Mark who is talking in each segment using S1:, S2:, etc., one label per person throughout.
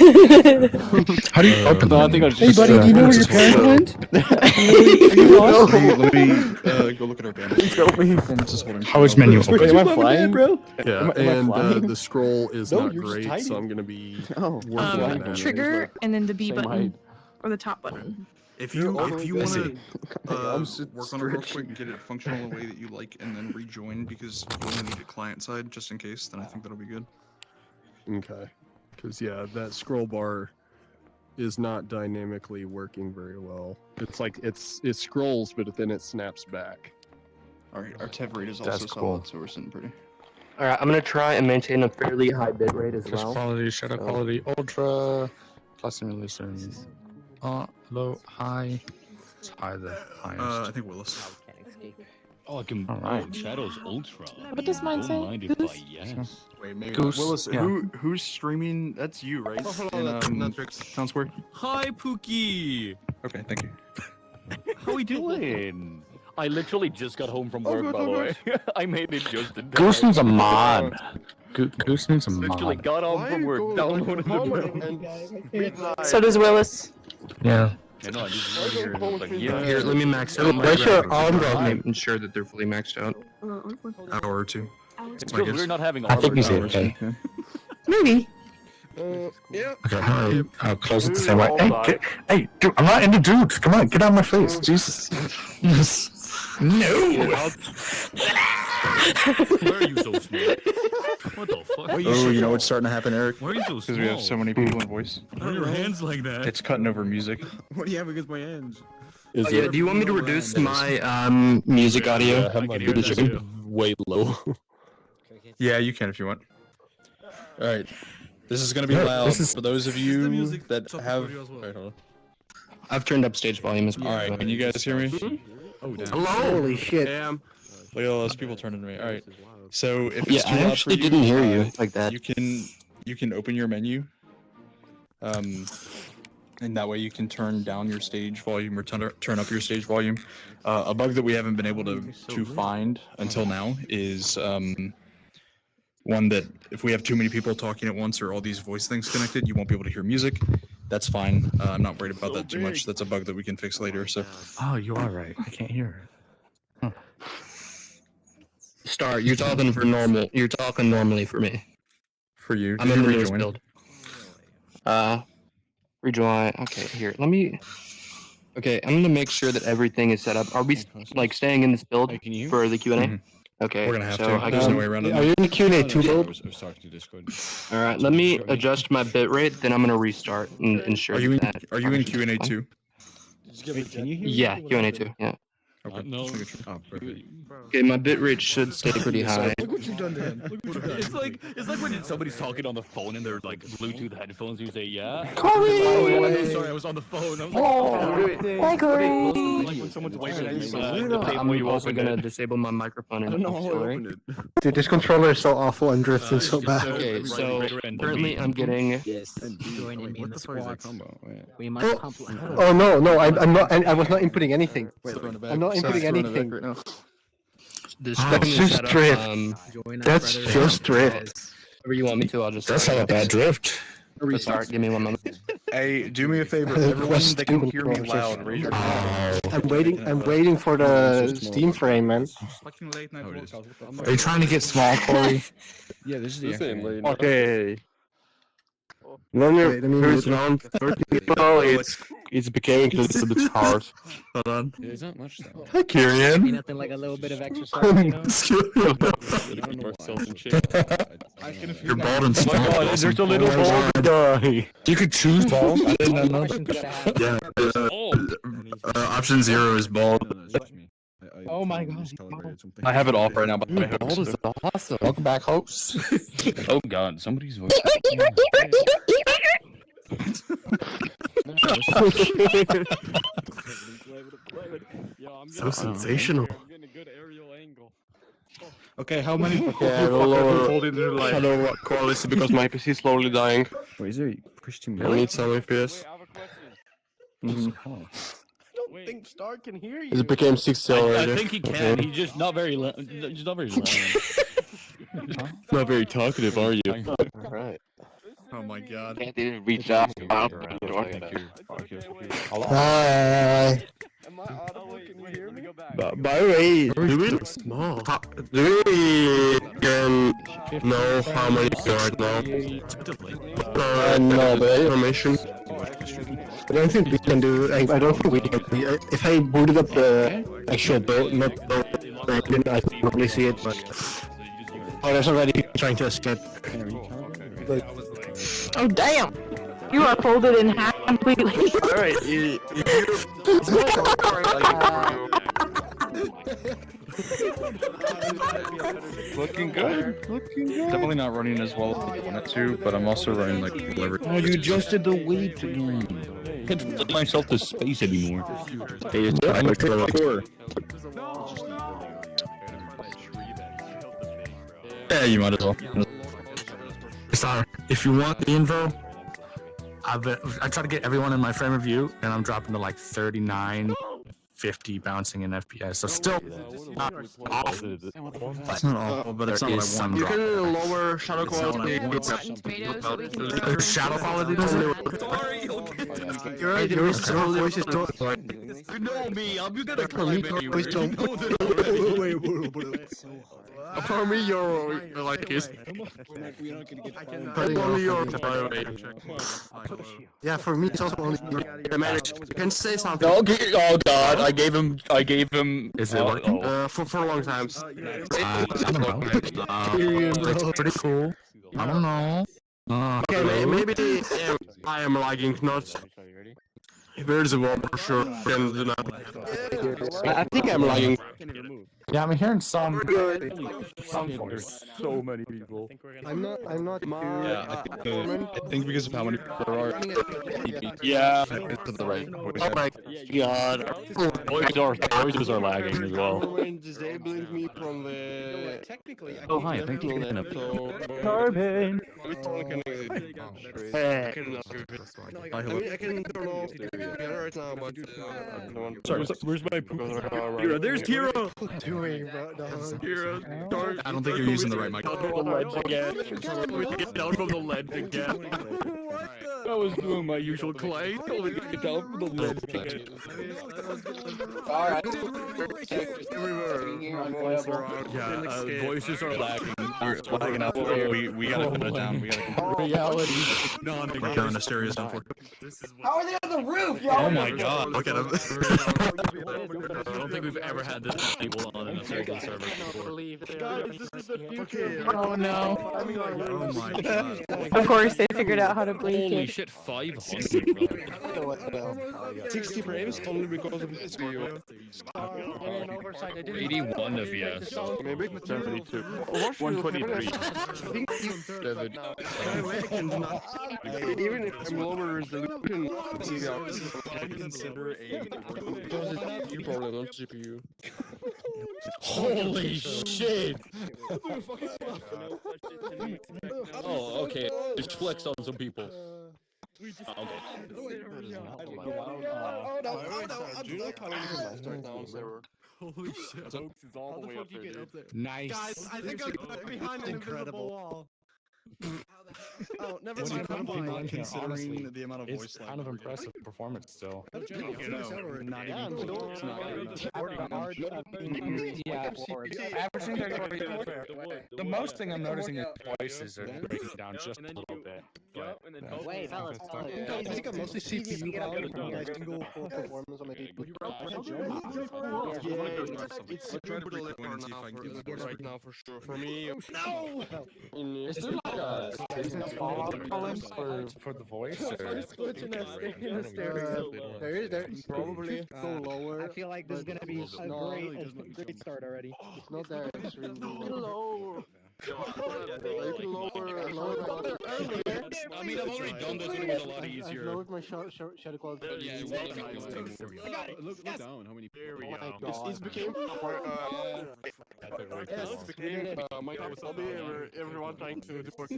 S1: How do you open
S2: No, I
S1: that?
S2: think I
S3: Hey
S2: just.
S3: buddy, do you know where your parents went? Are you lost?
S4: Let me go look at our banner.
S2: Help me.
S1: How is menu
S3: Wait,
S1: open?
S2: Am I
S3: Mom and Dad,
S2: flying?
S3: bro?
S5: Yeah,
S2: Am I
S5: and
S2: flying?
S5: the scroll is
S2: No,
S5: not
S2: you're just
S5: great,
S2: tiny.
S5: so I'm gonna be
S2: Oh,
S5: working on that.
S6: Trigger and then the B
S2: Same
S6: button
S2: height.
S6: or the top button.
S4: If you want to
S2: I'm
S4: work on it real quick, get it functional the way that you like, and then rejoin because you only need it client side just in case. Then I think that'll be good.
S5: Okay, because yeah, that scroll bar is not dynamically working very well. It's like it scrolls, but then it snaps back.
S4: All right, our TEV rate is also
S1: That's cool.
S4: solid, so we're sitting pretty.
S7: Alright, I'm gonna try and maintain a fairly high bit rate as
S1: Just
S7: well.
S1: quality, shadow quality, ultra, plus simulation. Low, high. It's high the highest.
S4: I think Willis.
S8: Oh, I can.
S1: Alright.
S8: Oh, Shadow's Ultra.
S6: What does mine
S8: Don't
S6: say?
S8: mind if I yes.
S4: Wait, maybe
S1: Goose,
S4: Willis.
S1: yeah.
S4: Who's streaming? That's you, right? In Town Square.
S8: Hi, Pookie.
S4: Okay, thank you.
S8: How we doing? I literally just got home from work, by the way. I made it just in time.
S1: Goose needs a mod. Goose needs a
S8: Literally
S1: mod.
S8: got home from work, downloaded the
S7: So does Willis.
S1: Yeah.
S8: I know, I just wanted to hear it, like, yeah.
S7: Here, let me max out my
S1: Where's your
S7: graphics
S1: arm,
S7: as
S1: bro?
S7: well, making sure that they're fully maxed out.
S4: Hour or two.
S8: It's feels weird not having
S1: I think
S8: armor
S1: he's
S8: now.
S1: okay.
S7: Maybe.
S5: Yeah.
S1: Okay, I'll close it the same way. Hey, dude, I'm not into dudes. Come on, get out of my face. Jesus. No.
S8: Why are you so small? What the fuck?
S4: Oh, you know what's starting to happen, Eric?
S8: Why are you so small?
S4: Because we have so many people in voice.
S8: Why are your hands like that?
S4: It's cutting over music.
S2: What do you have against my hands?
S5: Is
S7: Yeah,
S5: it?
S7: do you want me to reduce my music audio?
S5: Yeah, have my
S8: I can hear
S5: music
S8: that too.
S5: way low.
S4: Yeah, you can if you want. All right. This is gonna be
S1: Yeah,
S4: loud
S1: this is-
S4: for those of you that have.
S2: Wait, hold on.
S7: I've turned up stage volume as well.
S4: All right, can you guys hear me?
S2: Oh, damn.
S3: Holy shit.
S5: Damn.
S4: Look at all those people turning to me. All right. So if
S7: Yeah,
S4: it's too
S7: I
S4: loud for
S7: actually
S4: you,
S7: didn't hear you like that.
S4: you can open your menu. And that way you can turn down your stage volume or turn up your stage volume. A bug that we haven't been able to find until now is one that if we have too many people talking at once or all these voice things connected, you won't be able to hear music. That's fine. I'm not worried about that too much. That's a bug that we can fix later. So
S1: Oh, you are right. I can't hear it.
S7: Star, you're talking for normal. You're talking normally for me.
S4: for you,
S7: I'm
S4: did
S7: in
S4: you
S7: the newest
S4: rejoin?
S7: build. Rejoin. Okay, here. Let me. Okay, I'm gonna make sure that everything is set up. Are we like staying in this build
S8: Hey, can you hear?
S7: for the Q&A?
S4: Mhm.
S7: Okay.
S4: We're gonna have
S7: so
S4: to.
S7: I
S4: There's
S7: can-
S4: no way around
S3: Are
S4: it.
S3: you in the Q&A too,
S8: Yeah, I
S3: bro?
S8: was talking to Discord.
S7: All right. Let me adjust my bit rate. Then I'm gonna restart and ensure
S4: Are you in?
S7: that.
S4: Are you in Q&A too?
S8: Wait, can you hear?
S7: Yeah, Q&A too. Yeah.
S4: Okay.
S8: No.
S4: just making sure.
S8: Oh, perfect.
S7: Okay, my bit rate should stay pretty high.
S2: Look what you've done to him.
S8: It's like when somebody's talking on the phone and they're like Bluetooth headphones. You say, "Yeah."
S3: Corey!
S8: Oh, yeah, I'm sorry, I was on the phone. I was like,
S3: Hi, Corey!
S8: like when someone's waving at me.
S7: I'm also gonna disable my microphone
S2: I
S7: and
S2: don't know how I
S7: auxiliary.
S2: opened it.
S3: Dude, this controller is so awful and drifting so bad.
S7: Okay, so currently I'm getting.
S9: Yes, joining me in the squad. We
S3: Oh,
S9: must compliment.
S3: oh no, no, I'm not. I was not inputting anything. I'm not
S4: Sorry,
S3: inputting
S4: throwing it back
S3: anything.
S4: right now.
S7: The
S1: Oh,
S7: screen
S3: that's
S7: is
S3: just
S7: set up,
S3: drift.
S9: Join our
S3: That's
S9: brothers
S3: just
S9: and
S3: drift.
S9: sisters.
S7: Whatever you want me to, I'll just.
S1: That's not a bad drift.
S7: Restart. Give me 1 moment.
S4: Hey, do me a favor. Everyone that can hear me loud, raise your hand.
S1: Oh.
S3: I'm waiting for the Steam frame, man.
S4: Fucking late night workout.
S1: Are you trying to get small, Corey?
S2: Yeah, this is the
S5: This ain't
S2: acronym.
S5: late.
S3: Okay. When you're Wait, let me mute it.
S1: around 30 people, it's becoming a little bit hard.
S4: Hold on.
S2: There's not much though.
S1: Hi,
S9: Ain't
S1: Kyrian.
S9: nothing like a little bit of exercise, you know?
S1: You're bald and
S8: Oh my
S1: small.
S8: God, there's a little bald
S1: guy. You could choose bald. I didn't know.
S8: Yeah.
S4: Option 0 is bald.
S9: Oh my God.
S4: I have it off right now, but my
S1: Bald is awesome. Welcome back, host.
S8: Oh God, somebody's voice.
S1: So sensational.
S4: Okay, how many?
S3: Yeah, hello, quality because my PC is slowly dying.
S2: Wait, is there push too
S3: I need some FPS.
S2: I
S3: don't think Star can hear you. It became 60
S8: I
S3: already.
S8: think he can. He's just not very loud. Just not very loud.
S3: Not very talkative, are you?
S8: Alright.
S4: Oh my god.
S3: Can't even reach out.
S8: Hi.
S5: Am I audible? Can you hear me?
S3: By the way, do we can know how many you are right now?
S10: No, but
S3: Information.
S10: I don't think we can do. I don't think we can. If I booted up the actual build, not the then I can probably see it. But oh, there's already trying to escape.
S6: Oh damn! You are folded in half completely.
S3: Alright,
S4: Looking good. Definitely not running as well as I wanted to, but I'm also running like leverage.
S2: Oh, you adjusted the weight again.
S8: I can't fit myself to space anymore.
S3: hey,
S4: Yeah, you might as well.
S1: Sorry. If you want the info, I try to get everyone in my frame of view, and I'm dropping to like 39, 50 bouncing in FPS. So still not awful.
S4: It's not awful, but it's not what I want.
S3: you can lower shadow quality.
S1: Shadow quality.
S10: Your voice is totally.
S8: You know me, I'm gonna
S10: For me,
S8: climb
S10: your voice don't.
S3: For me, you're like is only your
S10: Yeah, for me it's also only.
S3: you can say something.
S8: Okay, oh god, I gave him.
S1: Is it working?
S3: For long times.
S1: I don't know. It's pretty cool. I don't know.
S3: Okay, maybe I am lagging, not. Where's the wall for sure? I think I'm lagging.
S1: Yeah, I'm hearing some.
S8: There's so many people.
S10: I'm not.
S4: Yeah, I think because of how many people there are.
S8: Yeah, it's to the right.
S3: Oh my god.
S8: Voices are lagging as well.
S3: Disabling me from the.
S8: Oh hi, thank you for getting up.
S3: Carbon. I can turn off the computer right now, but
S8: Sorry, where's my poop? Tira, there's Tira!
S10: Doing, bro.
S4: I don't think you're using the right mic.
S8: Get down from the ledge again. I was doing my usual clay. Get down from the ledge again. Yeah, voices are lagging.
S4: Lagging out. We gotta put it down. We gotta.
S8: Reality.
S4: We're down. Asteria's down for.
S11: How are they on the roof, yo?
S4: Oh my god! Look at him.
S8: I don't think we've ever had this many people on an Asteria server before.
S6: Oh no.
S4: Oh my god.
S6: Of course they figured out how to break
S8: Holy
S6: it.
S8: shit, 500.
S3: 60 frames only because of this video.
S8: 81 FPS.
S3: Maybe
S8: 72.
S3: 123. Even if I'm lower resolution,
S8: Consider a
S3: you probably not CPU.
S8: Holy shit! Oh, okay. Just flex on some people. Okay.
S5: Holy shit.
S1: Nice.
S5: Guys, I think I'm behind an invisible wall. Oh, never mind.
S4: Considering the amount of voice
S1: It's kind of impressive performance still.
S4: Not
S5: Yeah,
S4: even close. It's not good.
S1: Yeah, averaging 34 people. The most thing I'm noticing is voices are breaking down just a little bit.
S11: Wait, fellas,
S10: I think I'm mostly CPU powered, but I can go full performance on my PC.
S3: It's super lit right now for sure. For me,
S11: No!
S1: Is there like a Fallout column for the voice? Or?
S10: There probably go lower.
S9: I feel like this is gonna be a great start already.
S10: It's not that extreme.
S3: lower.
S8: I mean, I've already done this and it was a lot
S10: I've
S8: easier.
S10: lowered my shadow quality.
S8: Yeah, it
S5: Look down. How many?
S8: There we go.
S3: It became my hobby where everyone trying to do work.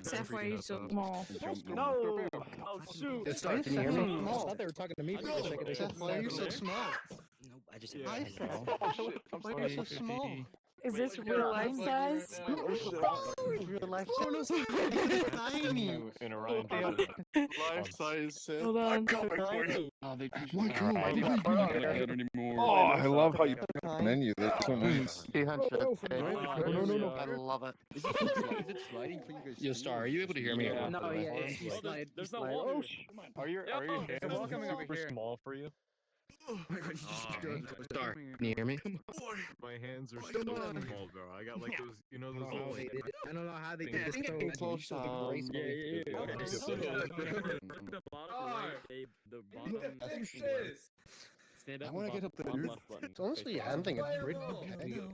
S6: Seth, why are you so small?
S11: No! Oh, shoot!
S10: Can you hear me?
S9: I thought they were talking to me for a second.
S10: Seth, why are you so small?
S11: No, I just...
S10: Hi, Seth. Why are you so small?
S6: Is this real life size?
S10: Real life size. Tiny.
S3: Life size set.
S6: Hold on.
S2: Oh, I love how you put the menu. That's so nice.
S7: I love it.
S8: Is it sliding for you guys?
S7: Yo, Star, are you able to hear me?
S9: No, yeah, it's you slide.
S8: There's
S9: you
S8: no
S9: slide.
S8: wall.
S9: Oh,
S8: Are your hands super small for you?
S7: Star, can you hear me?
S8: My hands are so small, bro. I got like those, you know, those
S9: oh,
S8: little.
S9: I don't know how they
S8: Yeah,
S9: get
S8: I
S9: this
S8: think
S9: so
S8: it's close,
S9: so gracefully.
S2: I want to get up there, dude.
S10: It's honestly handling it pretty good.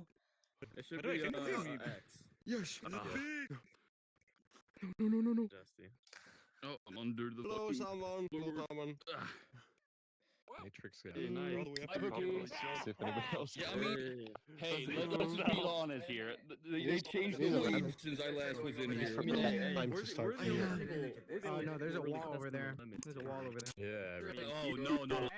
S8: It should be X.
S2: Yes.
S8: No.
S4: Oh, I'm under the
S3: Hello, someone. Hello, someone.
S8: Matrix.
S3: Hey, nice.
S8: See if anybody else.
S4: Yeah, I mean, hey, let's just be honest here. They changed the lead since I last was in here.
S10: Time to start.
S9: Oh no, there's a wall over there. There's a wall over there.
S8: Yeah.
S4: Oh no!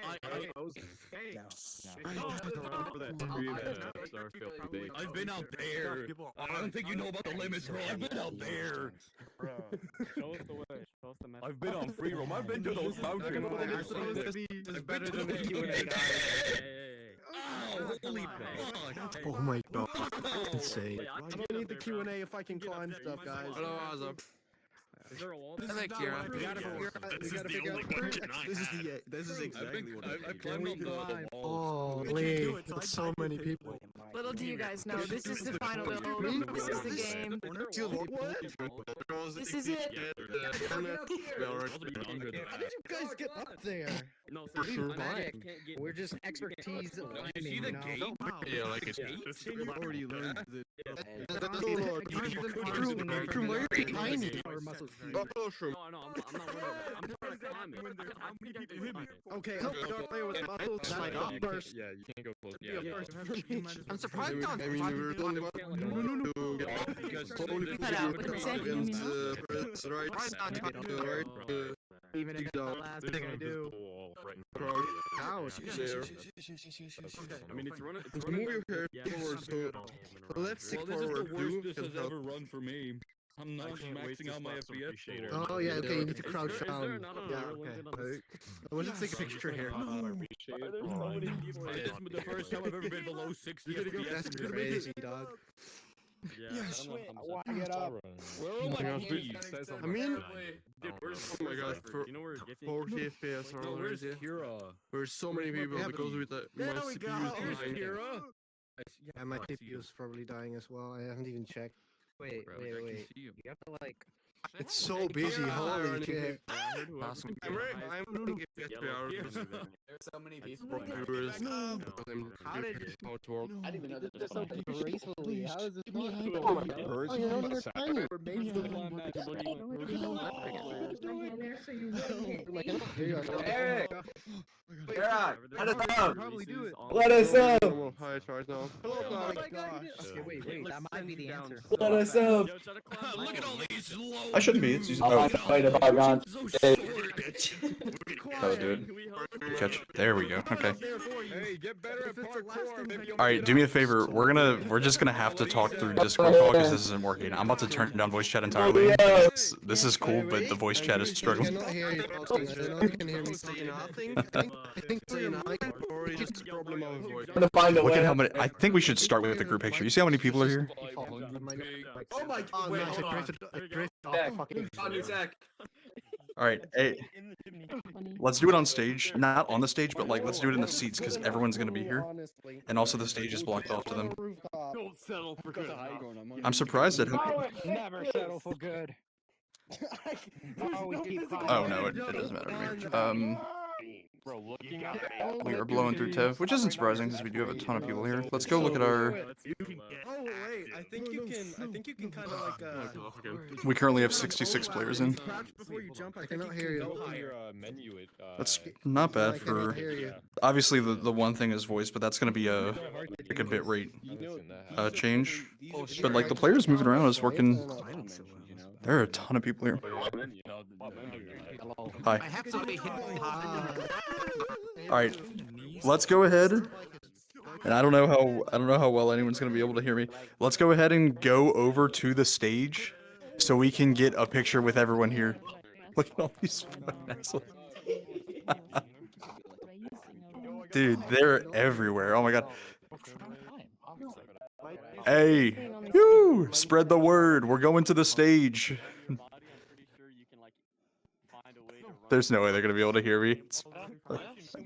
S4: I've been out there. I don't think you know about the limits, bro. I've been out there.
S8: Show us the way. Show us the map.
S4: I've been on free roam. I've been to those mountains.
S9: This is better than the Q&A, guys.
S4: Oh, holy fuck!
S10: Oh my god. Insane.
S5: I'm gonna need the Q&A if I can climb stuff, guys.
S3: Hello, Azam.
S8: Is there a wall?
S3: I like Kira.
S5: This is exactly what
S4: I've climbed up the
S10: Oh, Lee, that's so many people.
S6: Little do you guys know, this is the final build. This is the game. This is it.
S3: How did
S9: you guys get up there?
S8: No,
S9: We're just expertise climbing,
S4: You see the gate?
S3: Yeah, like it's
S5: already learned that.
S3: Oh, shroom.
S8: No, I'm not worried. I'm just trying to climb it. I think I can climb it.
S5: Okay, don't play with muscles. Slide up first.
S8: Yeah, you can't go close.
S5: Be a first for me.
S3: I'm surprised on I mean, we were the only one to get slowly
S6: Cut out with the second, you know.
S3: press right,
S9: Even if it's the last thing I do.
S5: Ouch.
S3: there.
S8: I mean, it's running.
S3: Move your head forward, so let's see
S4: Well, this is
S3: forward
S4: the worst
S3: too.
S4: this has
S3: because
S4: ever run for me. I'm not maxing out my FPS shader.
S10: Oh yeah, okay, you need to crouch
S8: Is there
S10: down.
S8: not a
S10: Yeah,
S8: better
S10: okay.
S8: link on this?
S10: I want to take a picture here.
S8: This is the first time I've ever been below 60
S10: That's
S8: FPS.
S10: crazy, dog.
S5: Yes.
S9: Get up.
S4: Where are my keys?
S3: I mean,
S8: Dude, where's
S3: oh my god, for
S8: you know where
S3: 40 FPS
S4: No,
S3: or
S4: where's
S3: where's
S4: Kira?
S3: There's so many people
S10: Yeah,
S3: because with the
S10: There
S3: my
S10: we
S3: CPU
S10: go.
S3: is dying.
S4: Kira?
S10: Yeah, my CPU is probably dying as well. I haven't even checked.
S9: Wait. You have to like.
S10: It's so busy. Holy shit.
S3: I'm thinking FPS per hour.
S11: There's so many people.
S9: How did
S3: how it works.
S11: I didn't even know that
S9: this so gracefully? How is this not?
S10: Oh my god. Oh, you're only tiny.
S11: Eric! Gerard, let us know!
S9: Probably do it.
S11: Let us know!
S3: High charge now.
S9: Oh my gosh. Okay, wait. That might be the answer.
S11: Let us know!
S4: Look at all these low.
S12: I shouldn't be. It's using.
S11: I'll
S12: Oh,
S11: find a bygone.
S12: that'll do it. Catch. There we go. Okay.
S8: Hey, get better at parkour. Maybe you'll
S12: All right. Do me a favor. We're just gonna have to talk through Discord call because this isn't working. I'm about to turn down voice chat entirely. This is cool, but the voice chat is
S10: I
S12: struggling.
S10: cannot hear you talking. I don't know if you can hear me.
S3: Say nothing.
S10: I think
S3: Say nothing. Or it's just a problem of voice.
S11: I'm gonna find a
S12: Look at
S11: way.
S12: how many. I think we should start with the group picture. You see how many people are here?
S11: Oh my
S10: Oh,
S11: wait,
S10: no,
S11: hold on.
S10: I drifted off
S11: Zach,
S10: the fucking.
S11: on your Zach.
S12: All right. Hey, let's do it on stage. Not on the stage, but like let's do it in the seats because everyone's gonna be here, and also the stage is blocked off to them.
S8: Don't settle for good.
S12: I'm surprised at how.
S9: Never settle for good.
S12: Oh no, it doesn't matter to me.
S8: Bro, looking at
S12: We are blowing through Tev, which isn't surprising because we do have a ton of people here. Let's go look at our.
S5: Oh wait, I think you can kind of like
S12: We currently have 66 players in.
S5: crouch before you jump. I
S10: cannot hear you.
S8: menu.
S12: That's not bad
S10: I cannot
S12: for.
S10: hear you.
S12: Obviously, the one thing is voice, but that's gonna be a like a bit rate change. But like the players moving around is working. There are a ton of people here. Hi.
S9: I have something hidden behind.
S12: All right, let's go ahead And I don't know how well anyone's gonna be able to hear me. Let's go ahead and go over to the stage so we can get a picture with everyone here. Look at all these fucking assholes. Dude, they're everywhere. Oh my god. Hey, woo! Spread the word. We're going to the stage. There's no way they're gonna be able to hear me.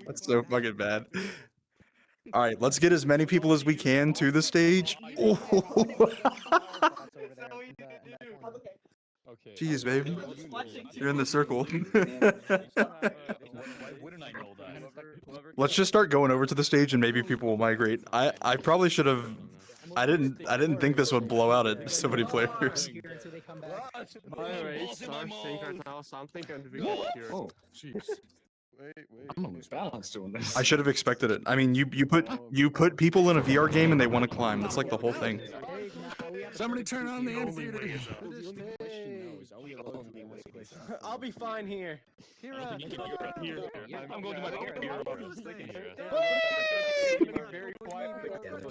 S12: That's so fucking bad. All right, let's get as many people as we can to the stage. Oh. Jeez, baby. You're in the circle. Let's just start going over to the stage and maybe people will migrate. I probably should have. I didn't think this would blow out at so many players.
S8: Oh, jeez. I'm gonna lose balance doing this.
S12: I should have expected it. I mean, you put people in a VR game and they want to climb. That's like the whole thing.
S8: Somebody turn on the amphitheater.
S11: I'll be fine here.
S8: I'm going to my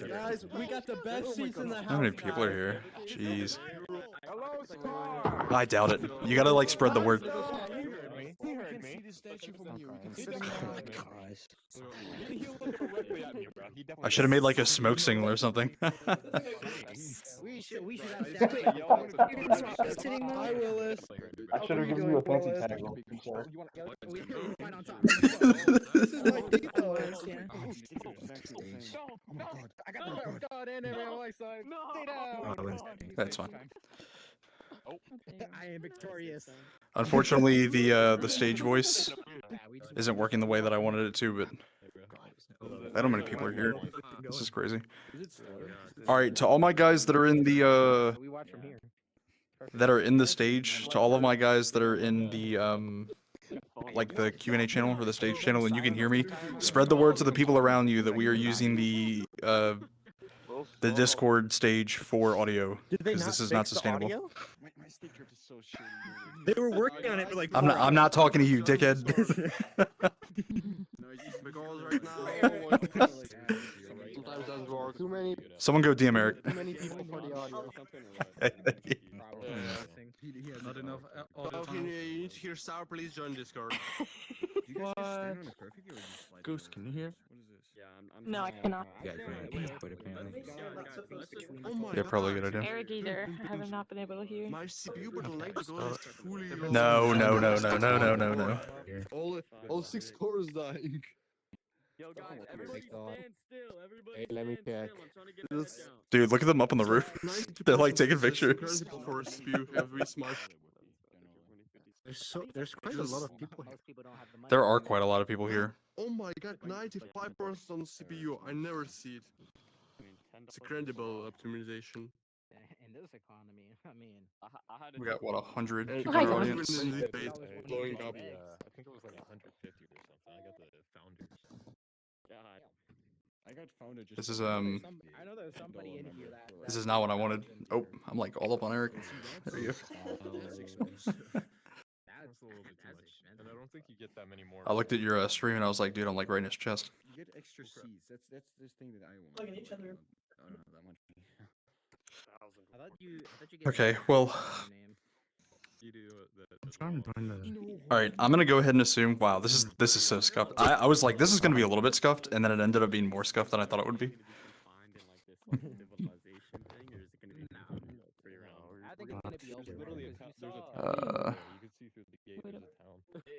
S11: Guys, we got the best seats in the house.
S12: How many people are here? Jeez. I doubt it. You gotta like spread the word. I should have made like a smoke signal or something.
S9: We should have
S11: Hi, Willis.
S10: I should have given you a fancy tag.
S11: This is my depot.
S12: That's fine.
S9: I am victorious.
S12: Unfortunately, the stage voice isn't working the way that I wanted it to, but I don't know how many people are here. This is crazy. All right, to all my guys that are in the stage, to all of my guys that are in the like the Q&A channel or the stage channel, and you can hear me, spread the word to the people around you that we are using the Discord stage for audio because this is not sustainable.
S9: They were working on it for like.
S12: I'm not talking to you, dickhead.
S10: Too many.
S12: Someone go DM Eric.
S10: Too many people for the audio.
S3: Not enough. If you need to hear Sour, please join Discord.
S9: What?
S1: Goose, can you hear?
S6: No, I cannot.
S12: Yeah, probably a good idea.
S6: Eric either. I have not been able to hear.
S3: My CPU button like to go is fully.
S12: No.
S2: All 6 cores dying.
S11: Yo, guys, everybody stand still. Everybody
S10: Hey, let me check.
S12: Dude, look at them up on the roof. They're like taking pictures.
S3: For CPU every smart.
S10: There's quite a lot of people here.
S12: There are quite a lot of people here.
S3: Oh my god, 95% on CPU. I never see it. It's incredible optimization.
S9: In this economy, I mean,
S12: We got what 100
S3: Hey,
S12: people in our
S6: God.
S12: audience.
S3: Blowing up.
S8: I think it was like 150 or something. I got the founders. I got founded just.
S12: This is
S9: I know there's somebody in here that.
S12: This is not what I wanted. Oh, I'm like all up on Eric. There you go.
S8: That's a little bit too much, and I don't think you get that many more.
S12: I looked at your stream and I was like, dude, I'm like right in his chest.
S2: You get extra seats. That's this thing that I want. Look at each other. I don't know that much.
S9: I thought you
S12: Okay, well.
S1: I'm trying to find the.
S12: All right, I'm gonna go ahead and assume. Wow, this is so scuffed. I was like, this is gonna be a little bit scuffed, and then it ended up being more scuffed than I thought it would be.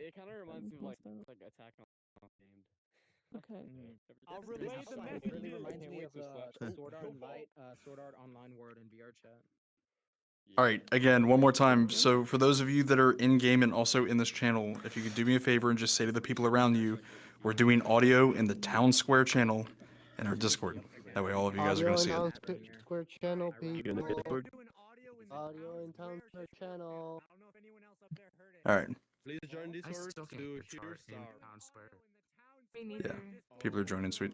S11: It kind of reminds me of like Attack on Titan.
S6: Okay.
S9: I'll relay the message. It really reminds me of Sword Art Light, Sword Art Online Word and VR chat.
S12: All right, again, one more time. So for those of you that are in game and also in this channel, if you could do me a favor and just say to the people around you, we're doing audio in the Town Square channel in our Discord. That way, all of you guys are gonna see it.
S10: Audio in Town Square channel, people. Audio in Town Square channel.
S9: I don't know if anyone else up there heard it.
S12: All right.
S3: Please join
S1: I
S3: Discord
S1: still
S3: to
S1: can't
S3: hear
S1: chart in
S3: Sour.
S1: Town Square.
S6: Me neither.
S12: Yeah, people are joining. Sweet.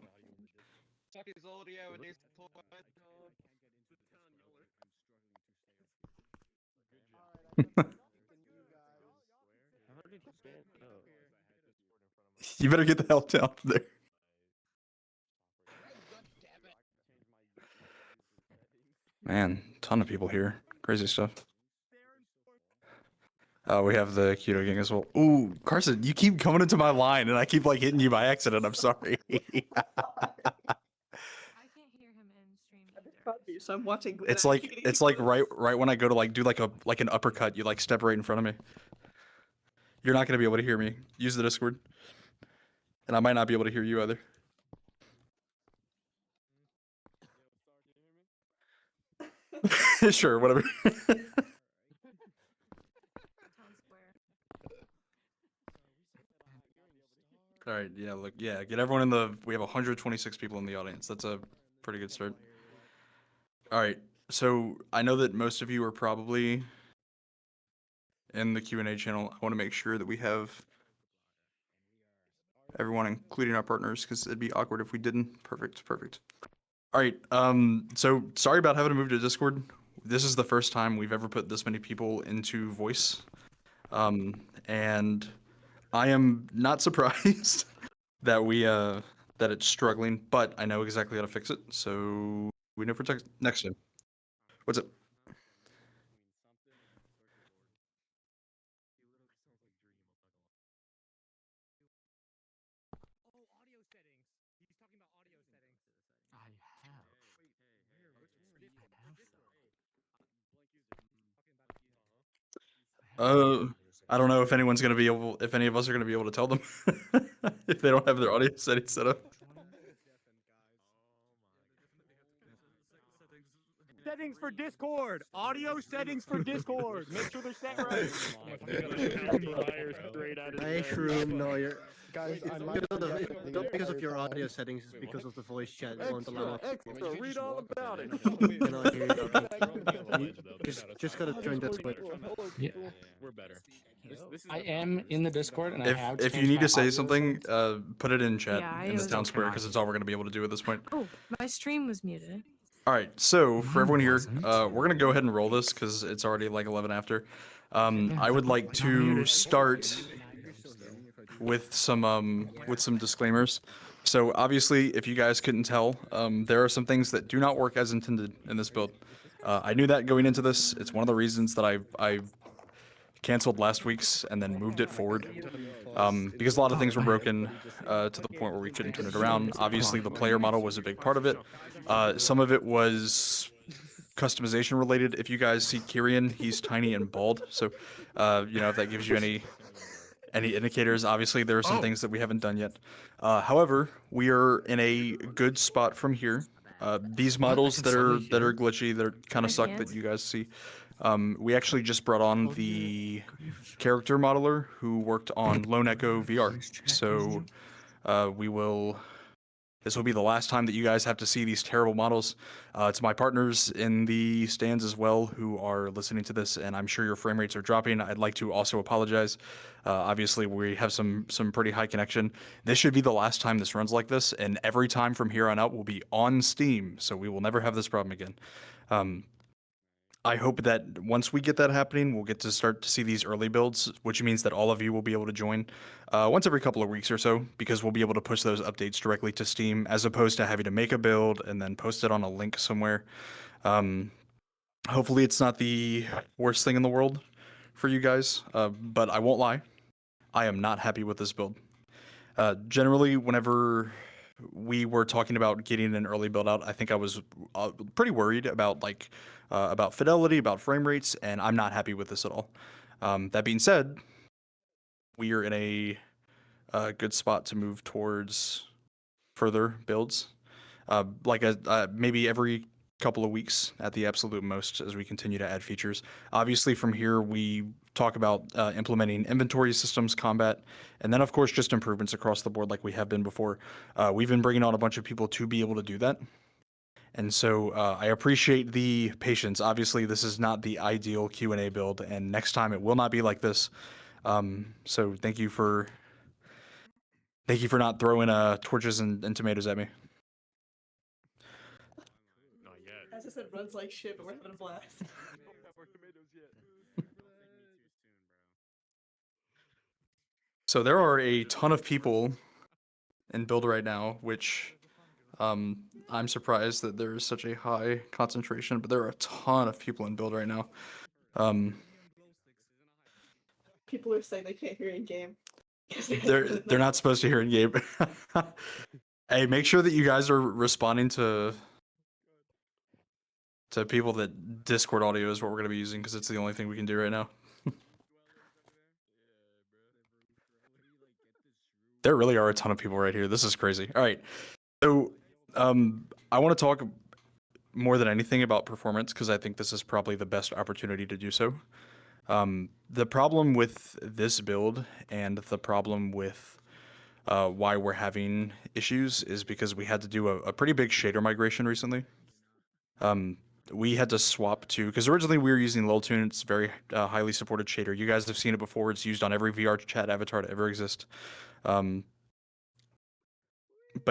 S12: You better get the hell down from there. Man, ton of people here. Crazy stuff. We have the Keto Gang as well. Ooh, Carson, you keep coming into my line, and I keep like hitting you by accident. I'm sorry.
S13: So I'm watching.
S12: It's like right when I go to like do like an uppercut, you like step right in front of me. You're not gonna be able to hear me. Use the Discord, and I might not be able to hear you either. Sure, whatever. All right, yeah, look, yeah, get everyone in the. We have 126 people in the audience. That's a pretty good start. All right, so I know that most of you are probably in the Q&A channel. I want to make sure that we have everyone, including our partners, because it'd be awkward if we didn't. Perfect, perfect. All right, so sorry about having to move to Discord. This is the first time we've ever put this many people into voice, and I am not surprised that that it's struggling, but I know exactly how to fix it, so we know for next time. What's up? I don't know if anyone's gonna be able, if any of us are gonna be able to tell them if they don't have their audio settings set up.
S8: Settings for Discord. Audio settings for Discord. Make sure they're set right.
S10: Shroom, no, you're guys. Because of your audio settings, it's because of the voice chat. It won't allow.
S3: Extra, read all about it.
S10: Cannot hear you. Just gotta join Discord.
S1: Yeah.
S8: We're better.
S1: I am in the Discord, and I have.
S12: If you
S1: changed
S12: need
S1: my
S12: to say
S1: audio
S12: something,
S1: settings.
S12: put it in chat
S14: Yeah,
S12: in the
S14: it
S12: town
S14: was
S12: square,
S1: okay.
S12: because it's all we're gonna be able to do at this point.
S14: Oh, my stream was muted.
S12: All right, so for everyone here,
S1: wasn't.
S12: we're gonna go ahead and roll this because it's already like 11 after. I would like to start with some disclaimers. So obviously, if you guys couldn't tell, there are some things that do not work as intended in this build. I knew that going into this. It's one of the reasons that I canceled last week's and then moved it forward, because a lot of things were broken to the point where we couldn't turn it around. Obviously, the player model was a big part of it. Some of it was customization related. If you guys see Kyrian, he's tiny and bald, so you know, if that gives you any indicators. Obviously, there are some things that we haven't done yet. However, we are in a good spot from here. These models that are glitchy, that kind of suck, that you guys see. We actually just brought on the character modeler who worked on Lone Echo VR. So this will be the last time that you guys have to see these terrible models. To my partners in the stands as well who are listening to this, and I'm sure your frame rates are dropping, I'd like to also apologize. Obviously, we have some pretty high connection. This should be the last time this runs like this, and every time from here on out will be on Steam, so we will never have this problem again. I hope that once we get that happening, we'll get to start to see these early builds, which means that all of you will be able to join once every couple of weeks or so, because we'll be able to push those updates directly to Steam, as opposed to having to make a build and then post it on a link somewhere. Hopefully it's not the worst thing in the world for you guys, but I won't lie, I am not happy with this build. Generally, whenever we were talking about getting an early build out, I think I was pretty worried about about fidelity, about frame rates, and I'm not happy with this at all. That being said, we are in a good spot to move towards further builds, maybe every couple of weeks at the absolute most, as we continue to add features. Obviously, from here we talk about implementing inventory systems, combat, and then of course just improvements across the board like we have been before. We've been bringing on a bunch of people to be able to do that. And so I appreciate the patience. Obviously, this is not the ideal Q&A build, and next time it will not be like this. So thank you for not throwing torches and tomatoes at me.
S13: As I said, runs like shit, but we're having a blast.
S12: So there are a ton of people in build right now, which I'm surprised that there is such a high concentration, but there are a ton of people in build right now.
S13: People are saying they can't hear in game.
S12: They're not supposed to hear in game. Hey, make sure that you guys are responding to people that Discord audio is what we're gonna be using because it's the only thing we can do right now. There really are a ton of people right here. This is crazy. All right, so I want to talk more than anything about performance because I think this is probably the best opportunity to do so. The problem with this build and the problem with why we're having issues is because we had to do a pretty big shader migration recently. We had to swap to, because originally we were using Lultune. It's a very highly supported shader. You guys have seen it before. It's used on every VR chat avatar to ever exist. But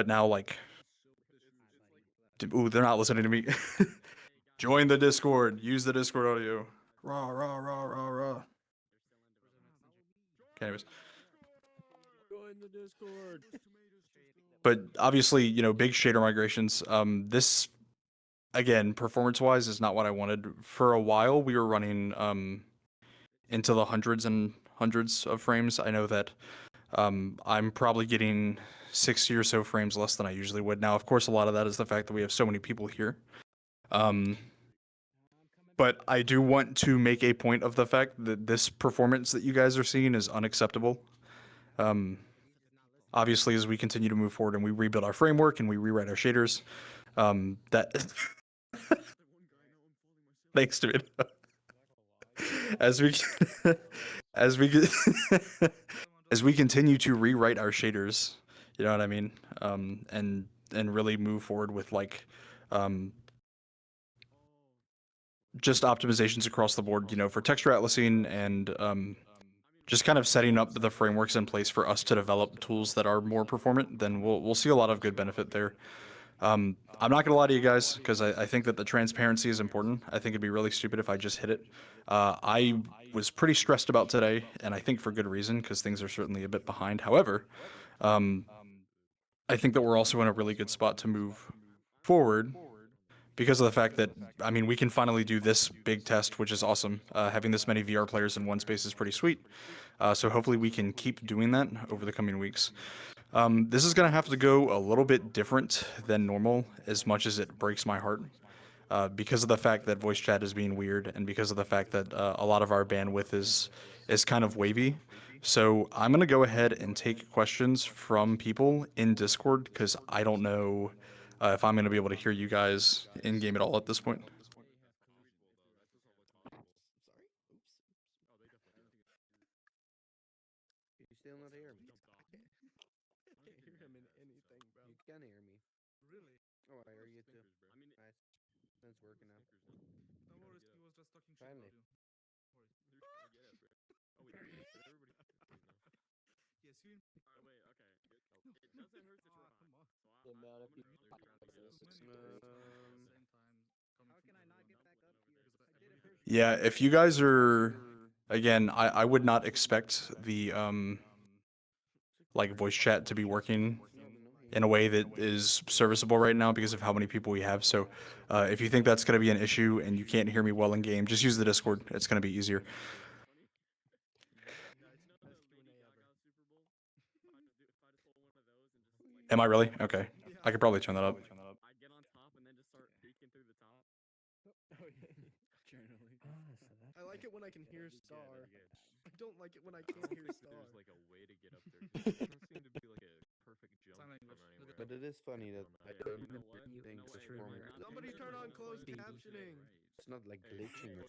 S12: now, like, ooh, they're not listening to me. Join the Discord. Use the Discord audio. Rah, rah, rah, rah, rah. Okay, anyways.
S8: Join the Discord.
S12: But obviously, you know, big shader migrations. This, again, performance-wise, is not what I wanted. For a while, we were running into the hundreds and hundreds of frames. I know that I'm probably getting 60 or so frames less than I usually would. Now, of course, a lot of that is the fact that we have so many people here. But I do want to make a point of the fact that this performance that you guys are seeing is unacceptable. Obviously, as we continue to move forward and we rebuild our framework and we rewrite our shaders, that thanks to it. As we as we continue to rewrite our shaders, you know what I mean, and really move forward with like just optimizations across the board, you know, for texture atlasing and just kind of setting up the frameworks in place for us to develop tools that are more performant, then we'll see a lot of good benefit there. I'm not gonna lie to you guys because I think that the transparency is important. I think it'd be really stupid if I just hit it. I was pretty stressed about today, and I think for good reason because things are certainly a bit behind. However, I think that we're also in a really good spot to move forward because of the fact that, I mean, we can finally do this big test, which is awesome. Having this many VR players in one space is pretty sweet. So hopefully we can keep doing that over the coming weeks. This is going to have to go a little bit different than normal, as much as it breaks my heart. Because of the fact that voice chat is being weird, and because of the fact that a lot of our bandwidth is kind of wavy. So I'm going to go ahead and take questions from people in Discord, because I don't know if I'm going to be able to hear you guys in-game at all at this point.
S15: You still not hear me? I can't hear him in anything, bro. You can hear me. Really? Oh, I hear you too. Nice. It's working now.
S16: No worries, he was just talking shit
S15: Finally.
S16: about you. Yes, you. Oh, wait, okay. It doesn't hurt to try. Come on.
S9: The amount of people
S16: How can I not get back up here? I did it first.
S12: Yeah, if you guys are, again, I would not expect the like voice chat to be working in a way that is serviceable right now because of how many people we have. So if you think that's going to be an issue and you can't hear me well in game, just use the Discord. It's going to be easier. Am I really? Okay. I could probably turn that up.
S11: I get on top and then just start peeking through the top.
S3: I like it when I can hear Star. I don't like it when I can't hear Star.
S11: There's like a way to get up there. It doesn't seem to be like a perfect jump from anywhere.
S15: But it is funny that I don't think the performance.
S3: Somebody turn on closed captioning.
S15: It's not like glitching or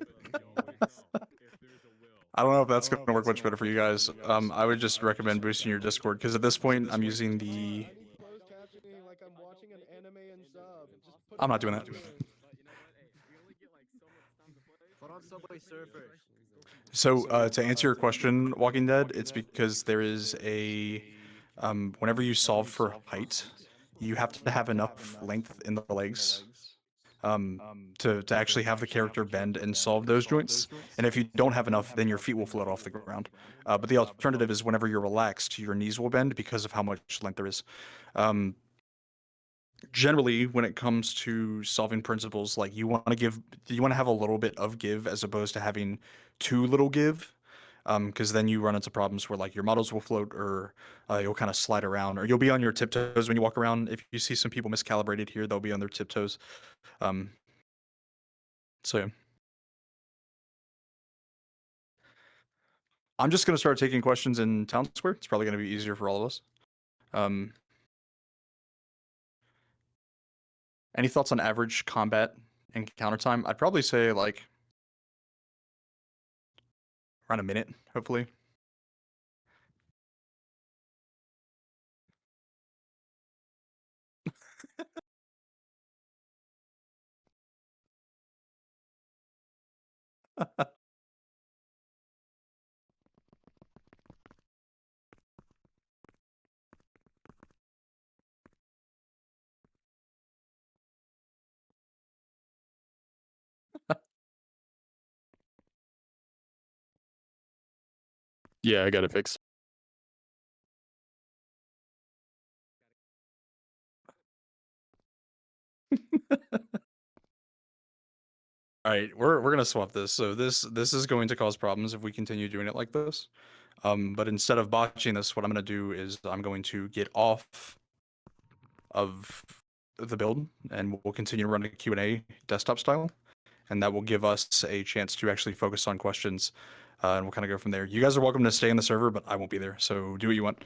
S12: I don't know if that's going to work much better for you guys. I would just recommend boosting your Discord because at this point I'm using the.
S3: Closed captioning like I'm watching an anime and sub. Just put
S12: I'm not doing that.
S9: Put on Subway Surfers.
S12: So to answer your question, Walking Dead, it's because there is a whenever you solve for height, you have to have enough length in the legs to actually have the character bend and solve those joints. And if you don't have enough, then your feet will float off the ground. But the alternative is whenever you're relaxed, your knees will bend because of how much length there is. generally, when it comes to solving principles, like you want to have a little bit of give as opposed to having too little give. Because then you run into problems where like your models will float, or you'll kind of slide around, or you'll be on your tiptoes when you walk around. If you see some people miscalibrated here, they'll be on their tiptoes. So yeah. I'm just gonna start taking questions in Town Square. It's probably gonna be easier for all of us. Any thoughts on average combat encounter time? I'd probably say like around a minute, hopefully.
S5: Yeah, I got it fixed.
S12: All right, we're gonna swap this. So this is going to cause problems if we continue doing it like this. But instead of botching this, what I'm gonna do is I'm going to get off of the build, and we'll continue running Q&A desktop style, and that will give us a chance to actually focus on questions, and we'll kind of go from there. You guys are welcome to stay in the server, but I won't be there, so do what you want.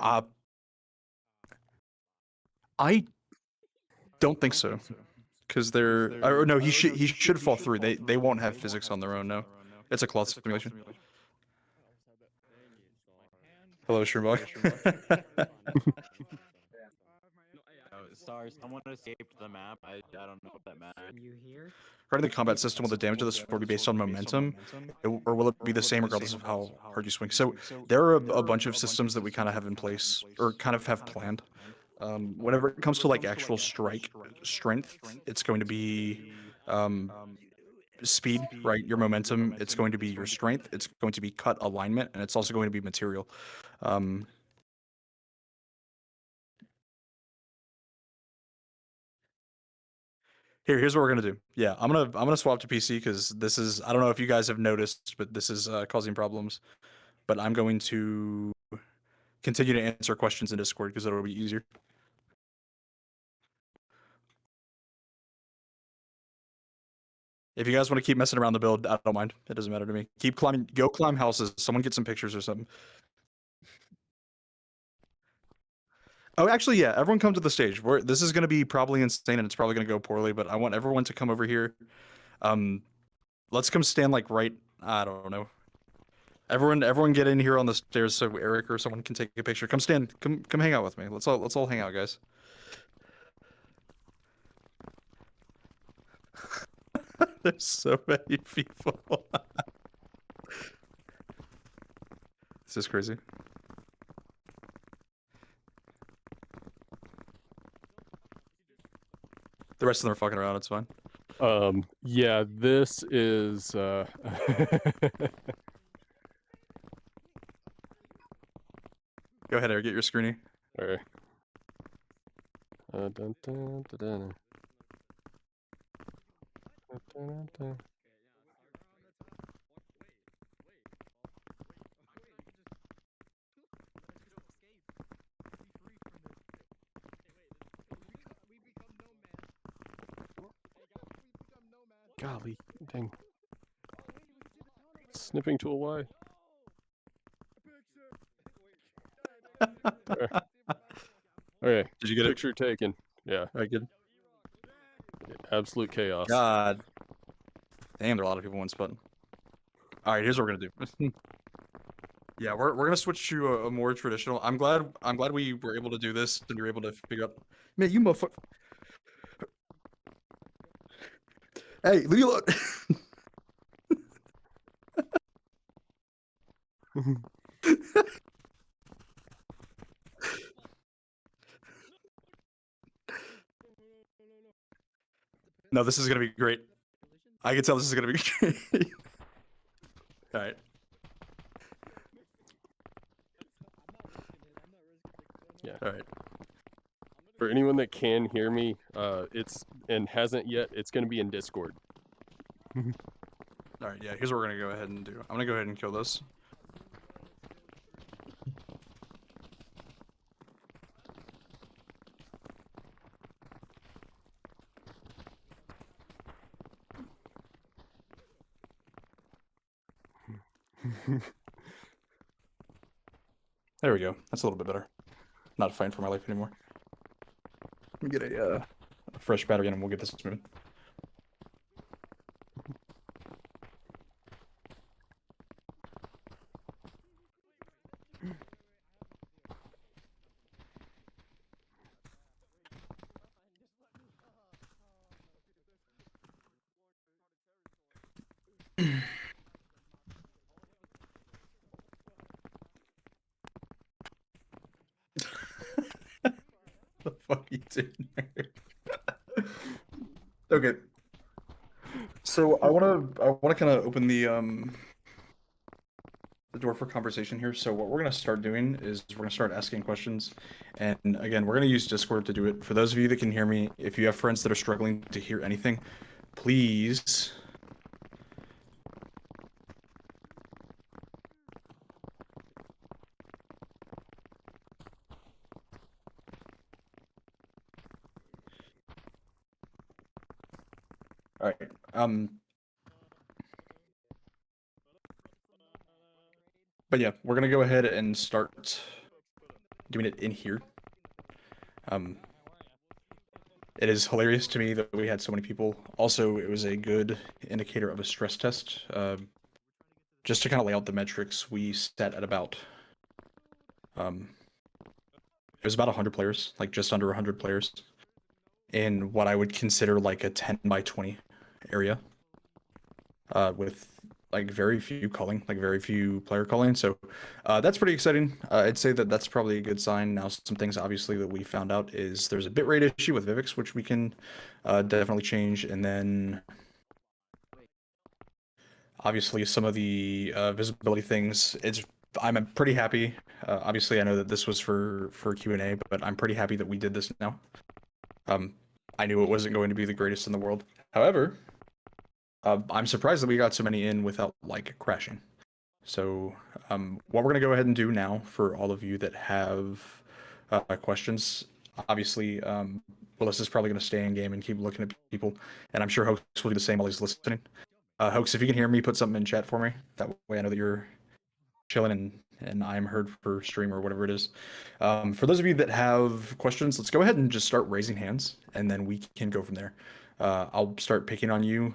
S12: I don't think so, because they're or no, he should fall through. They won't have physics on their own. No, it's a cloth simulation. Hello, Sherlock.
S17: Sorry, someone escaped the map. I don't know what that mattered.
S9: You here?
S12: Regarding the combat system, will the damage of the sword be based on momentum, or will it be the same regardless of how hard you swing? So there are a bunch of systems that we kind of have in place, or kind of have planned. Whenever it comes to like actual strike strength, it's going to be speed, right? Your momentum. It's going to be your strength. It's going to be cut alignment, and it's also going to be material. Here's what we're gonna do. Yeah, I'm gonna swap to PC because this is, I don't know if you guys have noticed, but this is causing problems. But I'm going to continue to answer questions in Discord because it'll be easier. If you guys want to keep messing around the build, I don't mind. It doesn't matter to me. Keep climbing. Go climb houses. Someone get some pictures or something. Oh, actually, yeah. Everyone come to the stage. This is going to be probably insane and it's probably going to go poorly, but I want everyone to come over here. Let's come stand like right. I don't know. Everyone get in here on the stairs so Eric or someone can take a picture. Come stand. Come hang out with me. Let's all hang out, guys. There's so many people. This is crazy. The rest of them are fucking around. It's fine.
S5: Yeah, this is
S12: Go ahead, Eric. Get your screening.
S5: Okay. Dun, dun, dun, dun. Dun, dun, dun. Golly, dang. Snipping tool, why? Okay.
S12: Did you get
S5: picture taken? Yeah.
S12: I good.
S5: Absolute chaos.
S12: God. Damn, there are a lot of people in one spot. All right, here's what we're gonna do. Yeah, we're gonna switch to a more traditional. I'm glad we were able to do this and you're able to figure out. Man, you motherfucker. Hey, leave me alone. No, this is gonna be great. I can tell this is gonna be great. All right. All right.
S5: For anyone that can hear me, it's and hasn't yet, it's going to be in Discord.
S12: All right. Yeah. Here's what we're gonna go ahead and do. I'm gonna go ahead and kill this. There we go. That's a little bit better. Not fighting for my life anymore. Let me get a fresh battery in and we'll get this moving. The fuck you doing there? Okay. So I wanna kind of open the door for conversation here. So what we're gonna start doing is we're gonna start asking questions, and again we're gonna use Discord to do it. For those of you that can hear me, if you have friends that are struggling to hear anything, please. All right. But yeah, we're gonna go ahead and start doing it in here. It is hilarious to me that we had so many people. Also, it was a good indicator of a stress test. Just to kind of lay out the metrics, we set at about it was about 100 players, like just under 100 players, in what I would consider like a 10 by 20 area, with like very few calling, like very few player calling. So that's pretty exciting. I'd say that that's probably a good sign. Now, some things obviously that we found out is there's a bitrate issue with Vivix, which we can definitely change, and then obviously some of the visibility things. I'm pretty happy. Obviously, I know that this was for Q&A, but I'm pretty happy that we did this now. I knew it wasn't going to be the greatest in the world. However, I'm surprised that we got so many in without like crashing. So what we're gonna go ahead and do now for all of you that have questions, obviously Willis is probably gonna stay in game and keep looking at people, and I'm sure Hoax will do the same while he's listening. Hoax, if you can hear me, put something in chat for me. That way I know that you're chilling and I'm heard for stream or whatever it is. For those of you that have questions, let's go ahead and just start raising hands, and then we can go from there. I'll start picking on you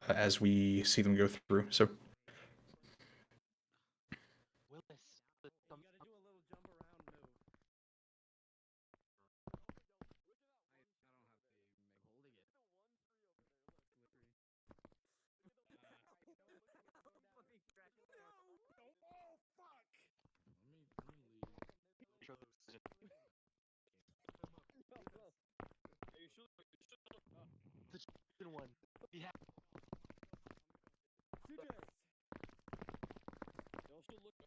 S12: as we see them go through. So.
S18: One. Yeah.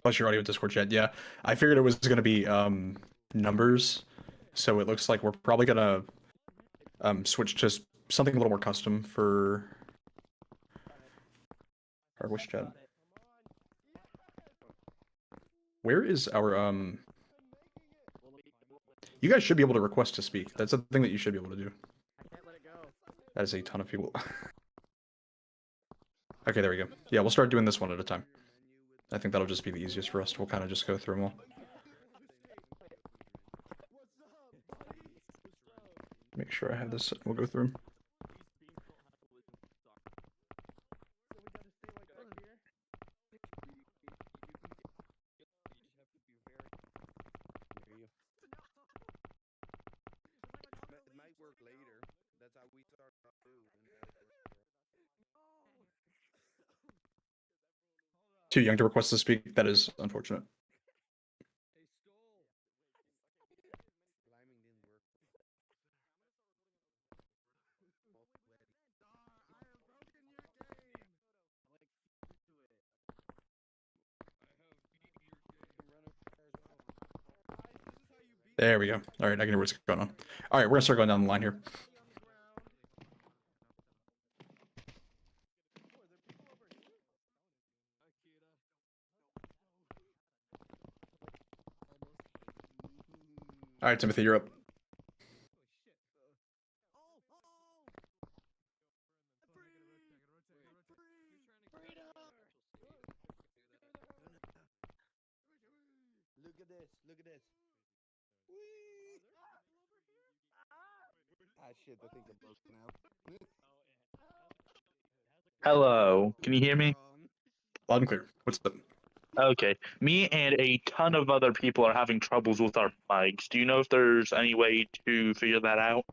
S12: Plus your audio Discord chat. Yeah, I figured it was going to be numbers, so it looks like we're probably going to switch to something a little more custom for our wish chat. Where is our You guys should be able to request to speak. That's a thing that you should be able to do. That is a ton of people. Okay, there we go. Yeah, we'll start doing this one at a time. I think that'll just be the easiest for us. We'll kind of just go through them all. Make sure I have this. We'll go through them.
S15: It might work later. That's how we start off too.
S12: Too young to request to speak. That is unfortunate. There we go. All right, I can hear what's going on. All right, we're gonna start going down the line here. All right, Timothy, you're up.
S15: Look at this. Look at this. Whee! Ah, shit. I think I'm broke now.
S18: Hello, can you hear me?
S12: Loud and clear. What's up?
S18: Okay, me and a ton of other people are having troubles with our mics. Do you know if there's any way to figure that out?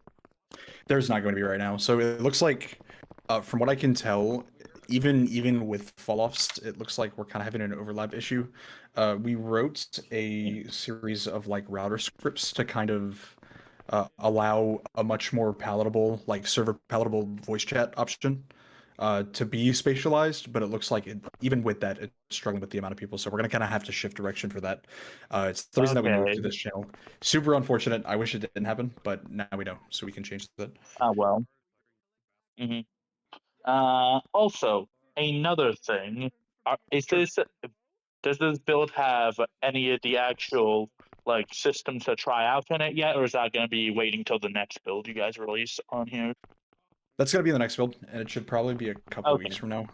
S12: There's not going to be right now. So it looks like, from what I can tell, even with fall-offs, it looks like we're kind of having an overlap issue. We wrote a series of like router scripts to kind of allow a much more palatable, like server palatable voice chat option to be spatialized, but it looks like even with that, it's struggling with the amount of people. So we're gonna kind of have to shift direction for that. It's the reason that we moved to this channel. Super unfortunate. I wish it didn't happen, but now we know, so we can change that.
S18: Oh well. Also, another thing, does this build have any of the actual like systems to try out in it yet, or is that going to be waiting till the next build you guys release on here?
S12: That's gonna be the next build, and it should probably be a couple weeks from now.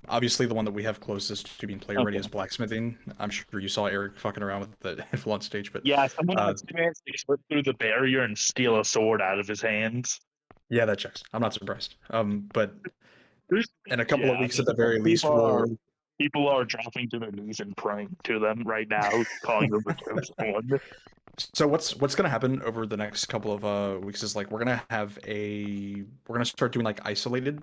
S12: Obviously, the one that we have closest to being player ready is blacksmithing. I'm sure you saw Eric fucking around with the headphone on stage, but
S18: Yeah, someone has to slip through the barrier and steal a sword out of his hands.
S12: yeah, that checks. I'm not surprised. But in a couple of weeks, at the very least,
S18: people are dropping to their knees and praying to them right now, calling them the chosen one.
S12: So what's gonna happen over the next couple of weeks is like we're gonna start doing like isolated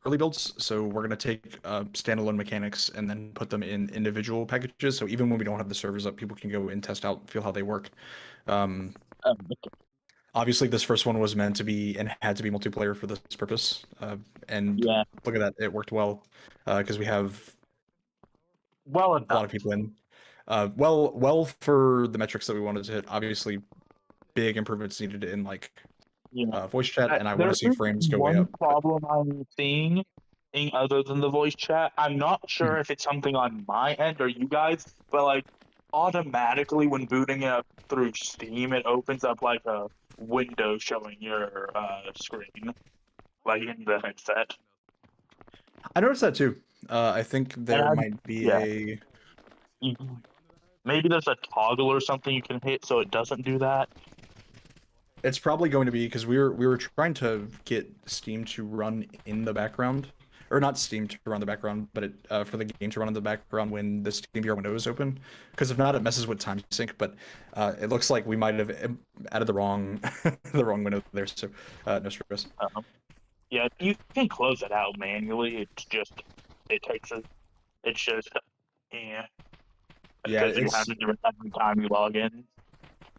S12: early builds. So we're gonna take standalone mechanics and then put them in individual packages. So even when we don't have the servers up, people can go and test out, feel how they work. Obviously, this first one was meant to be and had to be multiplayer for this purpose. And look at that, it worked well because we have a lot of people in. Well for the metrics that we wanted to hit. Obviously, big improvements needed in like voice chat, and I want to see frames go way up.
S18: One problem I'm seeing, other than the voice chat, I'm not sure if it's something on my end or you guys, but like automatically when booting it up through Steam, it opens up like a window showing your screen, like in the headset.
S12: I noticed that too. I think there might be a.
S18: Maybe there's a toggle or something you can hit so it doesn't do that.
S12: It's probably going to be because we were trying to get Steam to run in the background, or not Steam to run in the background, but for the game to run in the background when the Steam VR window is open. Because if not, it messes with time sync. But it looks like we might have added the wrong the wrong window there. So no stress.
S18: Yeah, you can close it out manually. It's just it's just yeah.
S12: Yeah,
S18: because you have to do it every time you log in.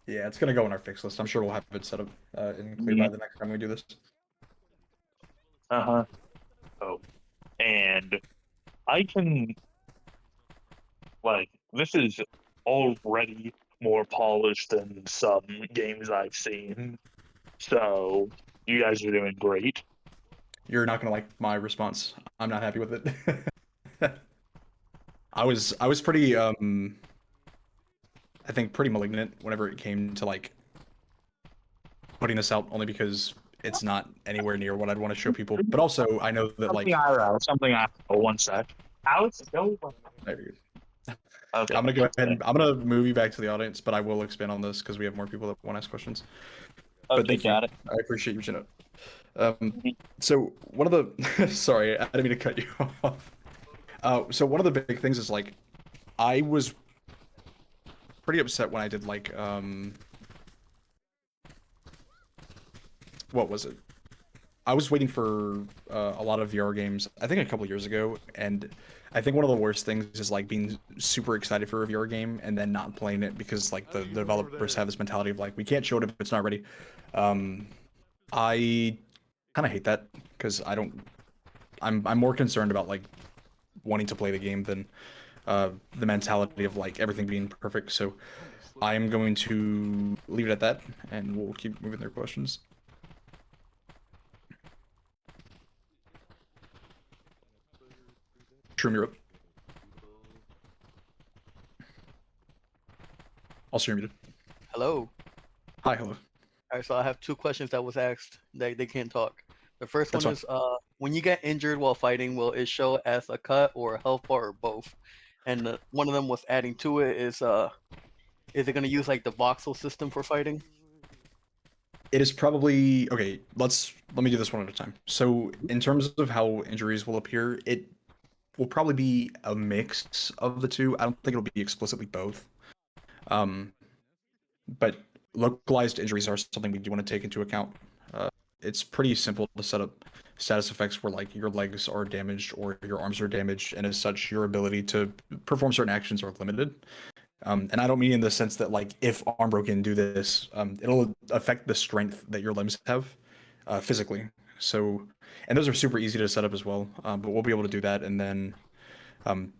S12: Yeah, it's gonna go on our fix list. I'm sure we'll have it set up and clear by the next time we do this.
S18: Oh, and I can this is already more polished than some games I've seen. So you guys are doing great.
S12: You're not gonna like my response. I'm not happy with it. I was pretty I think pretty malignant whenever it came to like putting this out, only because it's not anywhere near what I'd want to show people. But also I know that
S18: something I one sec. Alex, go.
S12: Okay.
S18: I'm
S12: gonna go ahead and I'm gonna move you back to the audience, but I will expand on this because we have more people that want to ask questions.
S18: Okay,
S12: but thank
S18: got
S12: you. I appreciate you reaching out. So one of the sorry, I didn't mean to cut you off. So one of the big things is like I was pretty upset when I did like what was it? I was waiting for a lot of VR games, I think a couple years ago, and I think one of the worst things is like being super excited for a VR game and then not playing it because like the developers have this mentality of like we can't show it if it's not ready. I kind of hate that because I'm more concerned about like wanting to play the game than the mentality of like everything being perfect. So I am going to leave it at that, and we'll keep moving their questions. Shroom, you're up. Also, you're muted.
S19: Hello.
S12: Hi, hello.
S19: Alright, so I have two questions that was asked that they can't talk. The first
S12: That's
S19: one
S12: fine.
S19: is, when you get injured while fighting, will it show as a cut or a health bar or both? And one of them was adding to it is it going to use like the voxel system for fighting?
S12: It is probably okay. Let me do this one at a time. So, in terms of how injuries will appear, it will probably be a mix of the two. I don't think it'll be explicitly both. But localized injuries are something we do want to take into account. It's pretty simple to set up status effects where like your legs are damaged or your arms are damaged, and as such, your ability to perform certain actions are limited. And I don't mean in the sense that like if arm broken, do this. It'll affect the strength that your limbs have physically. So, and those are super easy to set up as well. But we'll be able to do that and then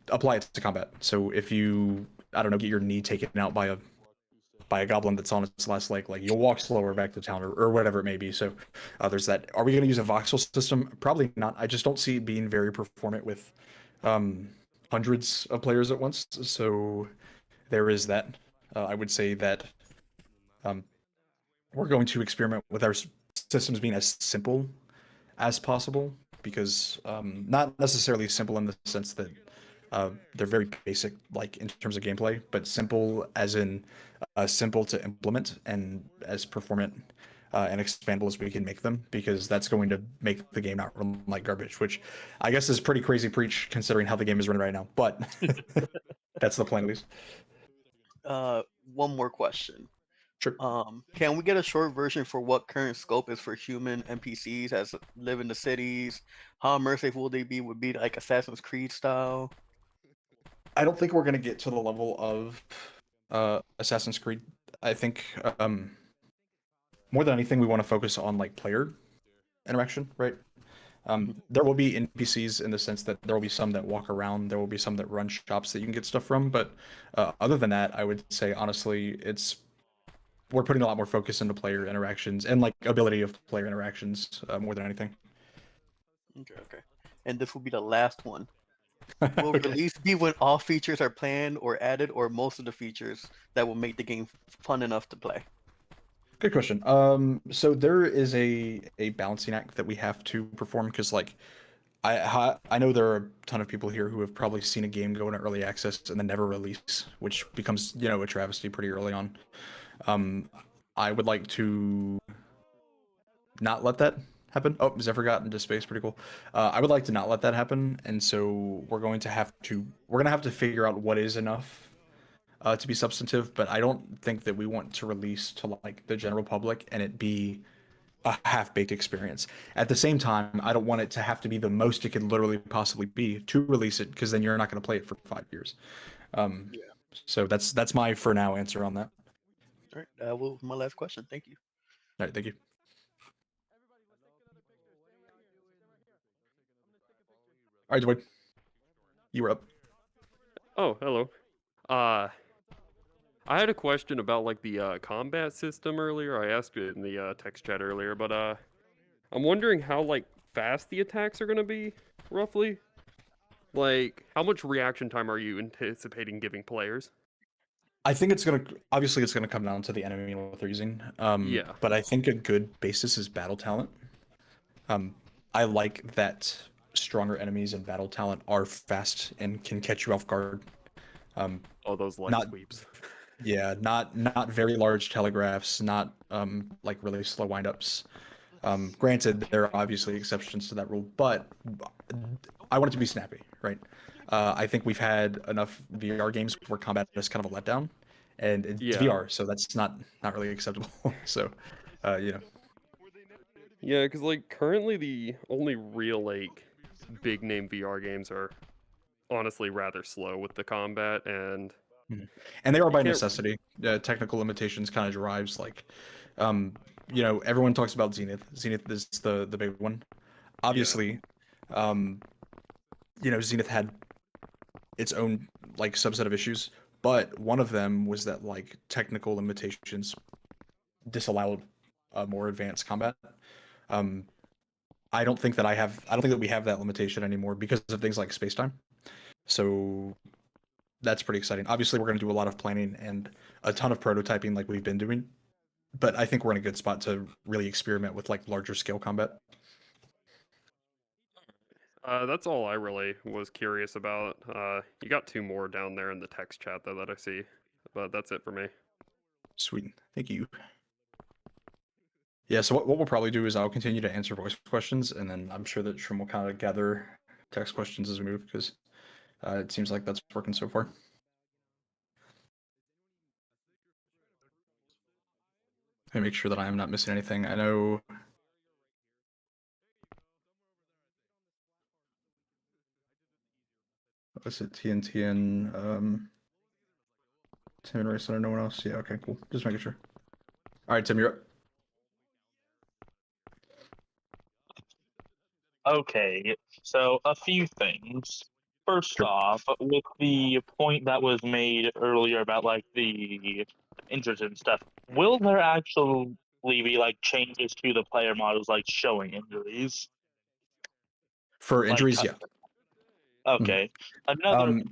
S12: apply it to combat. So if you, I don't know, get your knee taken out by a goblin that's on its last leg, like you'll walk slower back to town or whatever it may be. So there's that. Are we going to use a voxel system? Probably not. I just don't see it being very performant with hundreds of players at once. So there is that. I would say that we're going to experiment with our systems being as simple as possible because not necessarily simple in the sense that they're very basic, like in terms of gameplay, but simple as in simple to implement and as performant and expandable as we can make them, because that's going to make the game not run like garbage, which I guess is pretty crazy preach considering how the game is running right now. But that's the plan, at least.
S19: One more question.
S12: Sure.
S19: Can we get a short version for what current scope is for human NPCs as live in the cities? How immersive will they be? Would be like Assassin's Creed style?
S12: I don't think we're gonna get to the level of Assassin's Creed. I think more than anything, we want to focus on like player interaction, right? There will be NPCs in the sense that there will be some that walk around, there will be some that run shops that you can get stuff from, but other than that, I would say honestly, we're putting a lot more focus into player interactions and like ability of player interactions more than anything.
S19: Okay. And this will be the last one. Will
S12: Okay.
S19: release be when all features are planned or added, or most of the features that will make the game fun enough to play?
S12: Good question. So there is a balancing act that we have to perform because like I know there are a ton of people here who have probably seen a game go into early access and then never release, which becomes, you know, a travesty pretty early on. I would like to not let that happen. Oh, Zephyr got into space, pretty cool. I would like to not let that happen, and so we're going to have to figure out what is enough to be substantive, but I don't think that we want to release to like the general public and it be a half-baked experience. At the same time, I don't want it to have to be the most it could literally possibly be to release it, because then you're not going to play it for 5 years. So that's my for now answer on that.
S19: All right, that was my last question. Thank you.
S12: All right, thank you. All right, Dwight, you were up.
S20: Oh, hello. I had a question about like the combat system earlier. I asked it in the text chat earlier, but I'm wondering how like fast the attacks are gonna be, roughly. Like, how much reaction time are you anticipating giving players?
S12: I think it's gonna come down to the enemy and what they're using.
S20: Yeah.
S12: But I think a good basis is battle talent. I like that stronger enemies and battle talent are fast and can catch you off guard.
S20: Oh, those light sweeps.
S12: Yeah, not very large telegraphs, not like really slow windups. Granted, there are obviously exceptions to that rule, but I want it to be snappy, right? I think we've had enough VR games where combat is kind of a letdown, and it's VR, so that's not really acceptable. So, you know.
S20: Yeah, because like currently the only real like big name VR games are honestly rather slow with the combat, and
S12: they are by necessity. Technical limitations kind of drives like, you know, everyone talks about Zenith. Zenith is the big one. Obviously, you know, Zenith had its own like subset of issues, but one of them was that like technical limitations disallowed more advanced combat. I don't think that we have that limitation anymore because of things like spacetime. So that's pretty exciting. Obviously, we're going to do a lot of planning and a ton of prototyping like we've been doing, but I think we're in a good spot to really experiment with like larger scale combat.
S20: That's all I really was curious about. You got 2 more down there in the text chat though that I see, but that's it for me.
S12: Sweet, thank you. Yeah, so what we'll probably do is I'll continue to answer voice questions, and then I'm sure that Shrim will kind of gather text questions as we move, because it seems like that's working so far. Let me make sure that I am not missing anything. I know... What's it? TNTN, Tim and Race Center, no one else? Yeah, okay, cool. Just making sure. All right, Tim, you're up.
S18: Okay, so a few things. First off, with the point that was made earlier about like the injuries and stuff, will there actually be like changes to the player models, like showing injuries?
S12: For
S18: Like,
S12: injuries, yeah.
S18: Okay. Another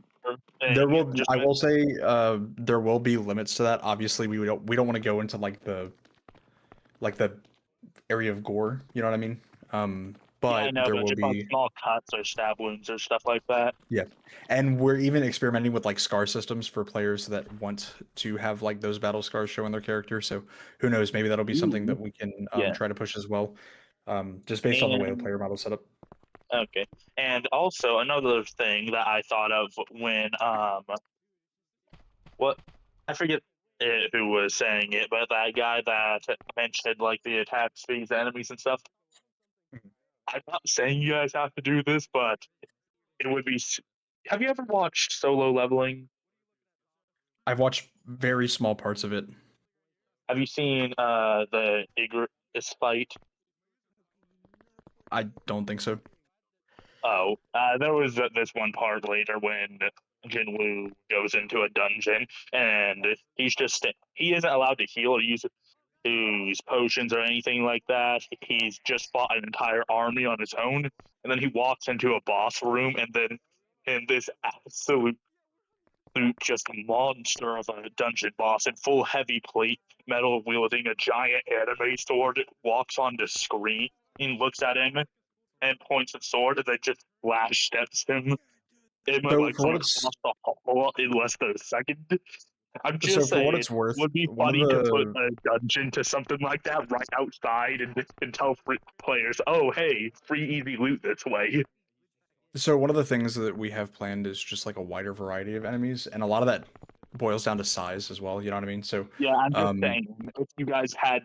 S12: There will.
S18: just
S12: I will say there will be limits to that. Obviously, we don't want to go into like the area of gore. You know what I mean? But
S18: yeah, I know,
S12: there
S18: but
S12: will
S18: just like
S12: be.
S18: small cuts or stab wounds or stuff like that.
S12: Yeah, and we're even experimenting with like scar systems for players that want to have like those battle scars show in their character. So who knows? Maybe that'll be something that we can
S18: Yeah.
S12: try to push as well, just based on the way the
S18: And-
S12: player model set up.
S18: Okay. And also another thing that I thought of when what I forget who was saying it, but that guy that mentioned like the attack speeds, enemies and stuff. I'm not saying you guys have to do this, but it would be. Have you ever watched Solo Leveling?
S12: I've watched very small parts of it.
S18: Have you seen the Igris fight?
S12: I don't think so.
S18: Oh, there was this one part later when Jinwoo goes into a dungeon and he isn't allowed to heal or use potions or anything like that. He's just fought an entire army on his own, and then he walks into a boss room, and this absolute just monster of a dungeon boss in full heavy plate metal wielding a giant anime sword walks onto screen and looks at him and points a sword and then just flash steps him. It
S12: So
S18: like
S12: for
S18: someone
S12: what it's
S18: crossed the hall in less than a second. I'm
S12: So
S18: just
S12: for what
S18: saying,
S12: it's worth,
S18: it would be
S12: one of
S18: funny to put
S12: the
S18: a dungeon to something like that right outside and tell players, oh, hey, free easy loot this way.
S12: one of the things that we have planned is just like a wider variety of enemies, and a lot of that boils down to size as well. You know what I mean? So
S18: Yeah, I'm just saying, if you guys had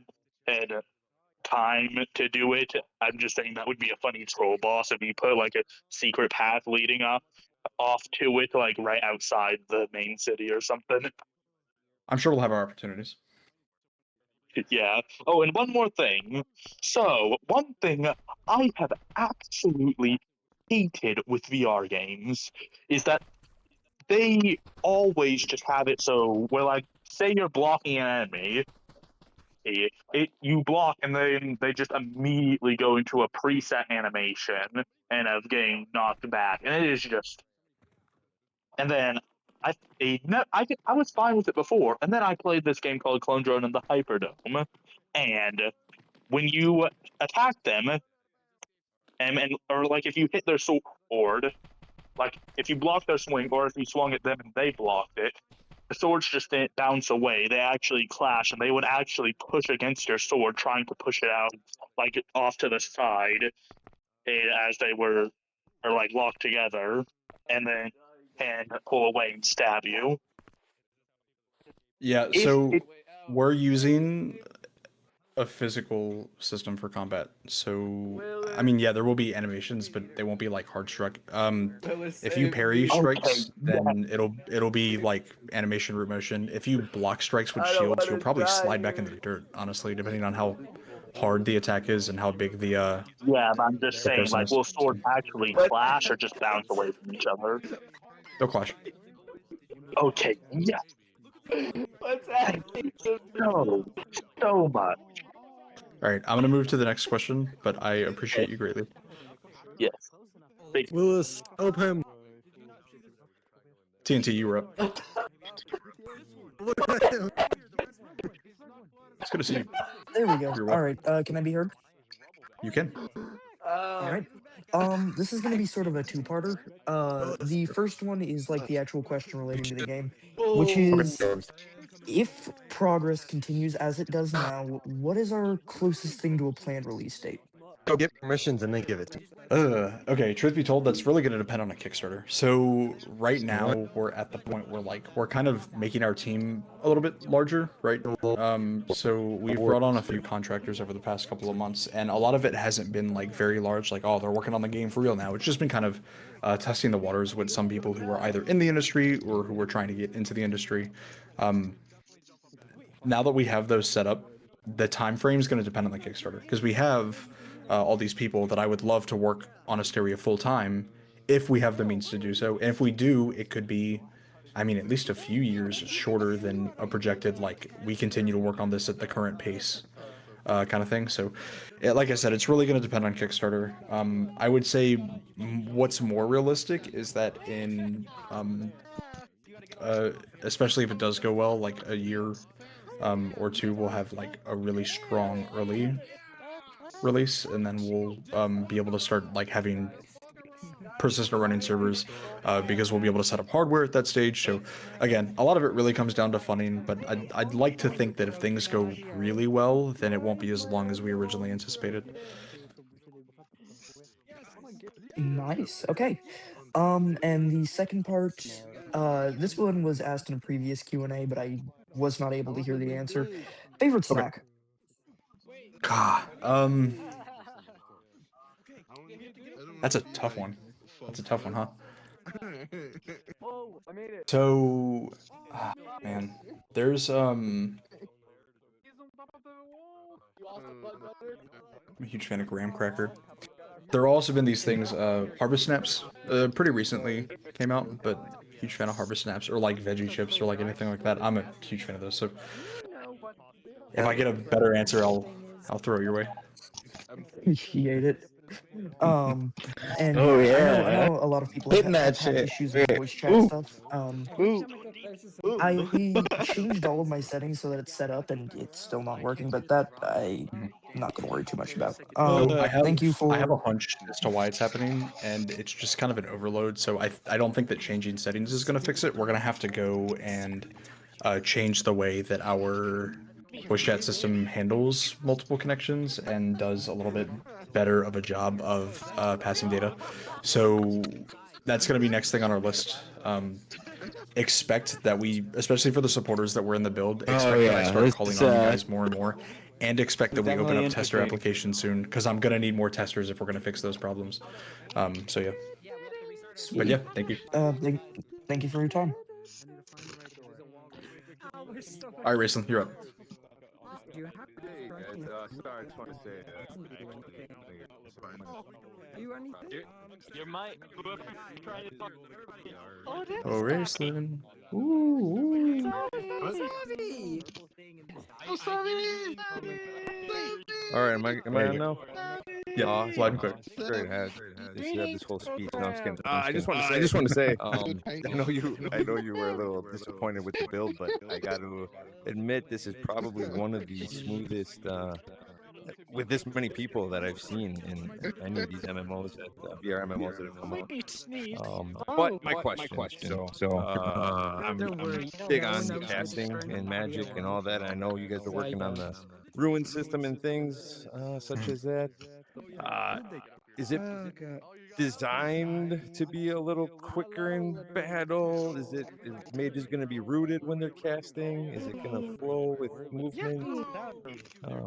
S18: time to do it, I'm just saying that would be a funny troll boss if you put like a secret path leading off to it, like right outside the main city or something.
S12: I'm sure we'll have our opportunities.
S18: Yeah. Oh, and one more thing. So, one thing I have absolutely hated with VR games is that they always just have it so where, like, say you're blocking an enemy, you block and then they just immediately go into a preset animation and of getting knocked back, and it is just. And then I was fine with it before, and then I played this game called Clone Drone in the Hyperdome, and when you attack them, or like if you hit their sword, like if you block their swing, or if you swung at them and they blocked it, the swords just didn't bounce away. They actually clash, and they would actually push against your sword, trying to push it out, like off to the side, as they were, or like locked together, and then pull away and stab you.
S12: Yeah, so we're using a physical system for combat. So I mean, yeah, there will be animations, but they won't be like hard strike. If you parry strikes, then it'll be like animation root motion. If you block strikes with shields, you'll probably slide back into the dirt, honestly, depending on how hard the attack is and how big the
S18: Yeah, but I'm just
S12: the
S18: saying,
S12: person
S18: like,
S12: is.
S18: will swords actually clash or just bounce away from each other?
S12: They'll clash.
S18: Okay, yeah. Let's add so much.
S12: All right, I'm gonna move to the next question, but I appreciate you greatly.
S18: Yes.
S5: Willis, help him.
S12: TNT, you were up.
S5: Look at him.
S12: It's good to see you.
S21: There we go.
S12: You're
S21: All
S12: welcome.
S21: right. Can I be heard?
S12: You can.
S21: All right. This is gonna be sort of a two-parter. The first one is like the actual question relating to the game, which is if progress continues as it does now, what is our closest thing to a planned release date?
S10: Go get permissions and then give it to you.
S12: Okay, truth be told, that's really going to depend on a Kickstarter. So right now we're at the point where we're kind of making our team a little bit larger, right? So we've brought on a few contractors over the past couple of months, and a lot of it hasn't been like very large, like, oh, they're working on the game for real now. It's just been kind of testing the waters with some people who are either in the industry or who are trying to get into the industry. Now that we have those set up, the time frame is going to depend on the Kickstarter, because we have all these people that I would love to work on Asteria full time if we have the means to do so. And if we do, it could be, I mean, at least a few years shorter than a projected, like, we continue to work on this at the current pace kind of thing. So, like I said, it's really going to depend on Kickstarter. I would say what's more realistic is that in, especially if it does go well, like a year or two, we'll have like a really strong early release, and then we'll be able to start like having persistent running servers because we'll be able to set up hardware at that stage. So again, a lot of it really comes down to funding, but I'd like to think that if things go really well, then it won't be as long as we originally anticipated.
S21: Nice. Okay. And the second part, this one was asked in a previous Q&A, but I was not able to hear the answer. Favorite snack?
S12: God, that's a tough one. That's a tough one, huh? So, man, there's I'm a huge fan of graham cracker. There have also been these things, harvest snaps, pretty recently came out, but huge fan of harvest snaps, or like veggie chips, or like anything like that. I'm a huge fan of those. So if I get a better answer, I'll throw it your way.
S21: Appreciate it. And
S10: Oh,
S21: I
S10: yeah.
S21: know a lot of people
S10: Hitting
S21: have
S10: that
S21: had
S10: shit.
S21: issues with
S10: Yeah.
S21: voice chat
S10: Ooh.
S21: stuff. I changed all of my settings so that it's set up, and it's still not working. But that I'm not gonna worry too much about. Thank you for.
S12: I have a hunch as to why it's happening, and it's just kind of an overload. So I don't think that changing settings is going to fix it. We're going to have to go and change the way that our voice chat system handles multiple connections and does a little bit better of a job of passing data. So that's going to be next thing on our list. Expect that we, especially for the supporters that were in the build, expect that I start calling on you guys more and more, and expect that we open up tester applications soon, because I'm gonna need more testers if we're gonna fix those problems. So yeah. But yeah, thank you.
S21: Thank you for your time.
S12: All right, Rayson, you're up.
S11: Hey guys, sorry, I just want to say
S17: Your mic, whoever trying to talk.
S12: Oh, Rayson.
S2: All right, am I on now?
S12: Yeah, slide and quick.
S2: Straight ahead. You have this whole speech. No, I'm just kidding. I just want to say, I know you were a little disappointed with the build, but I got to admit this is probably one of the smoothest with this many people that I've seen in any of these MMOs, VR MMOs that have come out. But my question, I'm big on casting and magic and all that. I know you guys are working on the ruin system and things such as that. Is it designed to be a little quicker in battle? Is mages going to be rooted when they're casting? Is it going to flow with movement?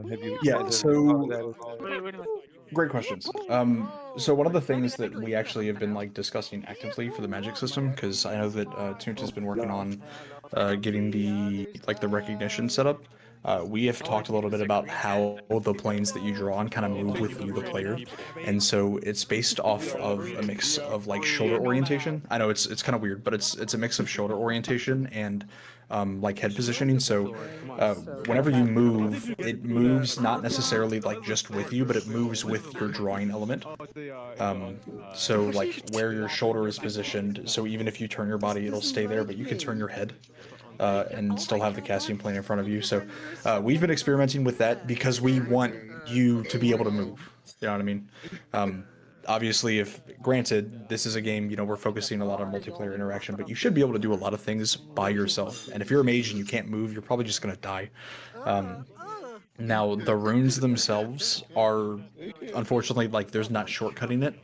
S2: Have you?
S12: Yeah. So great questions. So one of the things that we actually have been like discussing actively for the magic system, because I know that Toont has been working on getting the recognition set up.
S4: we have talked a little bit about how the planes that you draw on kind of move with you, the player, and so it's based off of a mix of like shoulder orientation. I know it's kind of weird, but it's a mix of shoulder orientation and like head positioning. So whenever you move, it moves not necessarily like just with you, but it moves with your drawing element. So like where your shoulder is positioned, so even if you turn your body, it'll stay there, but you can turn your head and still have the casting plane in front of you. So we've been experimenting with that because we want you to be able to move. You know what I mean? Obviously, if granted, this is a game, you know, we're focusing a lot on multiplayer interaction, but you should be able to do a lot of things by yourself. And if you're a mage and you can't move, you're probably just gonna die. Now, the runes themselves are, unfortunately, like, there's not shortcutting it,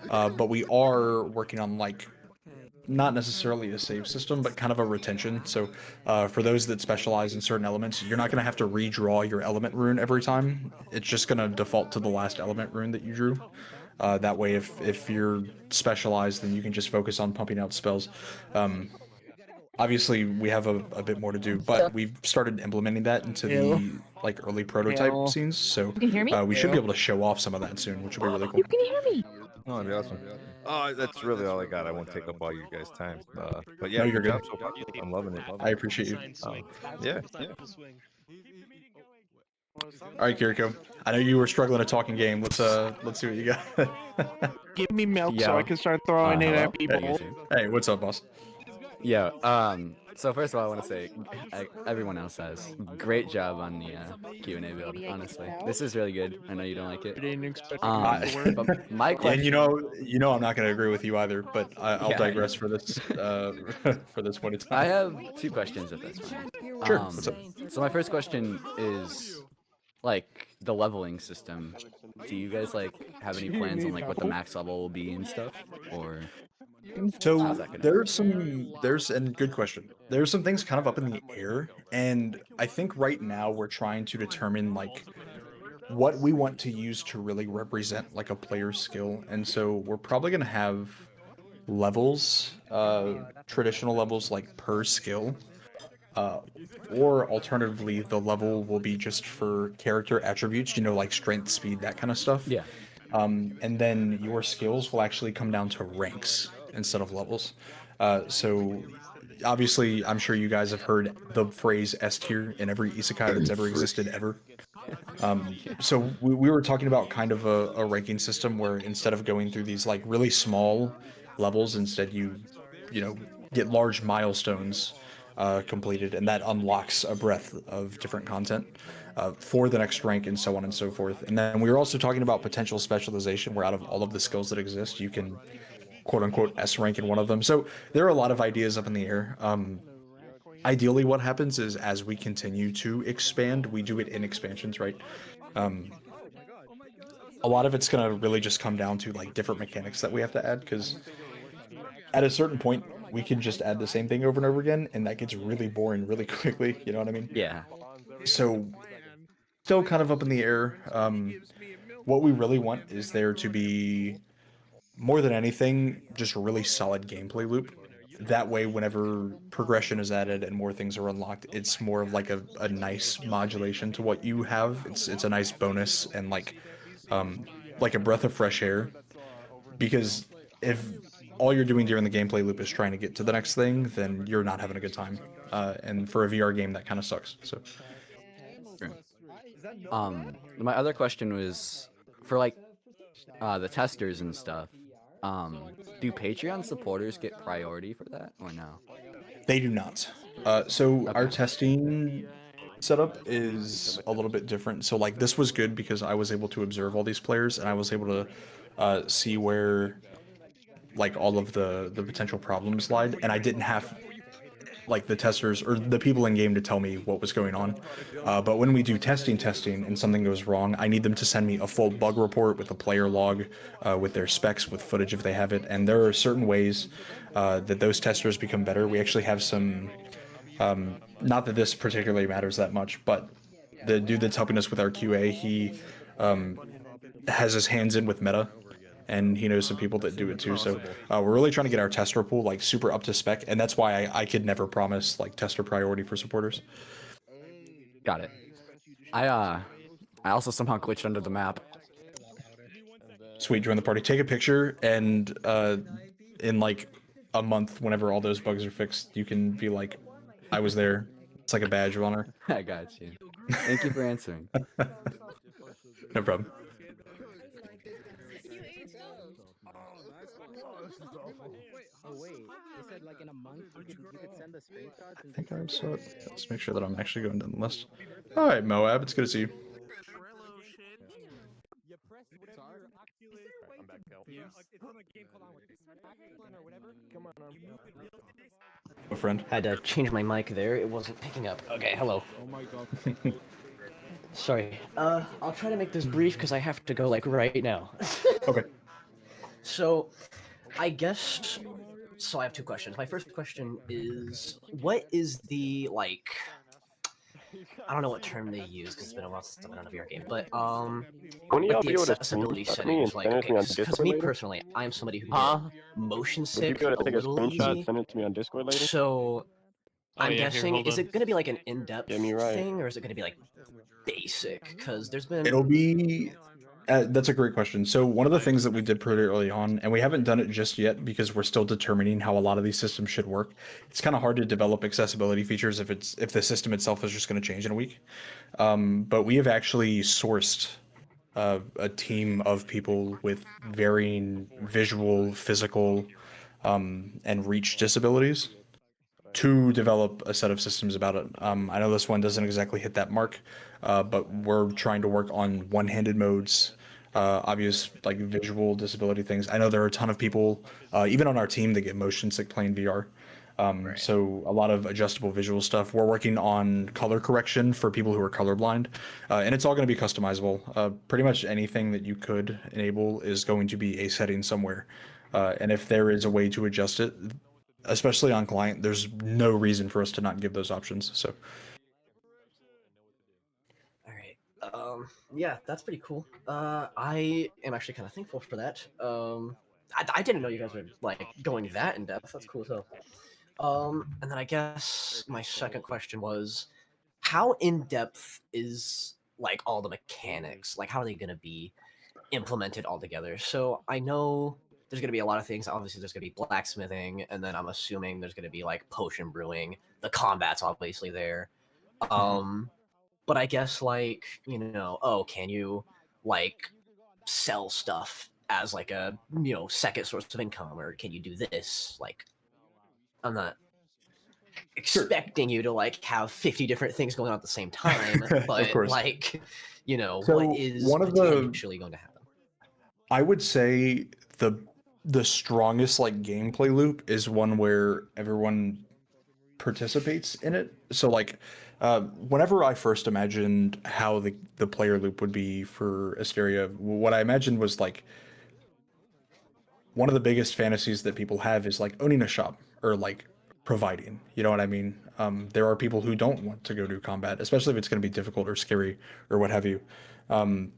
S4: but we are working on, like, not necessarily a save system, but kind of a retention. So for those that specialize in certain elements, you're not going to have to redraw your element rune every time. It's just going to default to the last element rune that you drew. That way, if you're specialized, then you can just focus on pumping out spells. Obviously, we have a bit more to do, but we've started implementing that into the like early prototype scenes. So
S6: You can hear me?
S4: we should be able to show off some of that soon, which will be really cool.
S6: You can hear me.
S2: Oh, that'd be awesome. Oh, that's really all I got. I won't take up all you guys' time. But yeah,
S4: No, you're
S2: good
S4: good.
S2: job so far. I'm loving it.
S4: I appreciate you.
S2: Yeah.
S4: All right, Kiriko. I know you were struggling to talk in game. Let's see what you got.
S7: Give me milk so I can start throwing it at people.
S4: Hey, what's up, boss?
S22: Yeah. So first of all, I want to say, everyone else says, great job on the Q&A build. Honestly, this is really good. I know you don't like it. But my question.
S4: And you know, I'm not going to agree with you either. But I'll digress for this for this point in time.
S22: I have two questions, if that's fine.
S4: Sure. What's up?
S22: So my first question is, like, the leveling system. Do you guys like have any plans on like what the max level will be and stuff, or?
S4: So there's and good question. There's some things kind of up in the air, and I think right now we're trying to determine like what we want to use to really represent like a player's skill, and so we're probably gonna have levels, traditional levels like per skill, or alternatively the level will be just for character attributes, you know, like strength, speed, that kind of stuff.
S22: Yeah.
S4: And then your skills will actually come down to ranks instead of levels. So obviously, I'm sure you guys have heard the phrase S tier in every isekai that's ever existed ever. So we were talking about kind of a ranking system where instead of going through these like really small levels, instead you know, get large milestones completed, and that unlocks a breadth of different content for the next rank and so on and so forth. And then we were also talking about potential specialization, where out of all of the skills that exist, you can quote unquote S rank in one of them. So there are a lot of ideas up in the air. Ideally, what happens is as we continue to expand, we do it in expansions, right? A lot of it's gonna really just come down to like different mechanics that we have to add, because at a certain point we can just add the same thing over and over again, and that gets really boring really quickly. You know what I mean?
S22: Yeah.
S4: So still kind of up in the air. What we really want is there to be, more than anything, just a really solid gameplay loop. That way, whenever progression is added and more things are unlocked, it's more of like a nice modulation to what you have. It's a nice bonus and like a breath of fresh air. Because if all you're doing during the gameplay loop is trying to get to the next thing, then you're not having a good time. And for a VR game, that kind of sucks. So.
S22: My other question was for like the testers and stuff. Do Patreon supporters get priority for that or no?
S4: They do not. So our testing setup is a little bit different. So like this was good because I was able to observe all these players and I was able to see where like all of the potential problems lied, and I didn't have like the testers or the people in game to tell me what was going on. But when we do testing and something goes wrong, I need them to send me a full bug report with a player log, with their specs, with footage if they have it. And there are certain ways that those testers become better. We actually have some, not that this particularly matters that much, but the dude that's helping us with our QA, he has his hands in with meta, and he knows some people that do it too. So we're really trying to get our tester pool like super up to spec, and that's why I could never promise like tester priority for supporters.
S22: Got it. I also somehow glitched under the map.
S12: Sweet, join the party. Take a picture, and in like a month, whenever all those bugs are fixed, you can be like, I was there. It's like a badge of honor.
S22: I got you. Thank you for answering.
S12: No problem.
S9: Oh wait, they said like in a month you could send the screenshots and
S12: I think I saw it. Let's make sure that I'm actually going down the list. All right, Moab, it's good to see you.
S2: I'm back out.
S12: A friend.
S1: Had to change my mic there. It wasn't picking up. Okay, hello.
S5: Oh my god.
S1: Sorry. I'll try to make this brief because I have to go like right now.
S12: Okay.
S1: So, I guess. So I have two questions. My first question is, what is the like? I don't know what term they use because it's been a while since I've been on a VR game, but
S14: When you
S1: like
S14: be
S1: the
S14: able to
S1: accessibility
S14: screenshot me and
S1: settings, like
S14: send it to me on
S1: because
S14: Discord
S1: me
S14: later?
S1: personally, I am somebody who
S14: Huh?
S1: get motion
S14: Would you
S1: sick
S14: be able to
S1: a
S14: take a
S1: little
S14: screenshot,
S1: easy.
S14: send it to me on Discord later?
S1: So I'm
S14: here,
S1: guessing,
S14: hold
S1: is
S14: on.
S1: it going to be like an in-depth
S14: Get me right.
S1: thing, or is it going to be like basic? Because there's been
S12: It'll be. That's a great question. So one of the things that we did pretty early on, and we haven't done it just yet because we're still determining how a lot of these systems should work. It's kind of hard to develop accessibility features if the system itself is just going to change in a week. But we have actually sourced a team of people with varying visual, physical, and reach disabilities to develop a set of systems about it. I know this one doesn't exactly hit that mark, but we're trying to work on one-handed modes, obvious like visual disability things. I know there are a ton of people, even on our team, that get motion sick playing VR. So a lot of adjustable visual stuff. We're working on color correction for people who are colorblind, and it's all going to be customizable. Pretty much anything that you could enable is going to be a setting somewhere, and if there is a way to adjust it, especially on client, there's no reason for us to not give those options. So
S1: yeah, that's pretty cool. I am actually kind of thankful for that. I didn't know you guys were like going that in depth. That's cool as hell. And then I guess my second question was, how in depth is like all the mechanics? Like, how are they going to be implemented all together? So I know there's going to be a lot of things. Obviously, there's going to be blacksmithing, and then I'm assuming there's going to be like potion brewing. The combat's obviously there. But I guess like, oh, can you like sell stuff as like a second source of income, or can you do this? Like, I'm not expecting you to like have 50 different things going on at the same time, but
S12: course.
S1: like,
S12: So
S1: what is
S12: one of the-
S1: potentially going to happen?
S12: I would say the strongest like gameplay loop is one where everyone participates in it. So like whenever I first imagined how the player loop would be for Asteria, what I imagined was like one of the biggest fantasies that people have is like owning a shop or like providing. You know what I mean? There are people who don't want to go do combat, especially if it's going to be difficult or scary or what have you. And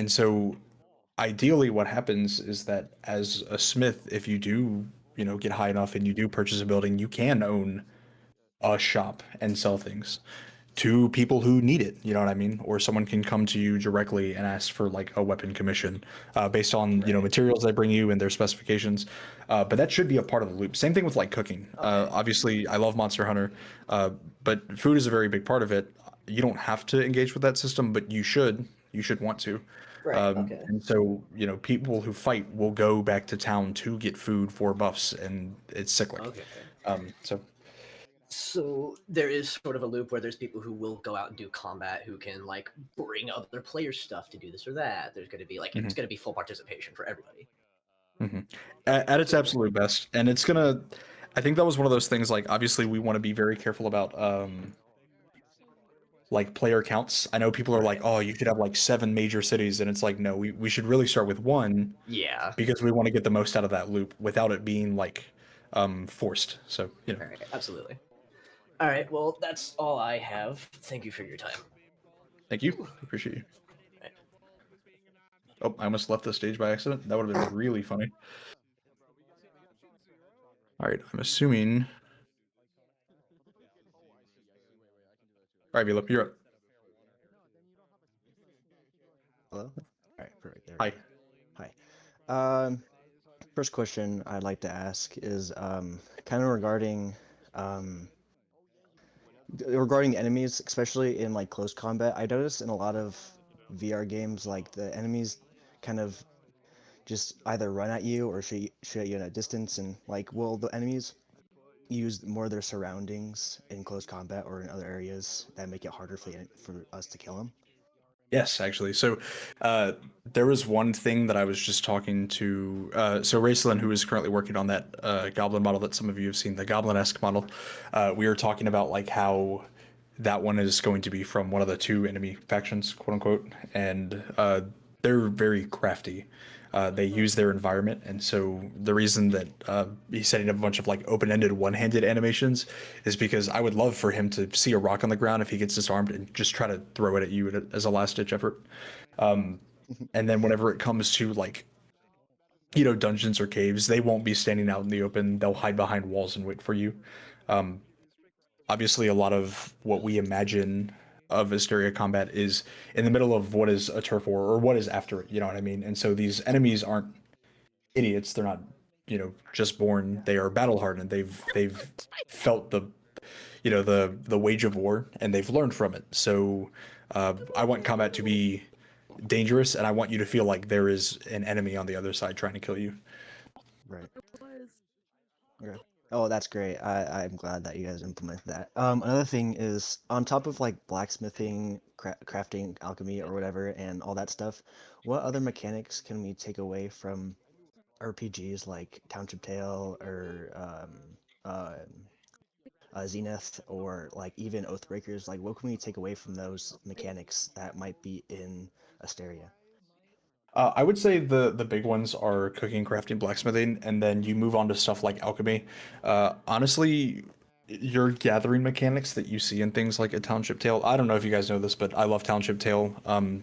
S12: so ideally what happens is that as a smith, if you do, get high enough and you do purchase a building, you can own a shop and sell things to people who need it, you know what I mean? Or someone can come to you directly and ask for like a weapon commission based on materials they bring you and their specifications. But that should be a part of the loop. Same thing with like cooking. Obviously, I love Monster Hunter, but food is a very big part of it. You don't have to engage with that system, but you should. You should want to. And so, people who fight will go back to town to get food for buffs, and it's cyclic.
S1: So there is sort of a loop where there's people who will go out and do combat who can like bring other players stuff to do this or that. There's going to be like it's going to be full participation for everybody.
S12: At its absolute best, and it's gonna. I think that was one of those things. Like, obviously, we want to be very careful about like player counts. I know people are like, "Oh, you should have like 7 major cities," and it's like, no, we should really start with 1.
S1: Yeah.
S12: Because we want to get the most out of that loop without it being like forced. So
S1: All right, absolutely. All right, well, that's all I have. Thank you for your time.
S12: Thank you. Appreciate you. Oh, I almost left the stage by accident. That would have been really funny. All right, I'm assuming. All right, Vila, you're up.
S8: Hello? All right, perfect. There
S12: Hi.
S8: Hi. First question I'd like to ask is kind of regarding enemies, especially in like close combat. I noticed in a lot of VR games, like the enemies kind of just either run at you or shoot at you at a distance, and like, will the enemies use more of their surroundings in close combat or in other areas that make it harder for us to kill them?
S12: Yes, actually. So there was one thing that I was just talking to. So Raceland, who is currently working on that Goblin model that some of you have seen, the Goblin-esque model, we were talking about like how that one is going to be from one of the two enemy factions, quote unquote, and they're very crafty. They use their environment, and so the reason that he's setting up a bunch of like open-ended, one-handed animations is because I would love for him to see a rock on the ground if he gets disarmed and just try to throw it at you as a last-ditch effort. And then whenever it comes to like, dungeons or caves, they won't be standing out in the open. They'll hide behind walls and wait for you. Obviously, a lot of what we imagine of Asteria combat is in the middle of what is a turf war or what is after it. You know what I mean? And so these enemies aren't idiots. They're not, just born. They are battle hardened. They've felt the wage of war, and they've learned from it. So I want combat to be dangerous, and I want you to feel like there is an enemy on the other side trying to kill you.
S8: Right. Okay. Oh, that's great. I'm glad that you guys implemented that. Another thing is on top of like blacksmithing, crafting, alchemy, or whatever, and all that stuff, what other mechanics can we take away from RPGs like Township Tale or Zenith or like even Oathbreakers? Like, what can we take away from those mechanics that might be in Asteria?
S12: I would say the big ones are cooking, crafting, blacksmithing, and then you move on to stuff like alchemy. Honestly, your gathering mechanics that you see in things like a Township Tale. I don't know if you guys know this, but I love Township Tale.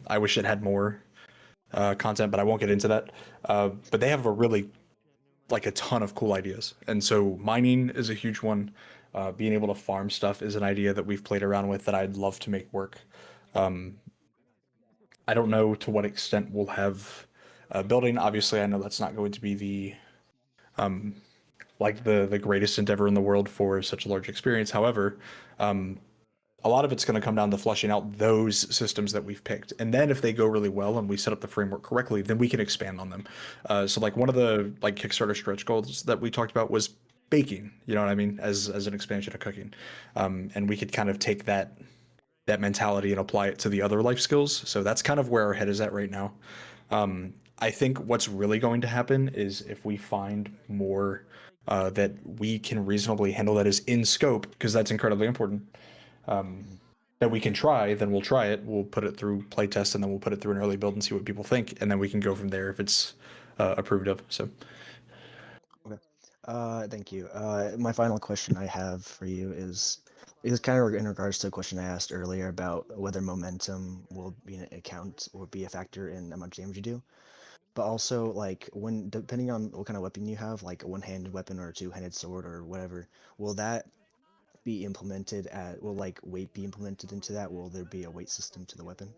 S12: I wish it had more content, but I won't get into that. But they have a ton of cool ideas, and so mining is a huge one. Being able to farm stuff is an idea that we've played around with that I'd love to make work. I don't know to what extent we'll have building. Obviously, I know that's not going to be the greatest endeavor in the world for such a large experience. However, a lot of it's going to come down to fleshing out those systems that we've picked, and then if they go really well and we set up the framework correctly, then we can expand on them. So, like one of the Kickstarter stretch goals that we talked about was baking. You know what I mean? As an expansion of cooking, and we could kind of take that mentality and apply it to the other life skills. So that's kind of where our head is at right now. I think what's really going to happen is if we find more that we can reasonably handle that is in scope, because that's incredibly important, that we can try, then we'll try it. We'll put it through playtest, and then we'll put it through an early build and see what people think, and then we can go from there if it's approved of. So.
S8: Okay. Thank you. My final question I have for you is kind of in regards to a question I asked earlier about whether momentum will be an account or be a factor in how much damage you do. But also, like, when depending on what kind of weapon you have, like a one-handed weapon or a two-handed sword or whatever, will that be implemented will like weight be implemented into that? Will there be a weight system to the weapon?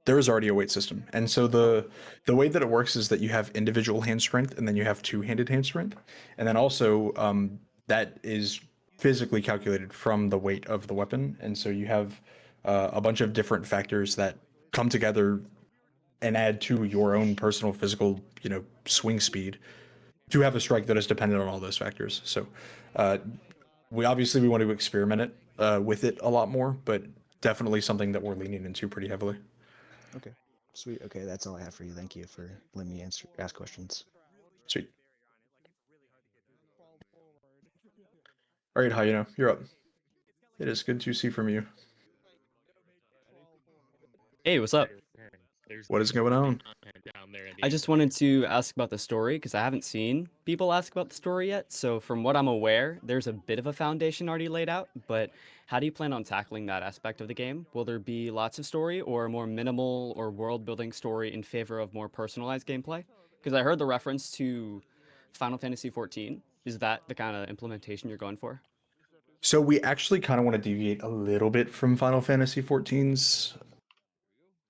S12: There is already a weight system, and so the way that it works is that you have individual hand strength, and then you have two-handed hand strength, and then also that is physically calculated from the weight of the weapon, and so you have a bunch of different factors that come together and add to your own personal physical, swing speed to have a strike that is dependent on all those factors. So we want to experiment it with it a lot more, but definitely something that we're leaning into pretty heavily.
S8: Okay, sweet. Okay, that's all I have for you. Thank you for letting me ask questions.
S12: Sweet. All right, Hayano, you're up. It is good to see from you.
S13: Hey, what's up?
S12: What is going on?
S13: I just wanted to ask about the story because I haven't seen people ask about the story yet. So from what I'm aware, there's a bit of a foundation already laid out, but how do you plan on tackling that aspect of the game? Will there be lots of story or a more minimal or world-building story in favor of more personalized gameplay? Because I heard the reference to Final Fantasy XIV. Is that the kind of implementation you're going for?
S12: So we actually kind of want to deviate a little bit from Final Fantasy XIV's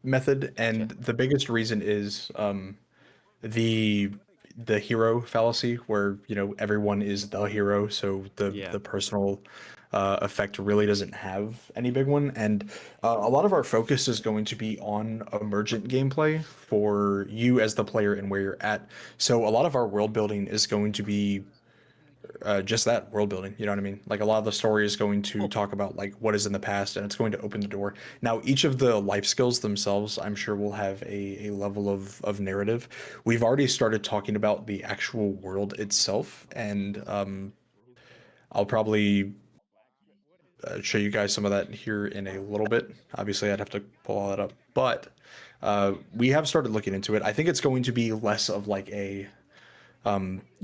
S12: method, and the biggest reason is the hero fallacy, where everyone is the hero, so the personal effect really doesn't have any big one. And a lot of our focus is going to be on emergent gameplay for you as the player and where you're at. So a lot of our world building is going to be just that, world building. You know what I mean? Like, a lot of the story is going to talk about like what is in the past, and it's going to open the door. Now, each of the life skills themselves, I'm sure, will have a level of narrative. We've already started talking about the actual world itself, and I'll probably show you guys some of that here in a little bit. Obviously, I'd have to pull all that up, but we have started looking into it. I think it's going to be less of like a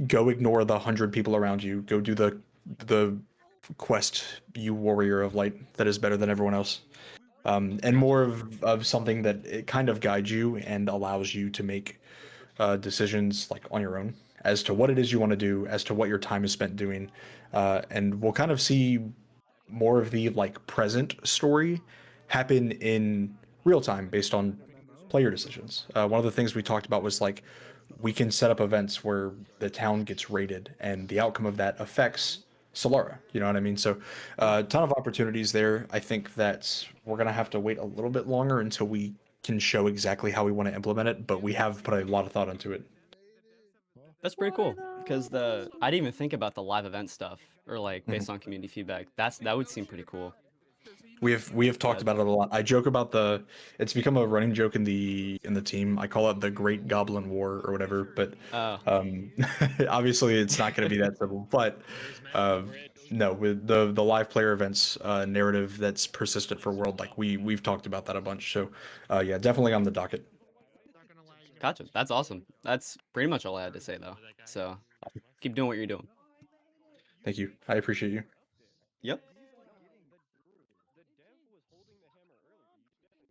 S12: go ignore the 100 people around you, go do the quest, you warrior of light that is better than everyone else, and more of something that it kind of guides you and allows you to make decisions like on your own as to what it is you want to do, as to what your time is spent doing, and we'll kind of see more of the like present story happen in real time based on player decisions. One of the things we talked about was like we can set up events where the town gets raided and the outcome of that affects Solara. You know what I mean? So a ton of opportunities there. I think that we're going to have to wait a little bit longer until we can show exactly how we want to implement it, but we have put a lot of thought into it.
S13: That's pretty cool, because I didn't even think about the live event stuff, or like based on community feedback. That would seem pretty cool.
S12: We have talked about it a lot. I joke about it's become a running joke in the team. I call it the Great Goblin War or whatever, but obviously it's not going to be that simple. But no, with the live player events narrative that's persistent for World, like we've talked about that a bunch. So yeah, definitely on the docket.
S13: Gotcha. That's awesome. That's pretty much all I had to say though. So keep doing what you're doing.
S12: Thank you. I appreciate you.
S13: Yep.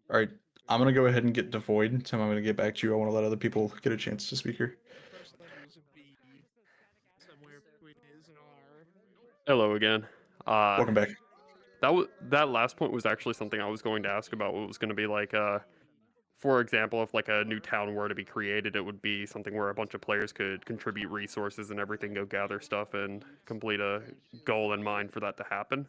S12: All right, I'm gonna go ahead and get devoid. Tim, I'm gonna get back to you. I want to let other people get a chance to speak here.
S20: Hello again.
S12: Welcome back.
S20: That last point was actually something I was going to ask about. What was going to be like, for example, if like a new town were to be created, it would be something where a bunch of players could contribute resources and everything, go gather stuff and complete a goal in mind for that to happen.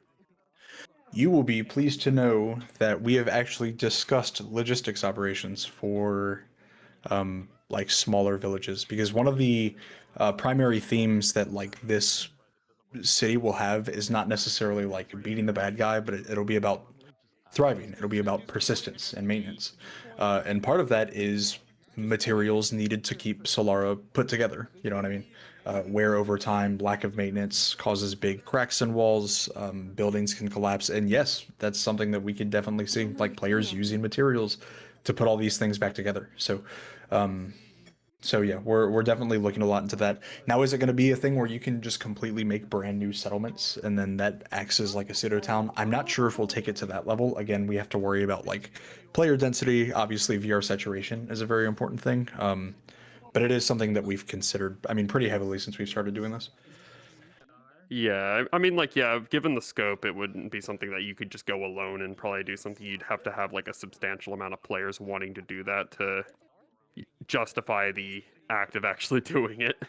S12: You will be pleased to know that we have actually discussed logistics operations for like smaller villages, because one of the primary themes that like this city will have is not necessarily like beating the bad guy, but it'll be about thriving. It'll be about persistence and maintenance, and part of that is materials needed to keep Solara put together. You know what I mean? Where over time lack of maintenance causes big cracks in walls, buildings can collapse, and yes, that's something that we could definitely see, like players using materials to put all these things back together. So so yeah, we're definitely looking a lot into that. Now, is it going to be a thing where you can just completely make brand new settlements and then that acts as like a pseudo town? I'm not sure if we'll take it to that level. Again, we have to worry about like player density. Obviously, VR saturation is a very important thing, but it is something that we've considered, I mean, pretty heavily since we've started doing this.
S20: Yeah, I mean, like, yeah, given the scope, it wouldn't be something that you could just go alone and probably do something. You'd have to have like a substantial amount of players wanting to do that to justify the act of actually doing it.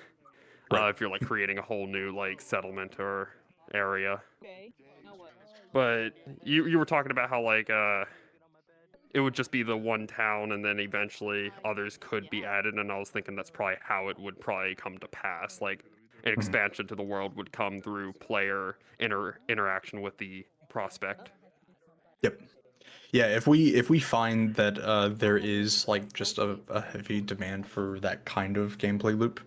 S20: Right. If you're like creating a whole new like settlement or area. But you were talking about how like it would just be the one town and then eventually others could be added, and I was thinking that's probably how it would probably come to pass. Like an expansion to the world would come through player interaction with the prospect.
S12: Yep. Yeah, if we find that there is like just a heavy demand for that kind of gameplay loop,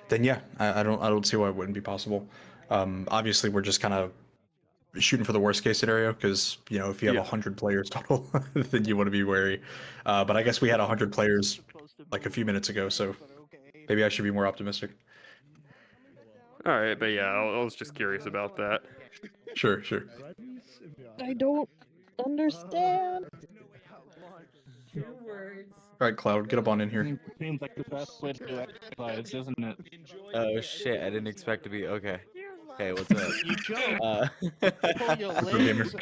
S12: then yeah, I don't see why it wouldn't be possible. Obviously, we're just kind of shooting for the worst case scenario, because if you have 100 players total, then you want to be wary. But I guess we had 100 players like a few minutes ago, so maybe I should be more optimistic.
S20: All right, but yeah, I was just curious about that.
S12: Sure.
S6: I don't understand.
S12: All right, Cloud, get up on in here.
S7: Seems like the best way to do exercise, isn't it?
S22: Oh shit! I didn't expect to be okay. Hey, what's up?
S7: You jump.
S22: Uh,
S7: Pull your legs.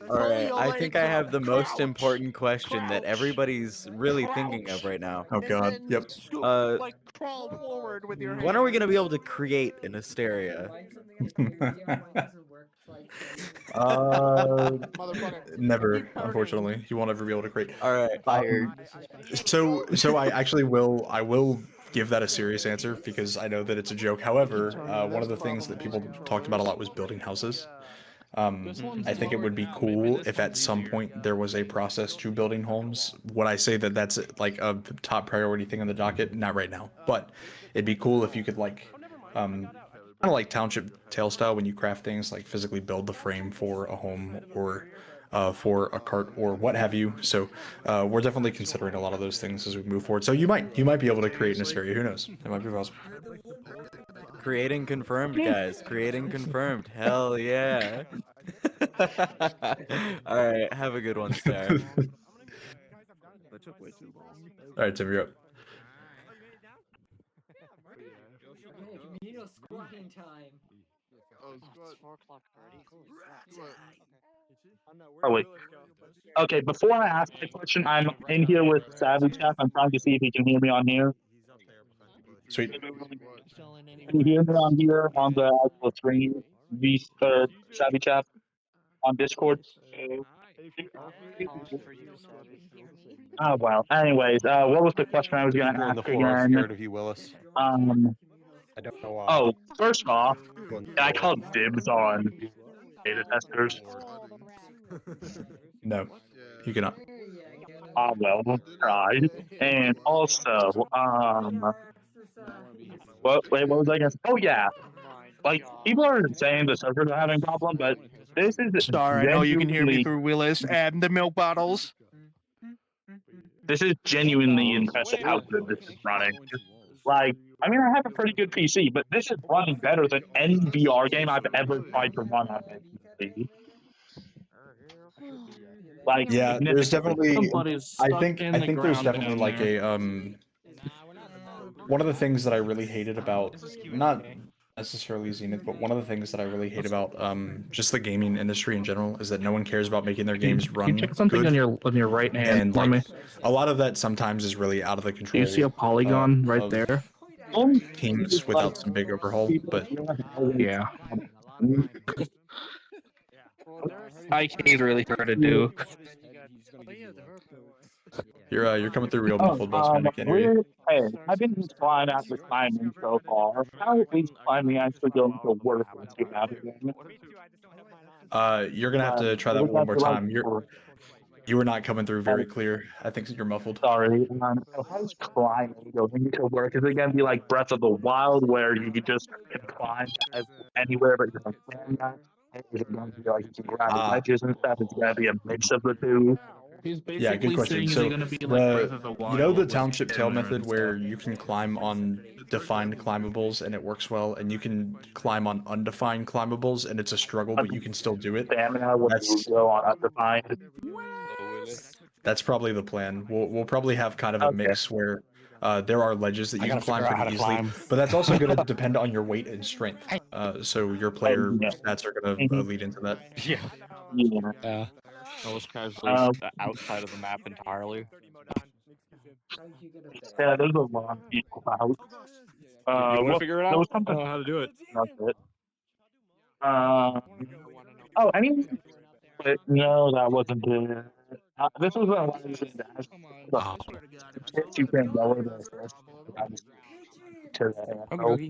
S22: All right,
S7: your
S22: I think I
S7: legs
S22: have
S7: up,
S22: the most
S7: crouch,
S22: important question that
S7: crouch,
S22: everybody's really thinking of right now.
S12: Oh God.
S7: then
S12: Yep.
S7: like crawl forward with your
S22: When are we gonna be able
S7: hands.
S22: to create an Asteria?
S12: Never, unfortunately. You won't ever be able to create.
S22: All right.
S19: Fired.
S12: So I actually will give that a serious answer because I know that it's a joke. However, one of the things that people talked about a lot was building houses. I think it would be cool if at some point there was a process to building homes. Would I say that that's like a top priority thing on the docket? Not right now, but it'd be cool if you could like, kind of like Township Tale style when you craft things like physically build the frame for a home or for a cart or what have you. So we're definitely considering a lot of those things as we move forward. So you might be able to create an Asteria. Who knows? It might be possible.
S22: Creating confirmed, guys. Creating confirmed. Hell yeah. All right. Have a good one, Star.
S12: All right, Tim, you're up.
S3: Squatting time.
S15: It's 4 o'clock already.
S18: Oh wait. Okay, before I ask the question, I'm in here with Savvy Chef. I'm trying to see if he can hear me on here.
S12: Sweet.
S18: Can you hear me on here on the actual screen? Savvy Chef on Discord. Oh well. Anyways, what was the question I was going to
S2: People on
S18: ask
S2: the floor are
S18: again?
S2: scared of you, Willis. I don't know why.
S18: Oh, first off, I called dibs on beta testers.
S12: No, you cannot.
S18: Ah, well, we'll try. And also, what was I gonna say? Oh yeah, like people are saying the servers are having problem, but this is
S7: Star, I know you can hear me
S18: genuinely,
S7: through Willis and the milk bottles.
S18: this is genuinely impressive how good this is running. Like, I mean, I have a pretty good PC, but this is running better than any VR game I've ever tried to run on a PC. Like,
S12: Yeah, there's
S18: significantly.
S12: definitely. I think there's definitely like a one of the things that I really hated about not necessarily Zenith, but one of the things that I really hate about just the gaming industry in general is that no one cares about making their games run
S7: Check something
S12: good.
S7: on your right hand
S12: And
S7: for
S12: like
S7: me.
S12: a lot of that sometimes is really out of the control.
S7: Do you see a polygon right
S12: of
S7: there?
S12: Teams without some big overhaul, but
S7: Yeah. IK is really hard to do.
S12: you're coming through real muffled, boss man. I can't hear you.
S18: I've been just flying out with climbing so far. How is these climbing actually going to work once you have it in?
S12: You're gonna have to try that one more time. You were not coming through very clear. I think you're muffled.
S18: Sorry. So how's climbing going to work? Is it going to be like Breath of the Wild, where you just can climb anywhere but you can stand at? Is it going to be like you can grab ledges and stuff? It's going to be a mix of the two.
S7: He's
S12: Yeah, good question. So you know the Township Tale method where you can climb on defined climbables and it works well, and you can climb on undefined climbables and it's a struggle, but you can still do it.
S18: Stamina when you go on undefined.
S12: That's probably the plan. We'll probably have kind of a mix where there are ledges that you can climb pretty easily, but that's also going to depend on your weight and strength. So your player stats are going to lead into that.
S18: Yeah.
S16: I was casually outside of the map entirely.
S18: Yeah, there's a lot of people out.
S16: You want to figure it out?
S18: There was something.
S16: How to do it?
S18: That's it. Oh, I mean, but no, that wasn't it. This was what I was going to ask. If you can lower the first to that.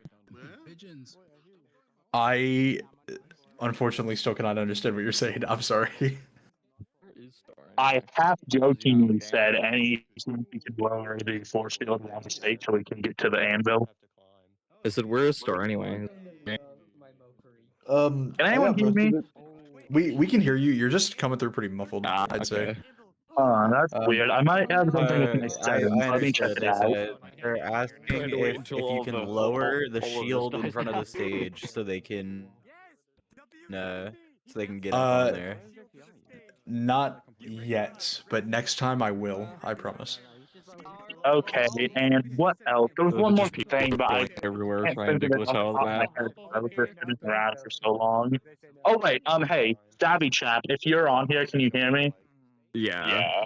S12: I unfortunately still cannot understand what you're saying. I'm sorry.
S18: I half jokingly said anything you can lower the force field around the state so we can get to the anvil.
S16: I said, where is Star anyway?
S18: Can anyone hear me?
S12: We can hear you. You're just coming through pretty muffled, I'd say.
S18: Oh, that's weird. I might have something with my settings. Let me check
S22: understood.
S18: it out.
S22: They're asking if you can lower the shield in front of the stage so they can get up on there.
S12: Not yet, but next time I will. I promise.
S18: Okay, and what else? There was
S16: Those are
S18: one more
S16: just people
S18: thing, but I
S16: going everywhere
S18: can't
S16: trying
S18: think
S16: to
S18: of it
S16: glitch
S18: off the
S16: out of
S18: top
S16: the
S18: of my
S16: map.
S18: head. I was just sitting around for so long. Oh wait, hey, Stabby Chap, if you're on here, can you hear me?
S16: Yeah.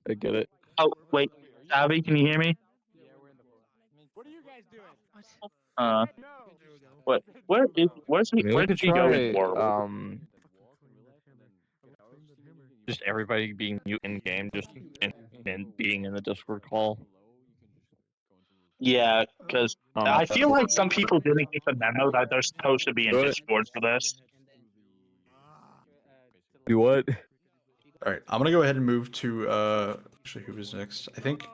S16: I get it.
S18: Oh wait, Stabby, can you hear me? What? Where
S16: We
S18: did
S16: could
S18: he go in
S16: try
S18: world?
S16: just everybody being mute in game, just and being in the Discord call.
S18: Yeah, because
S16: I don't know
S18: I
S16: if
S18: feel
S16: that'll
S18: like some people didn't get the memo that they're supposed to be in
S16: do it.
S18: Discord for this.
S16: Do what?
S12: All right, I'm gonna go ahead and move to actually who was next? I think.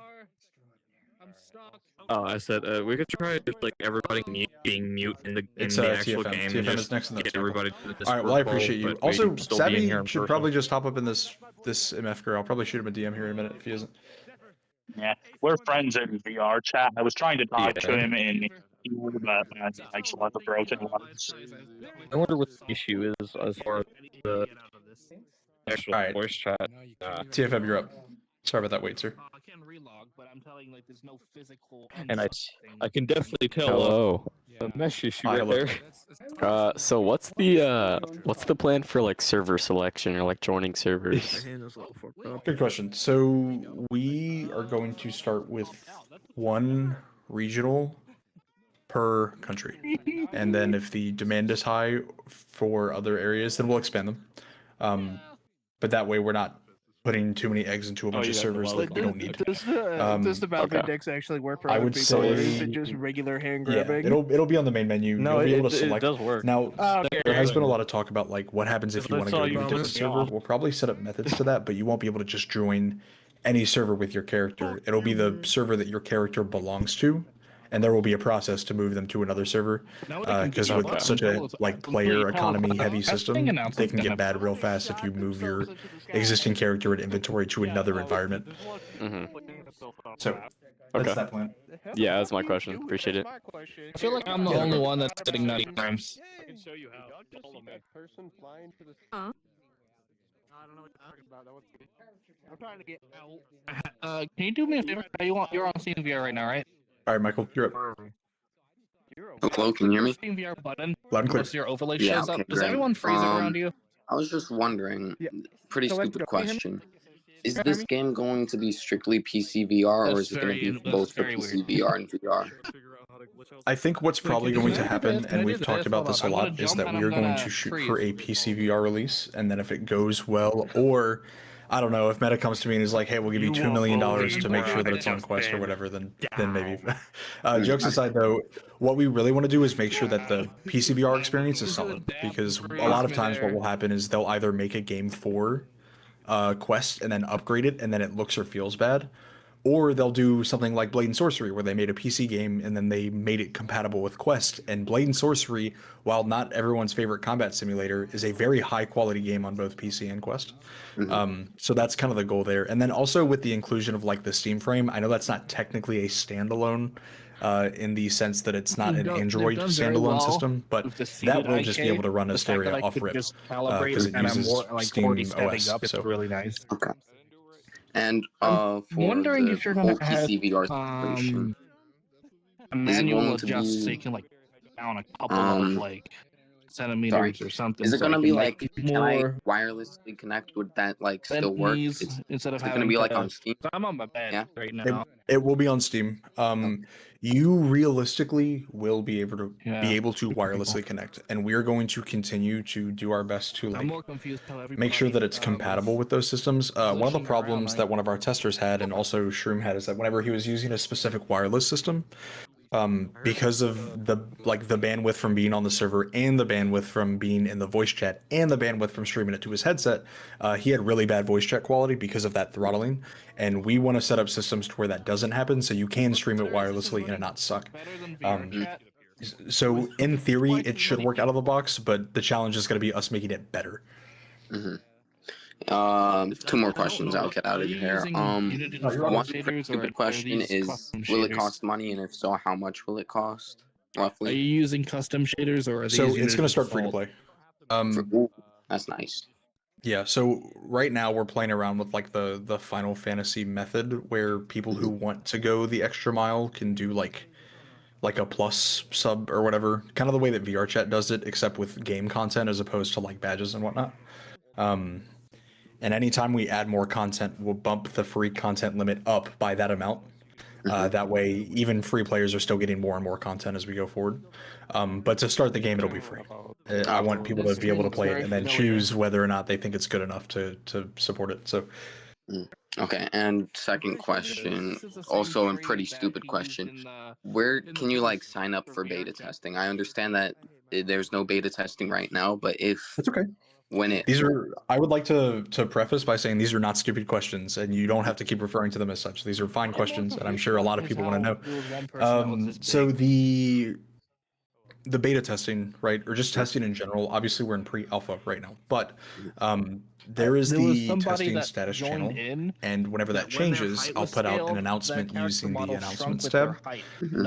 S16: Oh, I said we could try just like everybody being mute in
S12: It's
S16: the actual
S12: TFM.
S16: game and
S12: TFM is
S16: just
S12: next in the
S16: get
S12: table.
S16: everybody to the Discord
S12: All right, well I
S16: call,
S12: appreciate you.
S16: but
S12: Also,
S16: we still be in here
S12: Savvy
S16: in
S12: should
S16: person.
S12: probably just hop up in this MF girl. I'll probably shoot him a DM here in a minute if he isn't.
S18: Yeah, we're friends in VR chat. I was trying to talk to
S16: Yeah.
S18: him in here, but I just let the broken ones.
S16: I wonder what the issue is as far as the actual voice chat.
S12: TFM, you're up. Sorry about that wait, sir.
S16: And I can definitely tell
S3: Hello.
S16: a mesh issue
S12: Hi,
S16: right
S12: hello.
S16: there.
S3: So what's the plan for like server selection or like joining servers?
S12: Good question. So we are going to start with one regional per country, and then if the demand is high for other areas, then we'll expand them. But that way we're not putting too many eggs into a bunch of servers that we don't need.
S15: Does the Valve Index actually work for
S12: I
S15: other
S12: would
S15: people, or is
S12: say
S15: it just regular hand
S12: yeah,
S15: grabbing?
S12: it'll be on the main menu.
S16: No,
S12: You'll be able
S16: it
S12: to select.
S16: does work.
S12: Now,
S15: okay.
S12: there has been a lot of talk about like what happens if you want to
S16: That's
S12: go
S16: all
S12: to
S16: you
S12: a different
S16: pissed me
S12: server.
S16: off.
S12: We'll probably set up methods to that, but you won't be able to just join any server with your character. It'll be the server that your character belongs to, and there will be a process to move them to another server. Because with such a like player economy heavy system, they can get bad real fast if you move your existing character and inventory to another environment. So that's that plan.
S3: Yeah, that's my question. Appreciate it.
S7: I feel like I'm the only one that's getting nutty crimes.
S20: I can show you how.
S15: Person flying to the.
S6: Huh?
S15: I don't know what you're talking about. That was good. I'm trying to get out.
S7: Can you do me a favor? You're on Steam VR right now, right?
S12: All right, Michael, you're up.
S10: Hello, can you hear me?
S7: Steam VR button.
S12: Loud and clear.
S7: Once your overlay
S10: Yeah,
S7: shows
S10: okay,
S7: up, does
S10: great.
S7: everyone freeze around you?
S10: I was just wondering, pretty
S15: So let's
S10: stupid
S15: go. Can you hear me?
S10: question. Is this game going to be strictly PC VR, or is it going to be both for PC VR and VR?
S12: I think what's probably
S7: can
S12: going
S7: you
S12: to
S7: do
S12: happen,
S7: this? Can
S12: and
S7: I
S12: we've
S7: do
S12: talked
S7: this?
S12: about
S7: Hold
S12: this a
S7: on. I'm
S12: lot,
S7: gonna
S12: is
S7: jump
S12: that
S7: and
S12: we
S7: I'm
S12: are going
S7: gonna
S12: to shoot
S7: freeze.
S12: for a PC VR release, and then if it goes well, or I don't know, if Meta comes to me and is like, "Hey, we'll give you $2 million to make sure that it's on Quest or whatever," then maybe. Jokes aside, though, what we really want to do is make sure that the PC VR experience is solid, because a lot of times what will happen is they'll either make a game for Quest and then upgrade it, and then it looks or feels bad. Or they'll do something like Blade and Sorcery, where they made a PC game and then they made it compatible with Quest. And Blade and Sorcery, while not everyone's favorite combat simulator, is a very high quality game on both PC and Quest. So that's kind of the goal there. And then also with the inclusion of like the Steam frame, I know that's not technically a standalone in the sense that it's not an Android standalone system, but that will just be able to run Asteria off rip because it uses Steam OS. So
S7: really nice.
S10: Okay. And for
S7: Wondering
S10: the
S7: if you're
S10: whole
S7: gonna add
S10: PC VR situation,
S7: a
S10: is it
S7: manual
S10: going to
S7: adjust so
S10: be
S7: you can like down a couple of like centimeters or something.
S10: Is it
S7: so
S10: gonna
S7: it
S10: be
S7: can
S10: like,
S7: make
S10: can I
S7: more
S10: wirelessly connect? Would that like still work?
S7: knees instead of
S10: is it
S7: having
S10: gonna be like
S7: to-
S10: on Steam?
S7: I'm on my bed right now.
S12: It will be on Steam. You realistically will be able to wirelessly connect, and we are going to continue to do our best to
S7: I'm
S12: like
S7: more confused how everybody
S12: make sure that it's compatible with those systems. One of the problems that one of our testers had, and also Shroom had, is that whenever he was using a specific wireless system, because of the bandwidth from being on the server and the bandwidth from being in the voice chat and the bandwidth from streaming it to his headset, he had really bad voice chat quality because of that throttling. And we want to set up systems to where that doesn't happen, so you can stream it wirelessly and it not suck. So in theory, it should work out of the box, but the challenge is going to be us making it better.
S10: Two more questions. I'll get out of here. One stupid question is, will it cost money, and if so, how much will it cost roughly?
S7: Are you using custom shaders or are these
S12: So it's
S7: Unity
S12: going to start free to
S7: default?
S12: play.
S10: That's nice.
S12: Yeah, so right now we're playing around with like the Final Fantasy method where people who want to go the extra mile can do like a plus sub or whatever, kind of the way that VR chat does it, except with game content as opposed to like badges and whatnot. And anytime we add more content, we'll bump the free content limit up by that amount. That way, even free players are still getting more and more content as we go forward. But to start the game, it'll be free. I want people to be able to play it and then choose whether or not they think it's good enough to support it. So.
S10: Okay, and second question, also a pretty stupid question. Where can you like sign up for beta testing? I understand that there's no beta testing right now, but if
S12: That's okay. I would like to preface by saying these are not stupid questions, and you don't have to keep referring to them as such. These are fine questions, and I'm sure a lot of people want to know. So the beta testing, right, or just testing in general, obviously we're in pre-alpha right now, but there is the testing status channel, and whenever that changes, I'll put out an announcement using the announcements tab,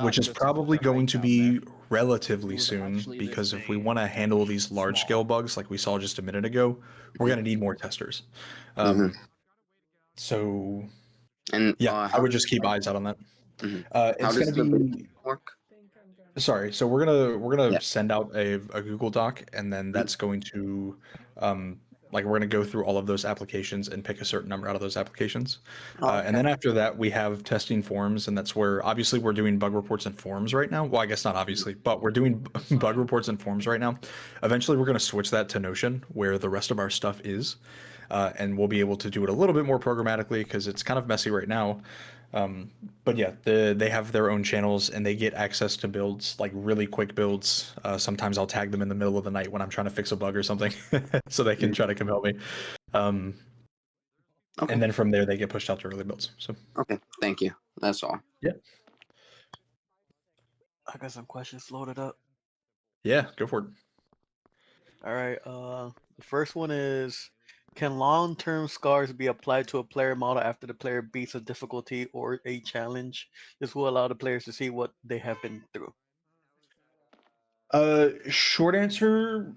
S12: which is probably going to be relatively soon, because if we want to handle these large-scale bugs like we saw just a minute ago, we're going to need more testers. So, yeah, I would just keep eyes out on that. It's going to be
S10: work.
S12: Sorry, so we're gonna send out a Google Doc, and then that's going to like we're gonna go through all of those applications and pick a certain number out of those applications, and then after that we have testing forums, and that's where obviously we're doing bug reports and forums right now. Well, I guess not obviously, but we're doing bug reports and forums right now. Eventually, we're gonna switch that to Notion, where the rest of our stuff is, and we'll be able to do it a little bit more programmatically because it's kind of messy right now. But yeah, they have their own channels and they get access to builds, like really quick builds. Sometimes I'll tag them in the middle of the night when I'm trying to fix a bug or something, so they can try to come help me. And then from there they get pushed out to early builds. So
S10: okay, thank you. That's all.
S12: Yeah.
S19: I got some questions loaded up.
S12: Yeah, go for it.
S19: All right. The first one is, can long-term scars be applied to a player model after the player beats a difficulty or a challenge? This will allow the players to see what they have been through.
S12: Short answer,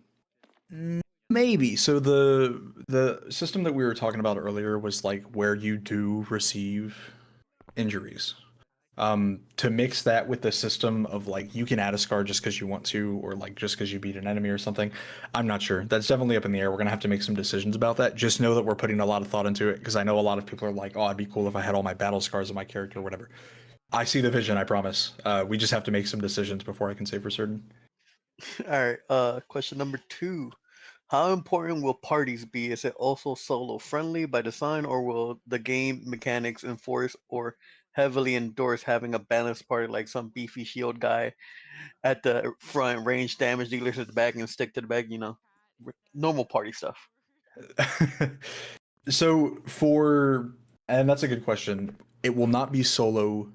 S12: maybe. So the system that we were talking about earlier was like where you do receive injuries. To mix that with the system of like you can add a scar just because you want to, or like just because you beat an enemy or something, I'm not sure. That's definitely up in the air. We're gonna have to make some decisions about that. Just know that we're putting a lot of thought into it, because I know a lot of people are like, oh, it'd be cool if I had all my battle scars of my character or whatever. I see the vision, I promise. We just have to make some decisions before I can say for certain.
S19: All right. Question number 2. How important will parties be? Is it also solo friendly by design, or will the game mechanics enforce or heavily endorse having a balanced party, like some beefy shield guy at the front, range damage dealers at the back, and stick to the back? Normal party stuff.
S12: So and that's a good question. It will not be solo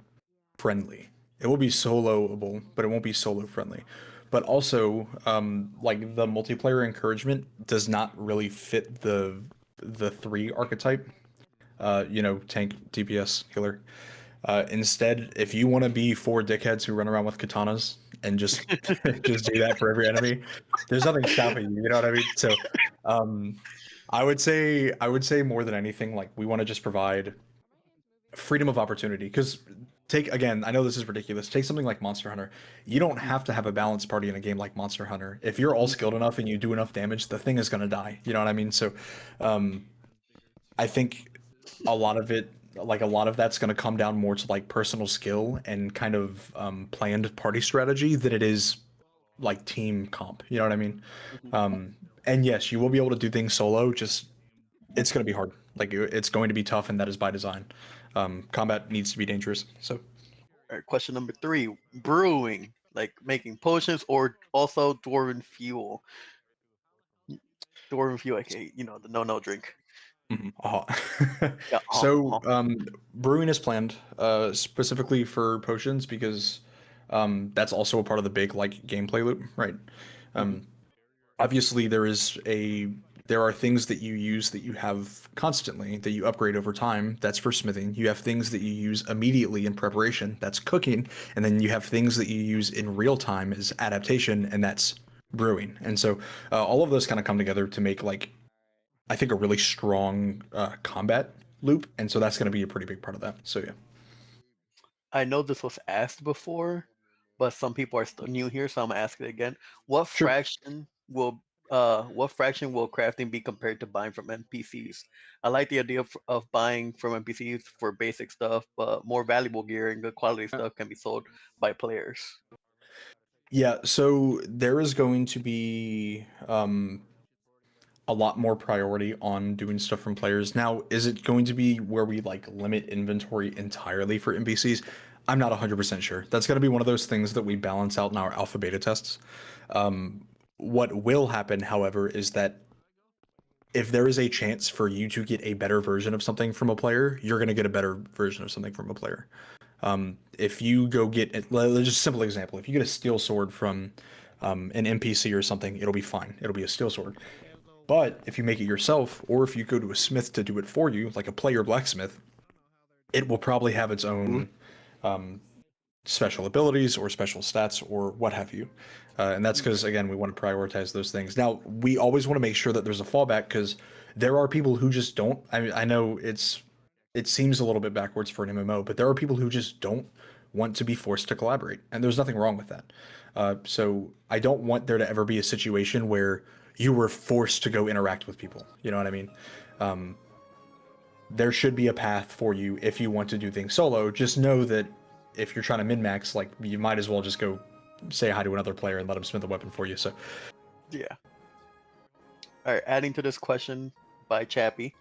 S12: friendly. It will be soloable, but it won't be solo friendly. But also, like the multiplayer encouragement does not really fit the 3 archetype. Tank, DPS, healer. Instead, if you want to be 4 dickheads who run around with katanas and just just do that for every enemy, there's nothing stopping you. You know what I mean? So, I would say more than anything, like we want to just provide freedom of opportunity. Because I know this is ridiculous. Take something like Monster Hunter. You don't have to have a balanced party in a game like Monster Hunter. If you're all skilled enough and you do enough damage, the thing is gonna die. You know what I mean? So, I think a lot of that's going to come down more to like personal skill and kind of planned party strategy than it is like team comp. You know what I mean? And yes, you will be able to do things solo. Just it's going to be hard. Like it's going to be tough, and that is by design. Combat needs to be dangerous. So,
S19: all right, question number 3: brewing, like making potions, or also dwarven fuel. Dwarven fuel, aka the no drink.
S12: So brewing is planned specifically for potions, because that's also a part of the big like gameplay loop, right? Obviously there are things that you use that you have constantly that you upgrade over time. That's for smithing. You have things that you use immediately in preparation. That's cooking. And then you have things that you use in real time as adaptation, and that's brewing. And so all of those kind of come together to make like I think, a really strong combat loop, and so that's going to be a pretty big part of that. So yeah.
S19: I know this was asked before, but some people are still new here, so I'm gonna ask it again. What fraction will crafting be compared to buying from NPCs? I like the idea of buying from NPCs for basic stuff, but more valuable gear and good quality stuff can be sold by players.
S12: Yeah, so there is going to be a lot more priority on doing stuff from players. Now, is it going to be where we like limit inventory entirely for NPCs? I'm not 100% sure. That's going to be one of those things that we balance out in our alpha beta tests. What will happen, however, is that if there is a chance for you to get a better version of something from a player, you're going to get a better version of something from a player. If you go get, just a simple example, if you get a steel sword from an NPC or something, it'll be fine. It'll be a steel sword. But if you make it yourself, or if you go to a smith to do it for you, like a player blacksmith, it will probably have its own special abilities or special stats or what have you. And that's because, again, we want to prioritize those things. Now, we always want to make sure that there's a fallback because there are people who just don't. I mean, I know it seems a little bit backwards for an MMO, but there are people who just don't want to be forced to collaborate, and there's nothing wrong with that. So I don't want there to ever be a situation where you were forced to go interact with people. You know what I mean? There should be a path for you if you want to do things solo. Just know that if you're trying to min-max, like, you might as well just go say hi to another player and let him smith a weapon for you. So
S19: yeah. All right, adding to this question by Chappie,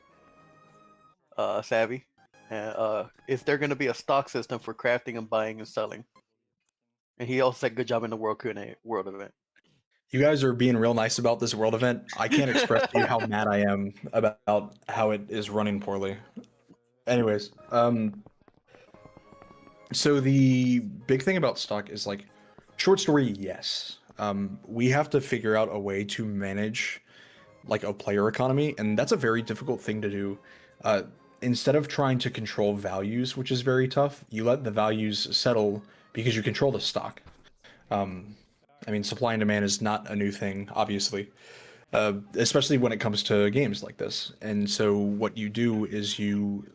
S19: Savvy, is there going to be a stock system for crafting and buying and selling? And he also said good job in the World Q&A World event.
S12: you guys are being real nice about this world event. I can't express to you how mad I am about how it is running poorly. Anyways, so the big thing about stock is, like, short story, yes. We have to figure out a way to manage, like, a player economy, and that's a very difficult thing to do. Instead of trying to control values, which is very tough, you let the values settle because you control the stock. I mean, supply and demand is not a new thing, obviously, especially when it comes to games like this. And so what you do is you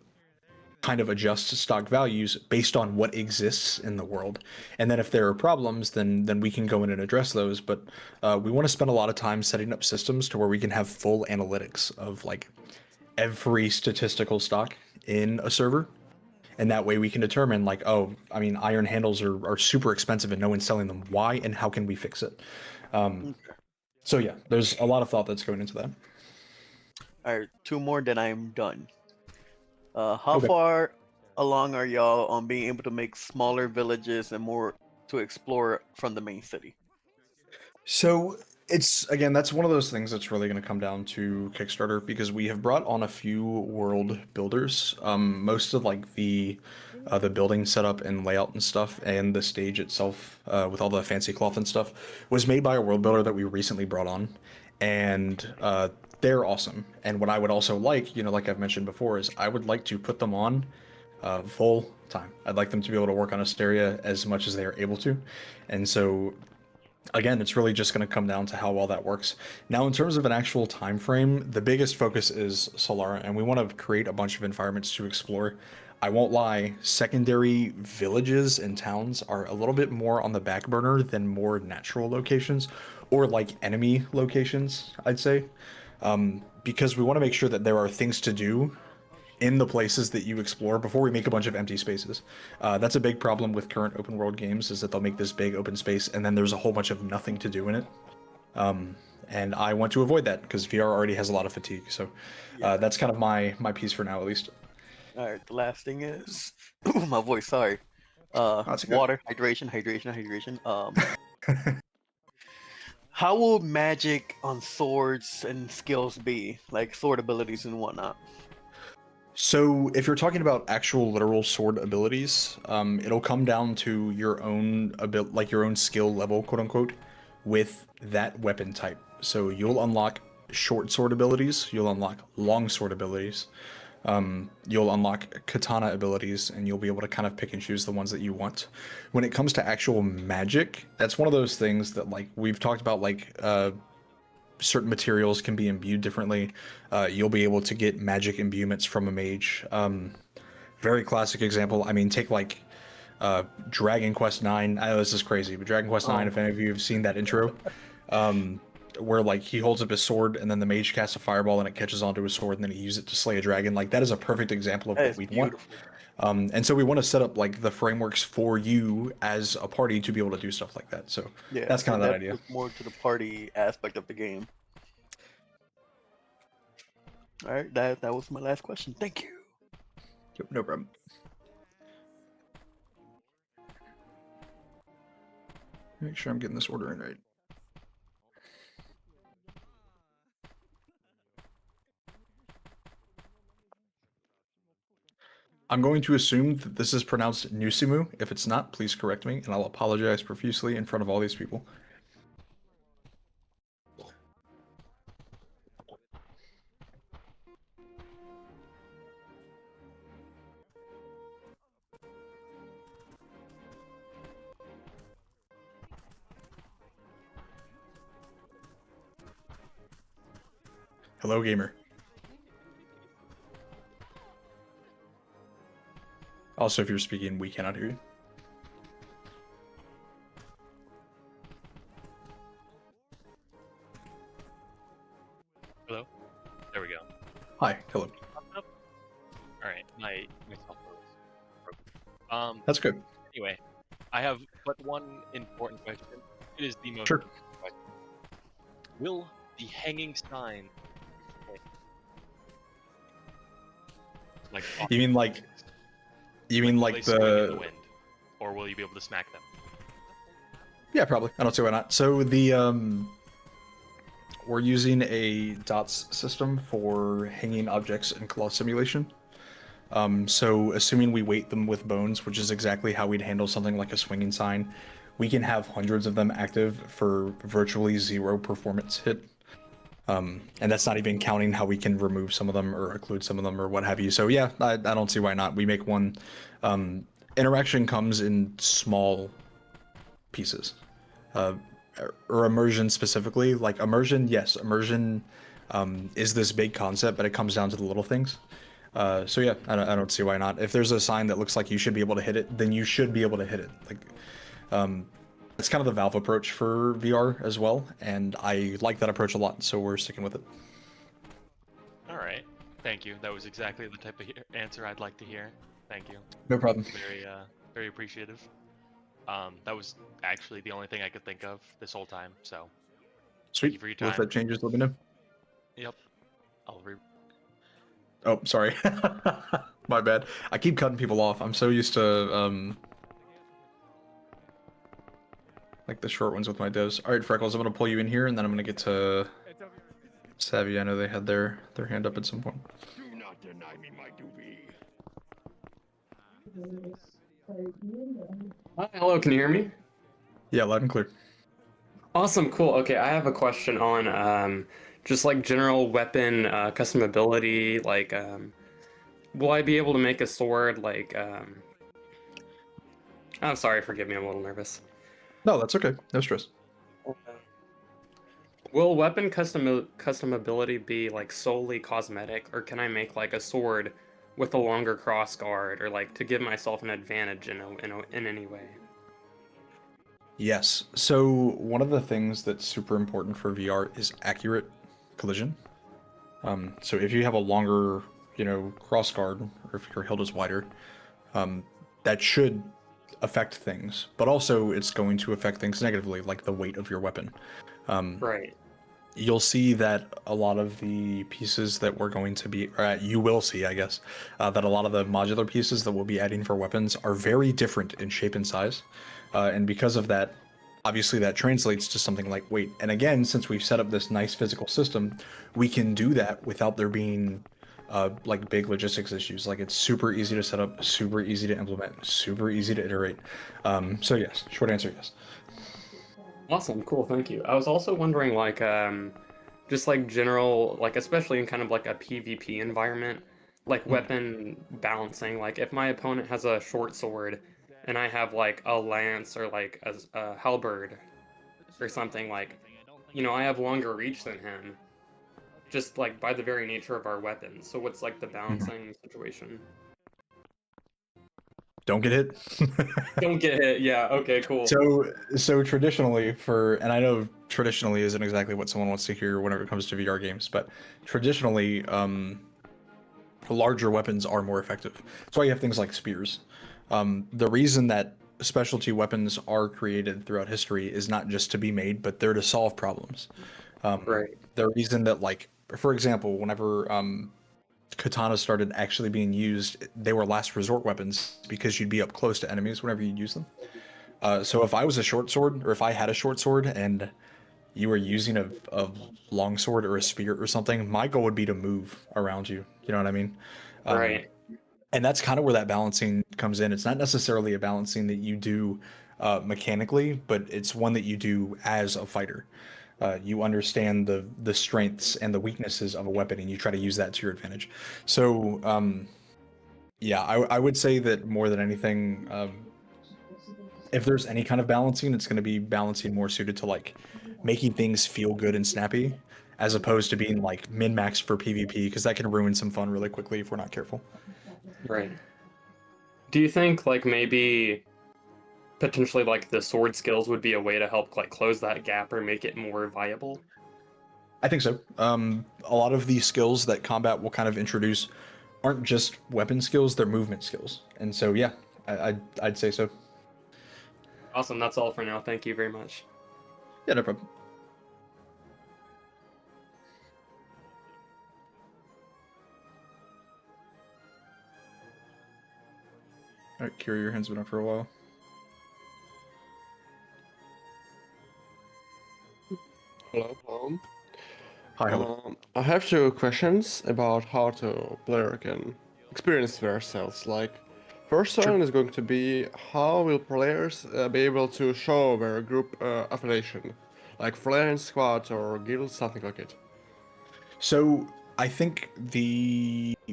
S12: kind of adjust stock values based on what exists in the world. And then if there are problems, then we can go in and address those. But we want to spend a lot of time setting up systems to where we can have full analytics of, like, every statistical stock in a server. And that way we can determine, like, oh, I mean, iron handles are super expensive and no one's selling them. Why and how can we fix it? So yeah, there's a lot of thought that's going into that.
S19: All right, 2 more, then I'm done. How far along are y'all on being able to make smaller villages and more to explore from the main city?
S12: So it's, again, that's one of those things that's really going to come down to Kickstarter, because we have brought on a few world builders. Most of, like, the building setup and layout and stuff, and the stage itself, with all the fancy cloth and stuff, was made by a world builder that we recently brought on, and they're awesome. And what I would also like, you know, like I've mentioned before, is I would like to put them on full time. I'd like them to be able to work on Asteria as much as they are able to, and so, again, it's really just going to come down to how well that works. Now, in terms of an actual time frame, the biggest focus is Solara, and we want to create a bunch of environments to explore. I won't lie, secondary villages and towns are a little bit more on the back burner than more natural locations, or, like, enemy locations, I'd say, because we want to make sure that there are things to do in the places that you explore before we make a bunch of empty spaces. That's a big problem with current open world games, is that they'll make this big open space and then there's a whole bunch of nothing to do in it. And I want to avoid that because VR already has a lot of fatigue. So that's kind of my piece for now, at least.
S19: All right, the last thing is my voice. Sorry.
S12: Okay.
S19: Water, hydration. How will magic on swords and skills be, like sword abilities and whatnot?
S12: So if you're talking about actual literal sword abilities, it'll come down to your own like your own skill level, quote unquote, with that weapon type. So you'll unlock short sword abilities, you'll unlock long sword abilities, you'll unlock katana abilities, and you'll be able to kind of pick and choose the ones that you want. When it comes to actual magic, that's one of those things that, like, we've talked about, like, certain materials can be imbued differently. You'll be able to get magic imbuements from a mage. Very classic example. I mean, take like Dragon Quest 9. I know this is crazy, but Dragon Quest 9, if any of you have seen that intro, where like he holds up his sword and then the mage casts a fireball and it catches onto his sword and then he uses it to slay a dragon. Like that is a perfect example of what we'd want. And so we want to set up like the frameworks for you as a party to be able to do stuff like that. So
S19: Yeah,
S12: that's kind of that idea.
S19: More to the party aspect of the game. All right, that was my last question. Thank you.
S12: Yep, no problem. Make sure I'm getting this order in right. I'm going to assume that this is pronounced Nusimu. If it's not, please correct me, and I'll apologize profusely in front of all these people. Hello, gamer. Also, if you're speaking, we cannot hear you.
S11: Hello? There we go.
S12: Hi, hello.
S11: Alright, my software was broken.
S12: That's good.
S11: Anyway, I have but one important question. It is the most
S12: Sure.
S11: important question. Will the hanging sign like
S12: You mean like
S11: the wind, or will you be able to smack them?
S12: Yeah, probably. I don't see why not. So the we're using a dots system for hanging objects in claw simulation. So assuming we weight them with bones, which is exactly how we'd handle something like a swinging sign, we can have hundreds of them active for virtually 0 performance hit. And that's not even counting how we can remove some of them or occlude some of them or what have you. So yeah, I don't see why not. We make one. Interaction comes in small pieces. Or immersion specifically. Like immersion, yes, immersion is this big concept, but it comes down to the little things. So yeah, I don't see why not. If there's a sign that looks like you should be able to hit it, then you should be able to hit it. Like, it's kind of the Valve approach for VR as well, and I like that approach a lot, so we're sticking with it.
S11: Alright, thank you. That was exactly the type of answer I'd like to hear. Thank you.
S12: No problem.
S11: Very appreciative. That was actually the only thing I could think of this whole time, so.
S12: Sweet.
S11: Thank you for your
S12: Well, if
S11: time.
S12: that changes, let me know.
S11: Yep.
S12: Oh, sorry. My bad. I keep cutting people off. I'm so used to, like the short ones with my devs. All right, Freckles, I'm going to pull you in here, and then I'm going to get to Savvy. I know they had their hand up at some point.
S17: Do not deny me my duty.
S3: Hi, hello, can you hear me?
S12: Yeah, loud and clear.
S3: Awesome, cool. Okay, I have a question on just like general weapon customability. Like, will I be able to make a sword like? I'm sorry, forgive me, I'm a little nervous.
S12: No, that's okay. No stress.
S3: Will weapon customability be like solely cosmetic, or can I make like a sword with a longer cross guard, or like to give myself an advantage in any way?
S12: Yes. So one of the things that's super important for VR is accurate collision. So if you have a longer, cross guard, or if your hilt is wider, that should affect things, but also it's going to affect things negatively, like the weight of your weapon.
S3: Right.
S12: You'll see that a lot of the pieces that we're going to be, you will see, I guess, that a lot of the modular pieces that we'll be adding for weapons are very different in shape and size. And because of that, obviously that translates to something like weight. And again, since we've set up this nice physical system, we can do that without there being like big logistics issues. Like it's super easy to set up, super easy to implement, super easy to iterate. So yes, short answer, yes.
S3: Awesome, cool, thank you. I was also wondering, like, just like general, like, especially in kind of like a PvP environment, like weapon balancing. Like, if my opponent has a short sword and I have like a lance or like a halberd or something, like, you know, I have longer reach than him, just like by the very nature of our weapons. So what's like the balancing situation?
S12: Don't get hit.
S3: Don't get hit. Yeah. Okay. Cool.
S12: So traditionally and I know traditionally isn't exactly what someone wants to hear whenever it comes to VR games, but traditionally, larger weapons are more effective. That's why you have things like spears. The reason that specialty weapons are created throughout history is not just to be made, but they're to solve problems.
S3: Right.
S12: The reason that, like, for example, whenever katana started actually being used, they were last resort weapons because you'd be up close to enemies whenever you'd use them. So if I was a short sword, or if I had a short sword and you were using a long sword or a spear or something, my goal would be to move around you. You know what I mean?
S3: Right.
S12: And that's kind of where that balancing comes in. It's not necessarily a balancing that you do mechanically, but it's one that you do as a fighter. You understand the strengths and the weaknesses of a weapon, and you try to use that to your advantage. So, yeah, I would say that more than anything, if there's any kind of balancing, it's going to be balancing more suited to like making things feel good and snappy, as opposed to being like min-maxed for PvP, because that can ruin some fun really quickly if we're not careful.
S3: Right. Do you think like maybe potentially like the sword skills would be a way to help like close that gap or make it more viable?
S12: I think so. A lot of the skills that combat will kind of introduce aren't just weapon skills; they're movement skills. And so, yeah, I'd say so.
S3: Awesome. That's all for now. Thank you very much.
S12: Yeah, no problem. All right, Kira, your hand's been up for a while.
S4: Hello, Tom.
S12: Hi, hello.
S4: I have two questions about how the player can experience themselves. Like, first one is going to be how will players be able to show their group affiliation, like friends, squad, or guild, something like it.
S12: So I think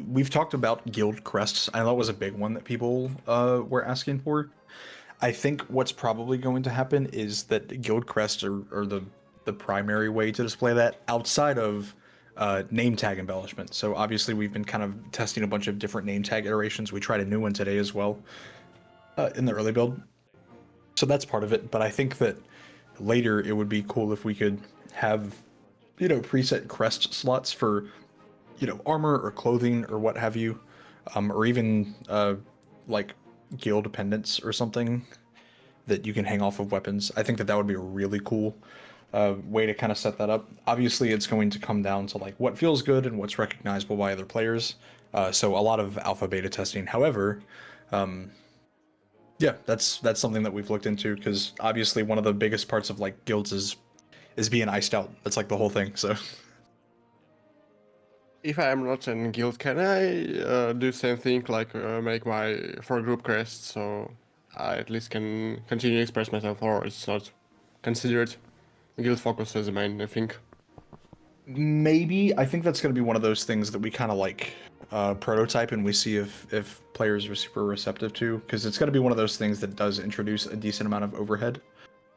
S12: we've talked about guild crests. I know that was a big one that people were asking for. I think what's probably going to happen is that guild crests are the primary way to display that outside of name tag embellishment. So obviously we've been kind of testing a bunch of different name tag iterations. We tried a new one today as well in the early build. So that's part of it. But I think that later it would be cool if we could have, you know, preset crest slots for, you know, armor or clothing or what have you, or even like guild pendants or something that you can hang off of weapons. I think that that would be a really cool way to kind of set that up. Obviously, it's going to come down to like what feels good and what's recognizable by other players. So a lot of alpha beta testing. However, yeah, that's something that we've looked into because obviously one of the biggest parts of like guilds is being iced out. That's like the whole thing. So.
S4: If I am not in guild, can I do same thing like make my for group crest so I at least can continue to express myself, or it's not considered guild focus as the main, I think?
S12: Maybe. I think that's going to be one of those things that we kind of like prototype and we see if players are super receptive to, because it's going to be one of those things that does introduce a decent amount of overhead.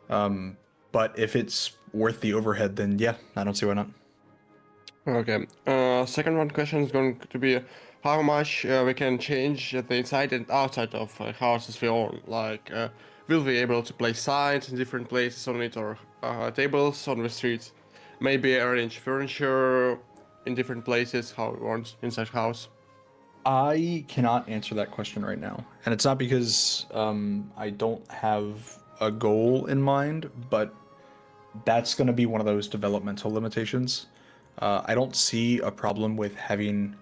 S12: But if it's worth the overhead, then yeah, I don't see why not.
S4: Okay. Second one question is going to be how much we can change the inside and outside of houses we own. Like, will we be able to place signs in different places on it, or tables on the streets? Maybe arrange furniture in different places how we want inside house.
S12: I cannot answer that question right now, and it's not because I don't have a goal in mind, but that's going to be one of those developmental limitations. I don't see a problem with having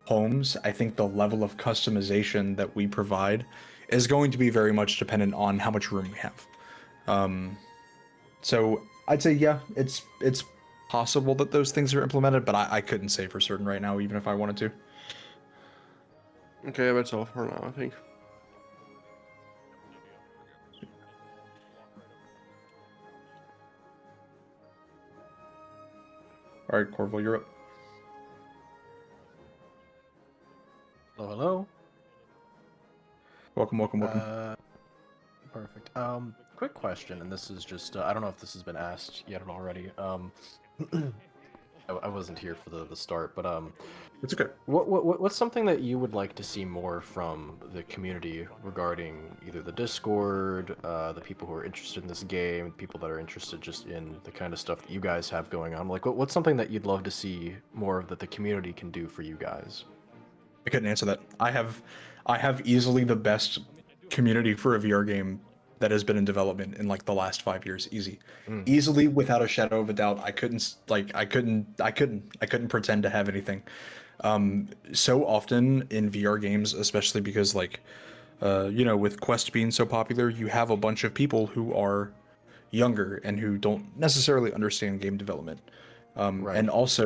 S12: homes. I think the level of customization that we provide is going to be very much dependent on how much room we have. So I'd say, yeah, it's possible that those things are implemented, but I couldn't say for certain right now, even if I wanted to.
S4: Okay, that's all for now, I think.
S12: All right, Corville, you're up.
S1: Hello, hello.
S12: Welcome.
S1: Perfect.
S9: Perfect. Quick question, and this is just I don't know if this has been asked yet or already. I wasn't here for the start, but
S12: it's okay.
S9: What's something that you would like to see more from the community regarding either the Discord, the people who are interested in this game, people that are interested just in the kind of stuff that you guys have going on? Like, what's something that you'd love to see more of that the community can do for you guys?
S12: I couldn't answer that. I have easily the best community for a VR game that has been in development in like the last 5 years. Easily, without a shadow of a doubt. I couldn't pretend to have anything. So often in VR games, especially because like, with Quest being so popular, you have a bunch of people who are younger and who don't necessarily understand game development. And also,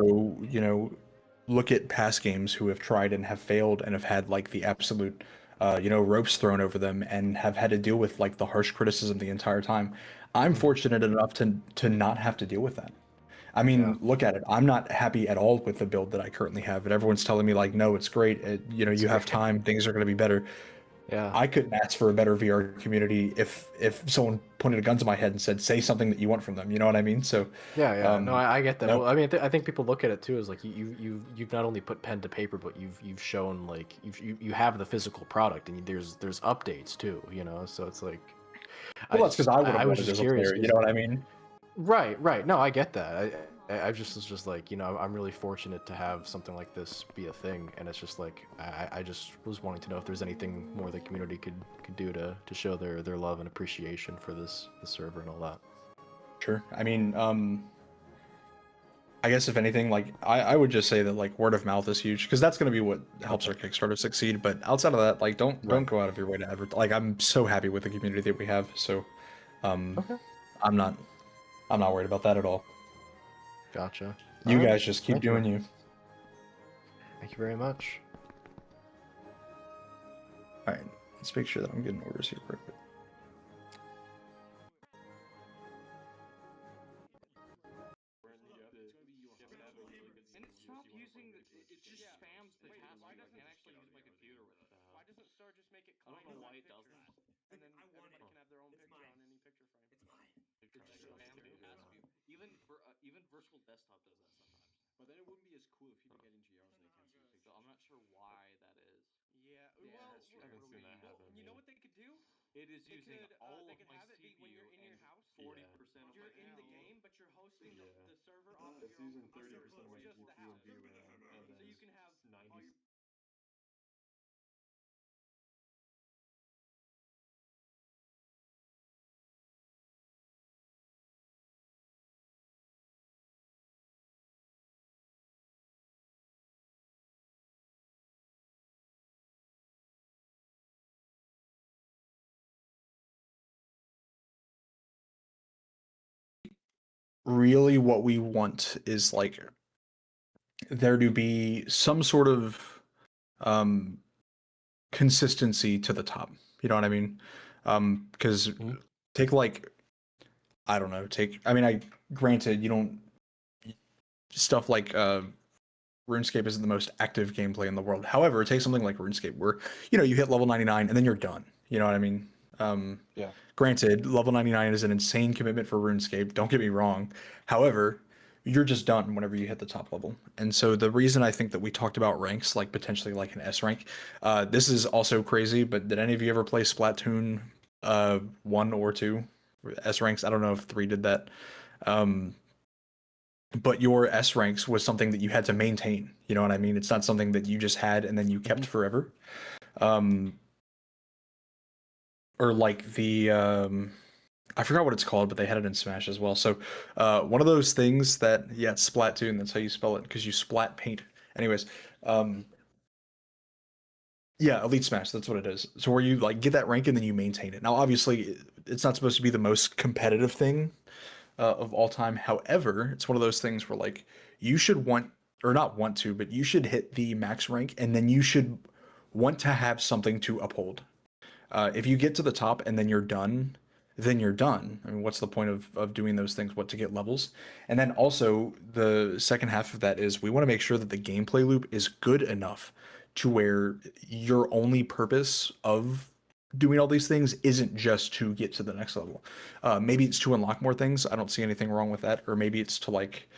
S12: look at past games who have tried and have failed and have had like the absolute ropes thrown over them and have had to deal with like the harsh criticism the entire time. I'm fortunate enough to not have to deal with that. I mean, look at it. I'm not happy at all with the build that I currently have, and everyone's telling me like, no, it's great. You have time, things are going to be better.
S9: Yeah.
S12: I couldn't ask for a better VR community if someone pointed a gun to my head and said, say something that you want from them. You know what I mean? So
S9: yeah. No, I get that.
S12: no.
S9: Well, I mean, I think people look at it too as like you've not only put pen to paper, but you've shown like you have the physical product, and there's updates too. So it's like.
S12: Well, that's because I would have
S9: was
S12: wanted
S9: just
S12: as a
S9: curious.
S12: player. You know what I mean?
S9: Right. No, I get that. I just was just like, I'm really fortunate to have something like this be a thing, and it's just like I just was wanting to know if there's anything more the community could do to show their love and appreciation for the server and all that.
S12: Sure. I mean, I guess if anything, like I would just say that like word of mouth is huge because that's going to be what helps our Kickstarter succeed. But outside of that, like don't go out of your way to advertise. Like I'm so happy with the community that we have, so I'm not worried about that at all.
S9: Gotcha.
S12: You
S9: All right.
S12: guys just keep
S9: Thank
S12: doing
S9: you.
S12: you.
S9: Thank you very much.
S12: All right, let's make sure that I'm getting orders here quickly.
S15: And stop using it just spams the task. Why doesn't I can't actually use my computer with it? Why doesn't Star just make it? I don't know why it does that. And then everybody can have their own picture on any picture frame. It's mine. It just spams the task view. Even Virtual Desktop does that sometimes. But then it wouldn't be as cool if people get in GRs and they can't see the picture. I'm not sure why that is. Yeah. Well, I haven't seen that happen. You know what they could do? It is using all of my CPU when you're in your house. 40% of you're in the game, but you're hosting the server off of your own computer. So it's just the house. So you can have 90.
S12: Really what we want is like there to be some sort of consistency to the top. You know what I mean? Because take like I don't know, granted you don't stuff like RuneScape isn't the most active gameplay in the world. However, take something like RuneScape where you hit level 99 and then you're done. You know what I mean?
S9: Yeah.
S12: Granted, level 99 is an insane commitment for RuneScape. Don't get me wrong. However, you're just done whenever you hit the top level. And so the reason I think that we talked about ranks, like potentially like an S rank, this is also crazy. But did any of you ever play Splatoon 1 or 2 S ranks? I don't know if 3 did that. But your S ranks was something that you had to maintain. You know what I mean? It's not something that you just had and then you kept forever. Or like the I forgot what it's called, but they had it in Smash as well. So one of those things that it's Splatoon, that's how you spell it, because you splat paint. Anyways, yeah, Elite Smash, that's what it is. So where you like get that rank and then you maintain it. Now obviously it's not supposed to be the most competitive thing of all time. However, it's one of those things where like you should not want to, but you should hit the max rank and then you should want to have something to uphold. If you get to the top and then you're done, then you're done. I mean, what's the point of doing those things? What, to get levels? And then also the second half of that is we want to make sure that the gameplay loop is good enough to where your only purpose of doing all these things isn't just to get to the next level. Maybe it's to unlock more things. I don't see anything wrong with that. Or maybe it's to like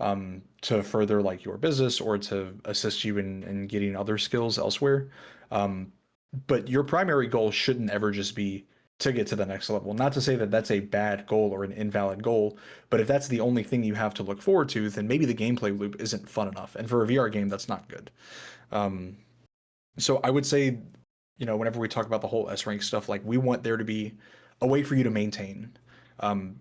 S12: to further like your business or to assist you in getting other skills elsewhere. But your primary goal shouldn't ever just be to get to the next level. Not to say that that's a bad goal or an invalid goal, but if that's the only thing you have to look forward to, then maybe the gameplay loop isn't fun enough. And for a VR game, that's not good. So I would say, you know, whenever we talk about the whole S rank stuff, like we want there to be a way for you to maintain,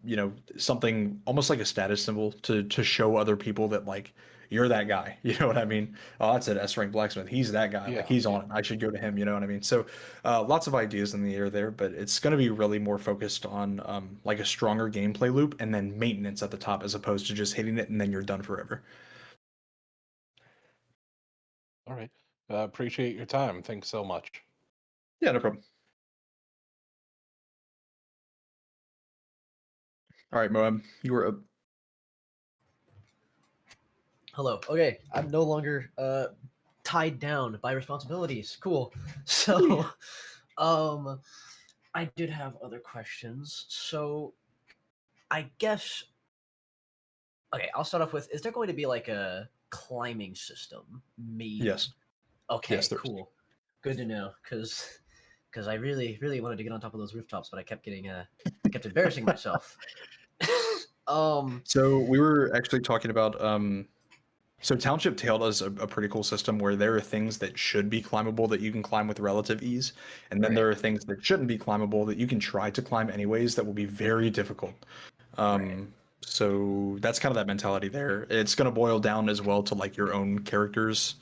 S12: you know, something almost like a status symbol to show other people that like you're that guy. You know what I mean? Oh, that's an S rank blacksmith. He's that guy. Like he's on it. I should go to him. You know what I mean? So lots of ideas in the air there, but it's going to be really more focused on like a stronger gameplay loop and then maintenance at the top as opposed to just hitting it and then you're done forever.
S9: All right. Appreciate your time. Thanks so much.
S12: Yeah, no problem. All right, Moab, you were up.
S1: Hello. Okay, I'm no longer tied down by responsibilities. Cool. So, I did have other questions. So, I guess. Okay, I'll start off with: is there going to be like a climbing system? Maybe.
S12: Yes.
S1: Okay.
S12: Yes, there is.
S1: Cool. Good to know, because I really wanted to get on top of those rooftops, but I kept getting kept embarrassing myself.
S12: So we were actually talking about so Township Tale does a pretty cool system where there are things that should be climbable that you can climb with relative ease, and then there are things that shouldn't be climbable that you can try to climb anyways that will be very difficult. So that's kind of that mentality there. It's going to boil down as well to like your own character's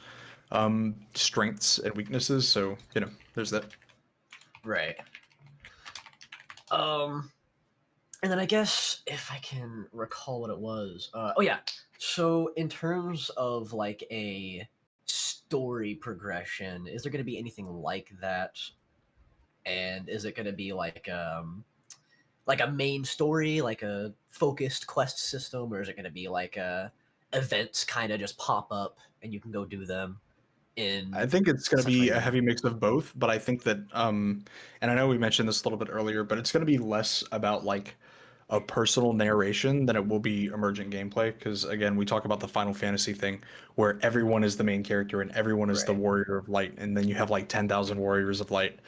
S12: strengths and weaknesses. So, you know, there's that.
S1: Right. And then I guess if I can recall what it was. Oh yeah. So in terms of like a story progression, is there going to be anything like that? And is it going to be like a main story, like a focused quest system, or is it going to be like events kind of just pop up and you can go do them?
S12: I think it's going to be a heavy mix of both, but I think that and I know we mentioned this a little bit earlier, but it's going to be less about like a personal narration than it will be emergent gameplay, because again, we talk about the Final Fantasy thing where everyone is the main character and everyone is the warrior of light, and then you have like 10,000 warriors of light.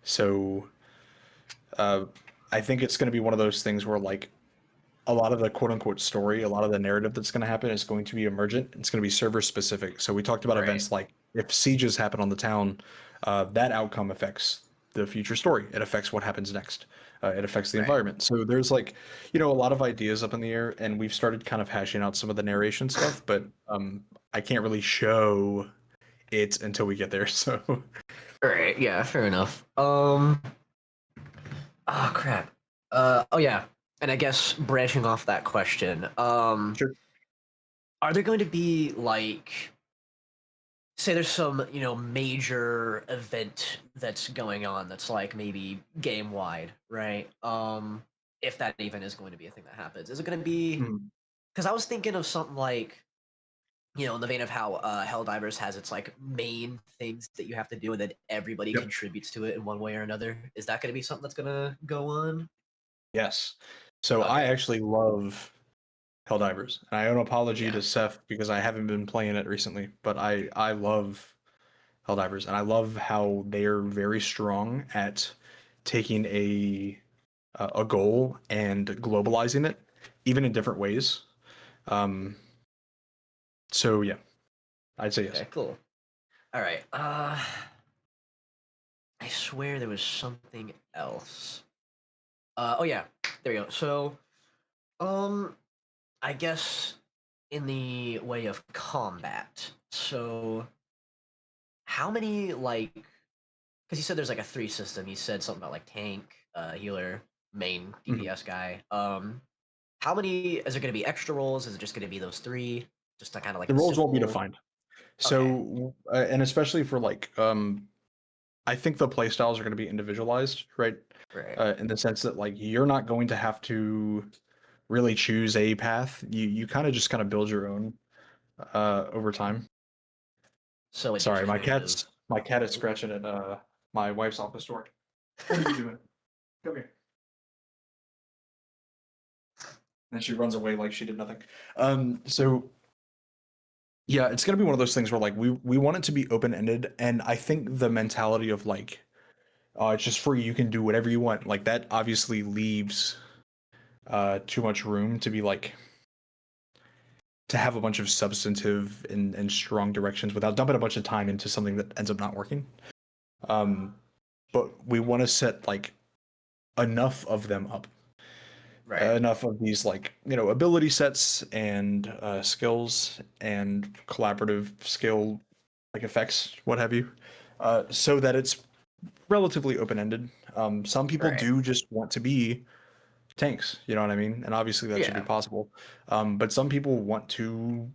S12: So I think it's going to be one of those things where like a lot of the quote unquote story, a lot of the narrative that's going to happen is going to be emergent. It's going to be server specific. So we talked about events like if sieges happen on the town, that outcome affects the future story. It affects what happens next. It affects the environment. So there's like, you know, a lot of ideas up in the air, and we've started kind of hashing out some of the narration stuff, but I can't really show it until we get there. So.
S1: All right. Yeah. Fair enough. Oh crap. Oh yeah. And I guess branching off that question,
S12: sure.
S1: Are there going to be like, say, there's some major event that's going on that's like maybe game wide, right? If that even is going to be a thing that happens, is it going to be? Because I was thinking of something like, in the vein of how Helldivers has its like main things that you have to do, and then everybody contributes to it in one way or another. Is that going to be something that's going to go on?
S12: Yes. So I actually love Helldivers. And I owe an apology to Seth because I haven't been playing it recently, but I love Helldivers, and I love how they're very strong at taking a goal and globalizing it, even in different ways. So yeah, I'd say yes.
S1: Okay, cool. All right. I swear there was something else. Oh yeah, there we go. So, I guess in the way of combat. So, how many like? Because you said there's like a 3 system. You said something about like tank, healer, main DPS guy. How many is there going to be extra roles? Is it just going to be those 3? Just to kind of like
S12: the roles won't be defined. So, and especially for like, I think the playstyles are going to be individualized, right?
S1: Right.
S12: In the sense that like you're not going to have to really choose a path. You kind of build your own over time.
S1: So
S12: sorry, my cat is scratching at my wife's office door. What are you doing? Come here. And she runs away like she did nothing. So yeah, it's gonna be one of those things where like we want it to be open ended, and I think the mentality of like, it's just free, you can do whatever you want, like that obviously leaves too much room to be like to have a bunch of substantive and strong directions without dumping a bunch of time into something that ends up not working. But we want to set like enough of them up. Enough of these like ability sets and skills and collaborative skill like effects, what have you, so that it's relatively open-ended. Some people do just want to be tanks, you know what I mean, and obviously that should be possible. But some people want to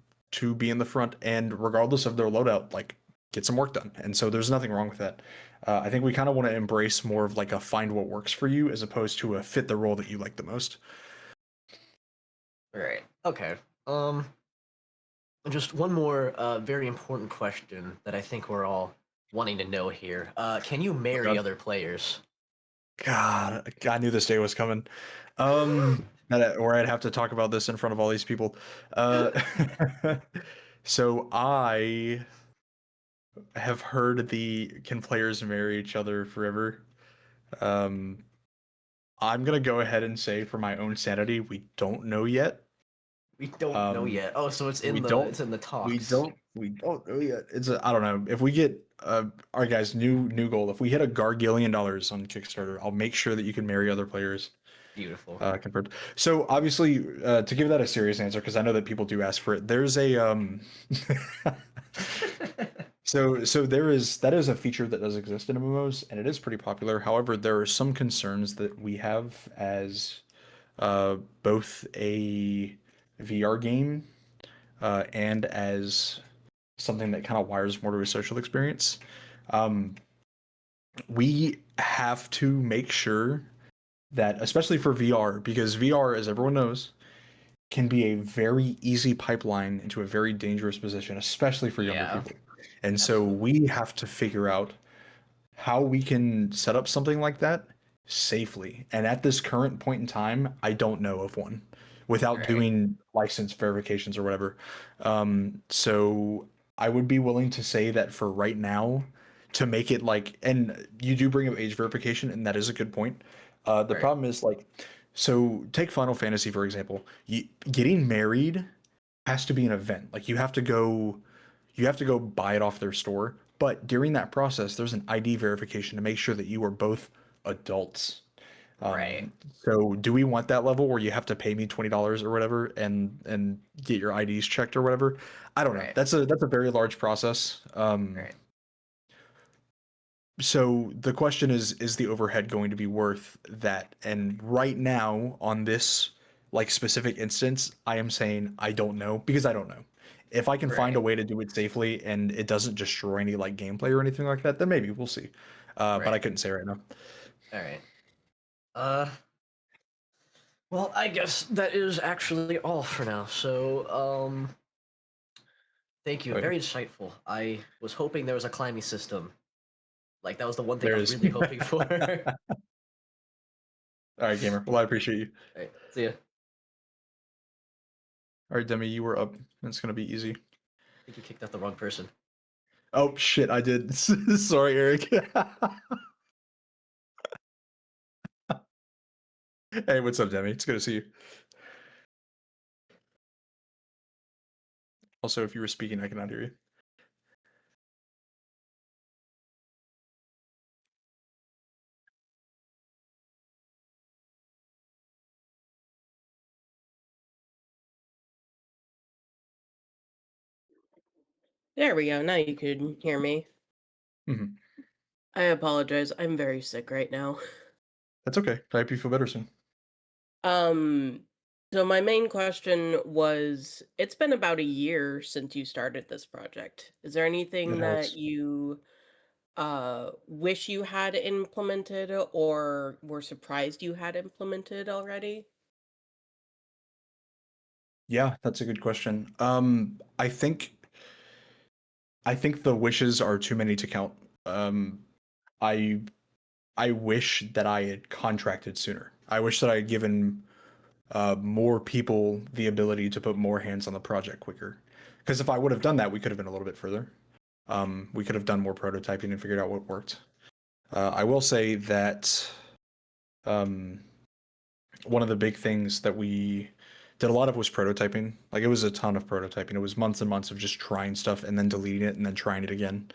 S12: be in the front, and regardless of their loadout, like get some work done. And so there's nothing wrong with that. I think we kind of want to embrace more of like a find what works for you as opposed to a fit the role that you like the most.
S1: Right. Okay. Just one more very important question that I think we're all wanting to know here. Can you marry other players?
S12: God, I knew this day was coming. Or I'd have to talk about this in front of all these people. So I have heard the can players marry each other forever. I'm gonna go ahead and say for my own sanity, we don't know yet.
S1: We don't know yet. Oh, so it's in it's in the talks.
S12: We don't know yet. I don't know. If we get all right, guys, new goal. If we hit $1 gargillion on Kickstarter, I'll make sure that you can marry other players.
S1: Beautiful.
S12: Confirmed. So obviously, to give that a serious answer, because I know that people do ask for it, there's a so that is a feature that does exist in MMOs, and it is pretty popular. However, there are some concerns that we have as both a VR game and as something that kind of wires more to a social experience. We have to make sure that, especially for VR, because VR, as everyone knows, can be a very easy pipeline into a very dangerous position, especially for younger people. And so we have to figure out how we can set up something like that safely. And at this current point in time, I don't know of one without doing license verifications or whatever. So I would be willing to say that for right now, to make it like, and you do bring up age verification, and that is a good point. The problem is like, so take Final Fantasy, for example. Getting married has to be an event. Like you have to go buy it off their store. But during that process, there's an ID verification to make sure that you are both adults. So do we want that level where you have to pay me $20 or whatever and get your IDs checked or whatever? I don't know. That's a very large process. So the question is the overhead going to be worth that? And right now on this like specific instance, I am saying I don't know, because I don't know. If I can find a way to do it safely and it doesn't destroy any like gameplay or anything like that, then maybe we'll see. But I couldn't say right now.
S1: All right. Well, I guess that is actually all for now. So, thank you. Very insightful. I was hoping there was a climbing system. Like that was the one thing I was really hoping for.
S12: All right, gamer. Well, I appreciate you.
S1: All right. See ya.
S12: All right, Demi, you were up. It's gonna be easy.
S1: I think you kicked out the wrong person.
S12: Oh shit, I did. Sorry, Eric. Hey, what's up, Demi? It's good to see you. Also, if you were speaking, I cannot hear you.
S5: There we go. Now you can hear me.
S12: Mhm.
S5: I apologize. I'm very sick right now.
S12: That's okay. I hope you feel better soon.
S5: So my main question was, it's been about a year since you started this project. Is there anything
S12: It
S5: that
S12: has.
S5: you wish you had implemented or were surprised you had implemented already?
S12: Yeah, that's a good question. I think the wishes are too many to count. I wish that I had contracted sooner. I wish that I had given more people the ability to put more hands on the project quicker. Because if I would have done that, we could have been a little bit further. We could have done more prototyping and figured out what worked. I will say that one of the big things that we did a lot of was prototyping. Like, it was a ton of prototyping. It was months and months of just trying stuff and then deleting it and then trying it again,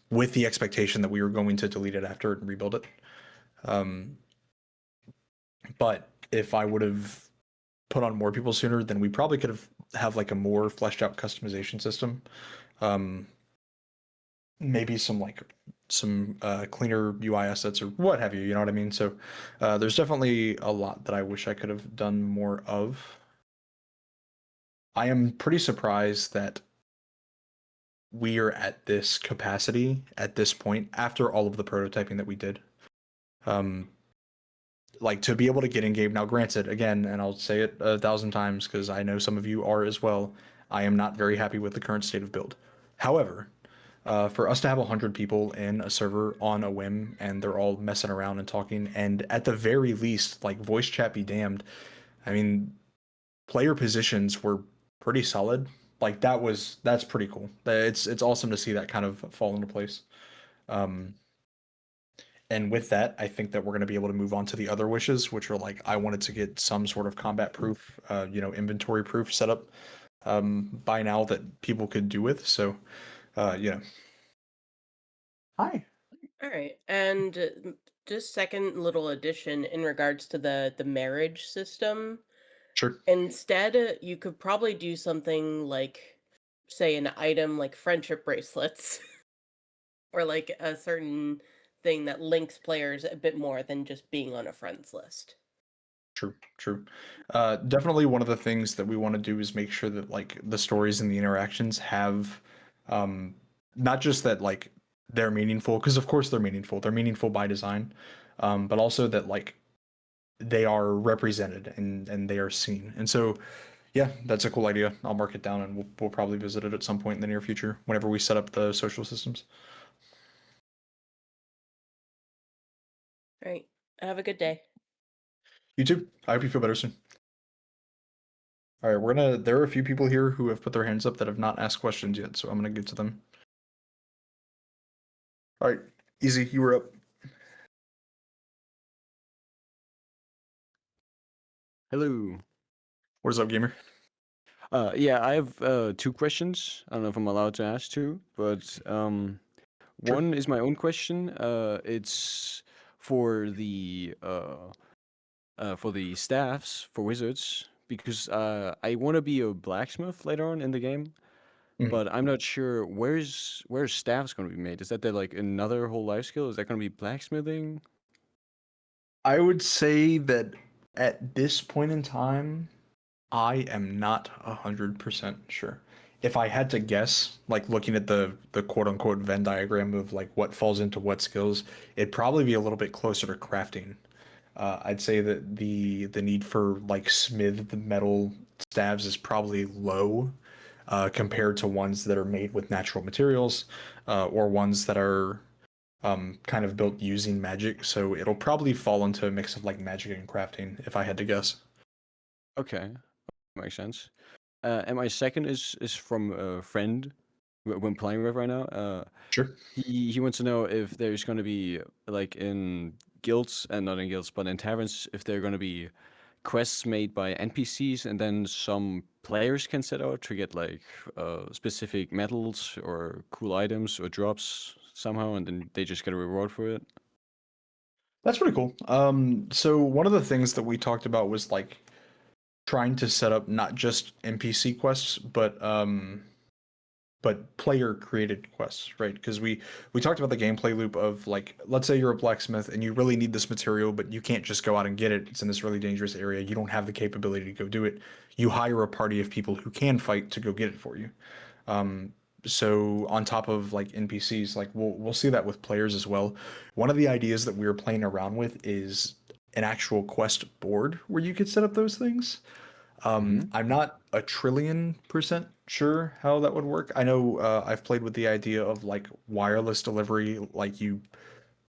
S12: with the expectation that we were going to delete it after and rebuild it. But if I would have put on more people sooner, then we probably could have like a more fleshed out customization system. Maybe some cleaner UI assets or what have you, you know what I mean? So there's definitely a lot that I wish I could have done more of. I am pretty surprised that we are at this capacity at this point after all of the prototyping that we did. Like, to be able to get in game now, granted, again, and I'll say it 1,000 times because I know some of you are as well, I am not very happy with the current state of build. However, for us to have 100 people in a server on a whim and they're all messing around and talking, and at the very least, like, voice chat be damned, I mean, player positions were pretty solid. Like, that's pretty cool. It's awesome to see that kind of fall into place. And with that, I think that we're going to be able to move on to the other wishes, which are like, I wanted to get some sort of combat proof, inventory proof setup by now that people could do with. So, yeah. Hi.
S5: All right. And just second little addition in regards to the marriage system.
S12: Sure.
S5: Instead, you could probably do something like, say, an item like friendship bracelets, or like a certain thing that links players a bit more than just being on a friends list.
S12: True. Definitely one of the things that we want to do is make sure that, like, the stories and the interactions have, not just that, like, they're meaningful, because of course they're meaningful by design, but also that, like, they are represented and they are seen. And so, yeah, that's a cool idea. I'll mark it down and we'll probably visit it at some point in the near future whenever we set up the social systems.
S5: All right. Have a good day.
S12: You too. I hope you feel better soon. All right, there are a few people here who have put their hands up that have not asked questions yet, so I'm gonna get to them. All right, Easy, you were up.
S14: Hello.
S12: What is up, gamer?
S14: Yeah, I have 2 questions. I don't know if I'm allowed to ask 2, but one is my own question. It's for the staffs for wizards, because I want to be a blacksmith later on in the game, but I'm not sure where's staffs going to be made. Is that like another whole life skill? Is that going to be blacksmithing?
S12: I would say that at this point in time, I am not 100% sure. If I had to guess, like looking at the quote unquote Venn diagram of like what falls into what skills, it'd probably be a little bit closer to crafting. I'd say that the need for like smithed metal staves is probably low compared to ones that are made with natural materials or ones that are kind of built using magic. So it'll probably fall into a mix of like magic and crafting, if I had to guess.
S14: Okay, makes sense. And my second is from a friend when playing with right now.
S12: Sure.
S14: He wants to know if there's going to be like in guilds, and not in guilds, but in taverns, if there are going to be quests made by NPCs, and then some players can set out to get like specific metals or cool items or drops somehow, and then they just get a reward for it.
S12: That's pretty cool. So one of the things that we talked about was like trying to set up not just NPC quests, but player created quests, right? Because we talked about the gameplay loop of like, let's say you're a blacksmith and you really need this material, but you can't just go out and get it. It's in this really dangerous area. You don't have the capability to go do it. You hire a party of people who can fight to go get it for you. So on top of like NPCs, like we'll see that with players as well. One of the ideas that we were playing around with is an actual quest board where you could set up those things. I'm not a trillion% sure how that would work. I know I've played with the idea of like wireless delivery, like you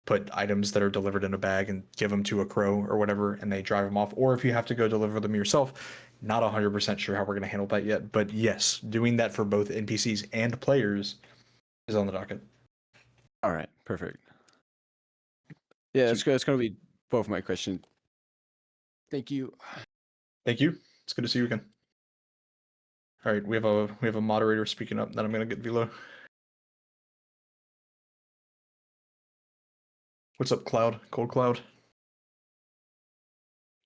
S12: put items that are delivered in a bag and give them to a crow or whatever, and they drive them off. Or if you have to go deliver them yourself, not 100% sure how we're going to handle that yet. But yes, doing that for both NPCs and players is on the docket.
S14: All right, perfect. Yeah, it's going to be both my question. Thank you.
S12: Thank you. It's good to see you again. All right, we have a moderator speaking up. Then I'm going to get Velo. What's up, Cloud? Cold Cloud.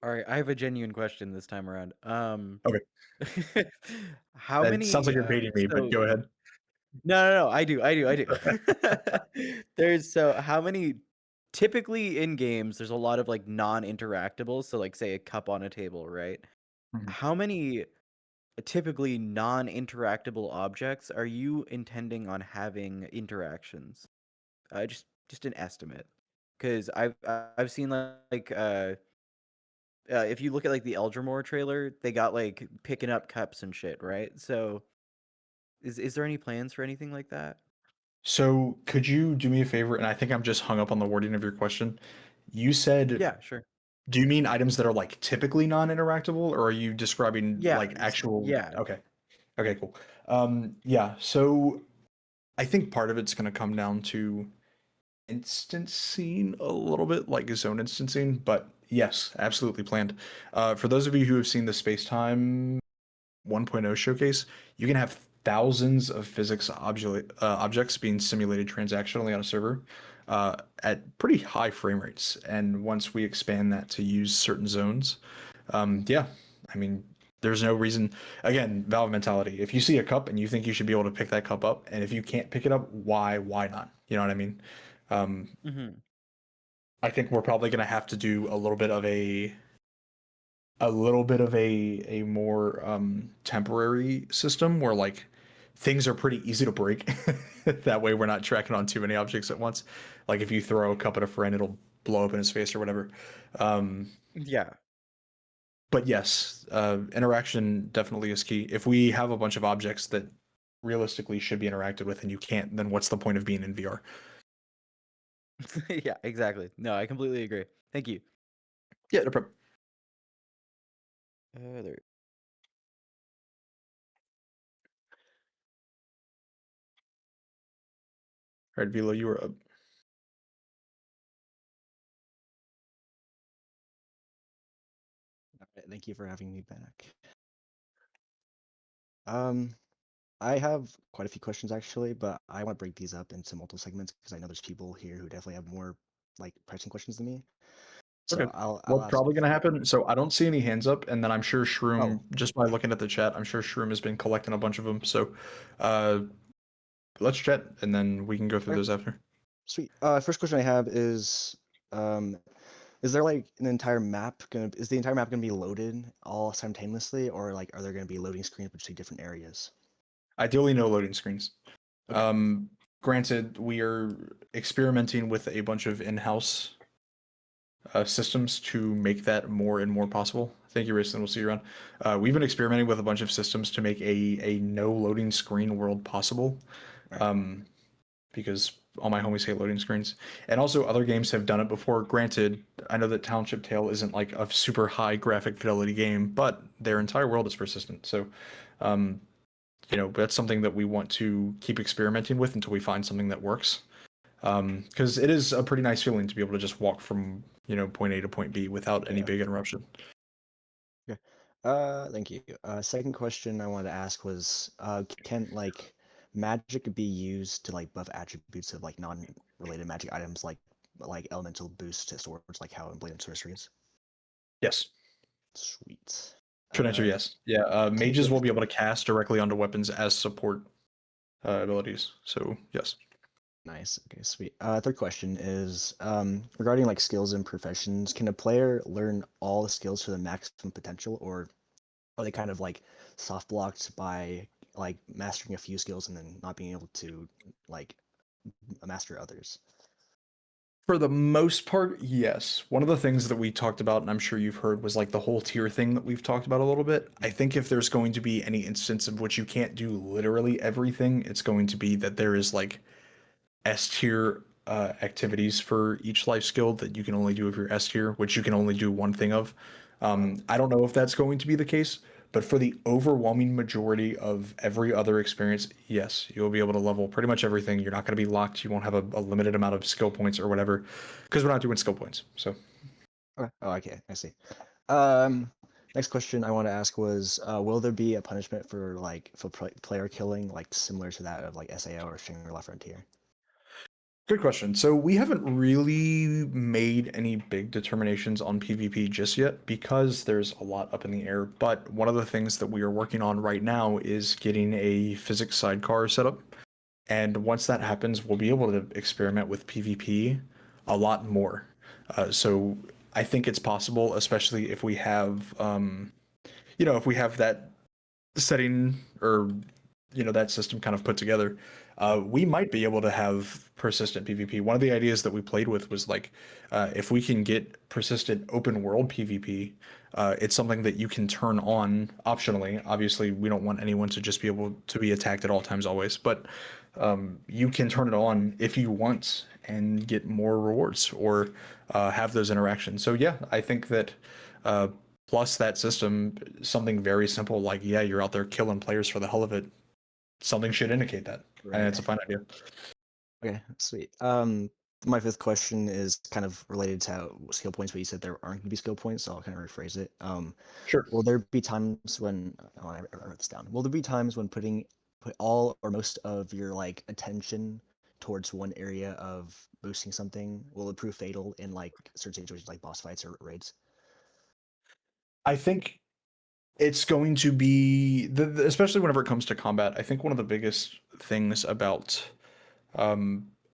S8: All right, I have a genuine question this time around.
S12: Okay.
S8: How
S12: That
S8: many?
S12: sounds like you're baiting me, but go ahead.
S8: No. I do. So how many? Typically in games, there's a lot of like non-interactables. So like say a cup on a table, right? How many typically non-interactable objects are you intending on having interactions? Just an estimate, because I've seen if you look at like the Eldrimore trailer, they got like picking up cups and shit, right? So is there any plans for anything like that?
S12: So could you do me a favor? And I think I'm just hung up on the wording of your question. You said,
S8: Yeah, sure.
S12: Do you mean items that are like typically non-interactable, or are you describing like actual?
S8: Yeah.
S12: Okay. Okay, cool. Yeah. So I think part of it's going to come down to instancing a little bit, like zone instancing, but yes, absolutely planned. For those of you who have seen the Spacetime 1.0 showcase, you can have thousands of physics objects being simulated transactionally on a server at pretty high frame rates. And once we expand that to use certain zones, yeah, I mean, there's no reason. Again, Valve mentality. If you see a cup and you think you should be able to pick that cup up, and if you can't pick it up, why not? You know what I mean? I think we're probably going to have to do a little bit of a more temporary system where like things are pretty easy to break. That way we're not tracking on too many objects at once. Like if you throw a cup at a friend, it'll blow up in his face or whatever.
S8: Yeah.
S12: But yes, interaction definitely is key. If we have a bunch of objects that realistically should be interacted with and you can't, then what's the point of being in VR?
S8: Yeah, exactly. No, I completely agree. Thank you.
S12: Yeah, no problem.
S8: There.
S12: All right, Velo, you were up.
S21: Thank you for having me back. I have quite a few questions actually, but I want to break these up into multiple segments because I know there's people here who definitely have more like pressing questions than me. So
S12: Okay.
S21: I'll
S12: What's
S21: ask
S12: probably going to happen? So I don't see any hands up, and then I'm sure Shroom,
S21: Oh.
S12: just by looking at the chat, I'm sure Shroom has been collecting a bunch of them. So let's chat, and then we can go through
S21: Okay.
S12: those after.
S21: Sweet. First question I have is there like an entire map is the entire map gonna be loaded all simultaneously, or like are there gonna be loading screens between different areas?
S12: Ideally, no loading screens. Granted, we are experimenting with a bunch of in-house systems to make that more and more possible. Thank you, Rayson. We'll see you around. We've been experimenting with a bunch of systems to make a no loading screen world possible. Because all my homies hate loading screens. And also other games have done it before. Granted, I know that Township Tale isn't like a super high graphic fidelity game, but their entire world is persistent. So, that's something that we want to keep experimenting with until we find something that works. Because it is a pretty nice feeling to be able to just walk from, point A to point B without any big interruption.
S21: Okay. Thank you. Second question I wanted to ask was, can like magic be used to like buff attributes of like non-related magic items like elemental boost to swords, like how in Blade and Sorcery is?
S12: Yes.
S21: Sweet.
S12: Short answer, yes. Yeah, mages will be able to cast directly onto weapons as support abilities. So, yes.
S21: Nice. Okay, sweet. Third question is regarding like skills and professions. Can a player learn all the skills to the maximum potential, or are they kind of like soft blocked by like mastering a few skills and then not being able to like master others?
S12: For the most part, yes. One of the things that we talked about, and I'm sure you've heard, was like the whole tier thing that we've talked about a little bit. I think if there's going to be any instance of which you can't do literally everything, it's going to be that there is like S tier activities for each life skill that you can only do if you're S tier, which you can only do one thing of. I don't know if that's going to be the case, but for the overwhelming majority of every other experience, yes, you'll be able to level pretty much everything. You're not going to be locked. You won't have a limited amount of skill points or whatever, because we're not doing skill points. So,
S21: Okay. Oh, okay. I see. Next question I want to ask was, will there be a punishment for player killing, like similar to that of like SAO or Shangri-La Frontier?
S12: good question. So we haven't really made any big determinations on PvP just yet because there's a lot up in the air. But one of the things that we are working on right now is getting a physics sidecar set up. And once that happens, we'll be able to experiment with PvP a lot more. So I think it's possible, especially if we have, if we have that setting or that system kind of put together, we might be able to have persistent PvP. One of the ideas that we played with was like, if we can get persistent open world PvP, it's something that you can turn on optionally. Obviously, we don't want anyone to just be able to be attacked at all times always, but you can turn it on if you want and get more rewards or have those interactions. So yeah, I think that plus that system, something very simple like, yeah, you're out there killing players for the hell of it, something should indicate that. And it's a fine idea.
S21: Okay, sweet. My fifth question is kind of related to skill points, but you said there aren't going to be skill points, so I'll kind of rephrase it.
S12: Sure.
S21: Will there be times when I wrote this down? Will there be times when put all or most of your like attention towards one area of boosting something will it prove fatal in like certain situations like boss fights or raids?
S12: I think it's going to be, especially whenever it comes to combat, I think one of the biggest things about